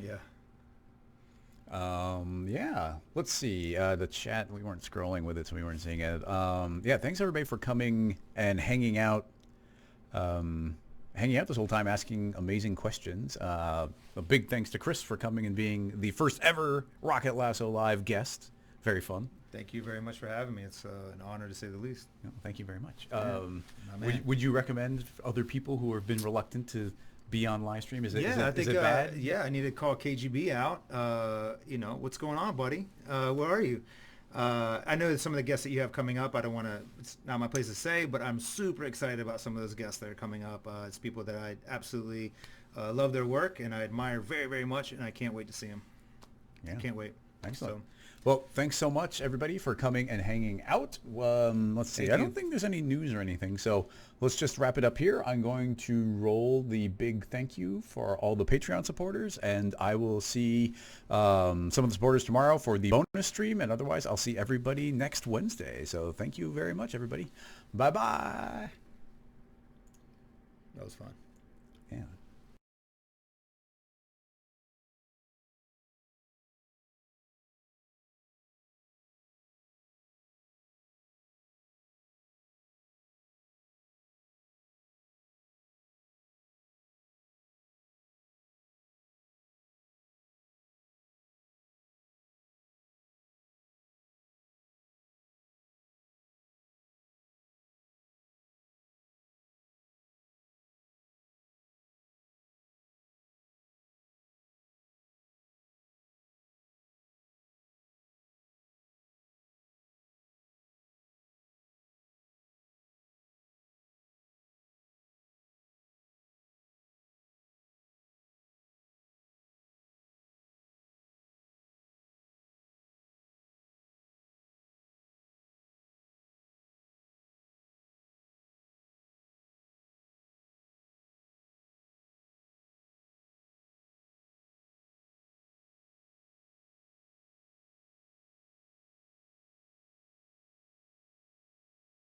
Yeah. Yeah. Let's see. The chat, we weren't scrolling with it, so we weren't seeing it. Yeah, thanks everybody for coming and hanging out this whole time, asking amazing questions. A big thanks to Chris for coming and being the first ever Rocket Lasso Live guest. Very fun. Thank you very much for having me. It's an honor to say the least. No, thank you very much. My man. Would you recommend other people who have been reluctant to be on live stream? Is it I think, bad? I need to call KGB out. What's going on, buddy? Where are you? I know that some of the guests that you have coming up, I don't want to, it's not my place to say, but I'm super excited about some of those guests that are coming up. It's people that I absolutely love their work and I admire very, very much, and I can't wait to see them. Yeah. Can't wait. Excellent. So- Well, thanks so much, everybody, for coming and hanging out. Let's see. Thank I you. don't think there's any news or anything, so let's just wrap it up here. I'm going to roll the big thank you for all the Patreon supporters, and I will see some of the supporters tomorrow for the bonus stream, and otherwise I'll see everybody next Wednesday. So thank you very much, everybody. Bye-bye. That was fun. Yeah.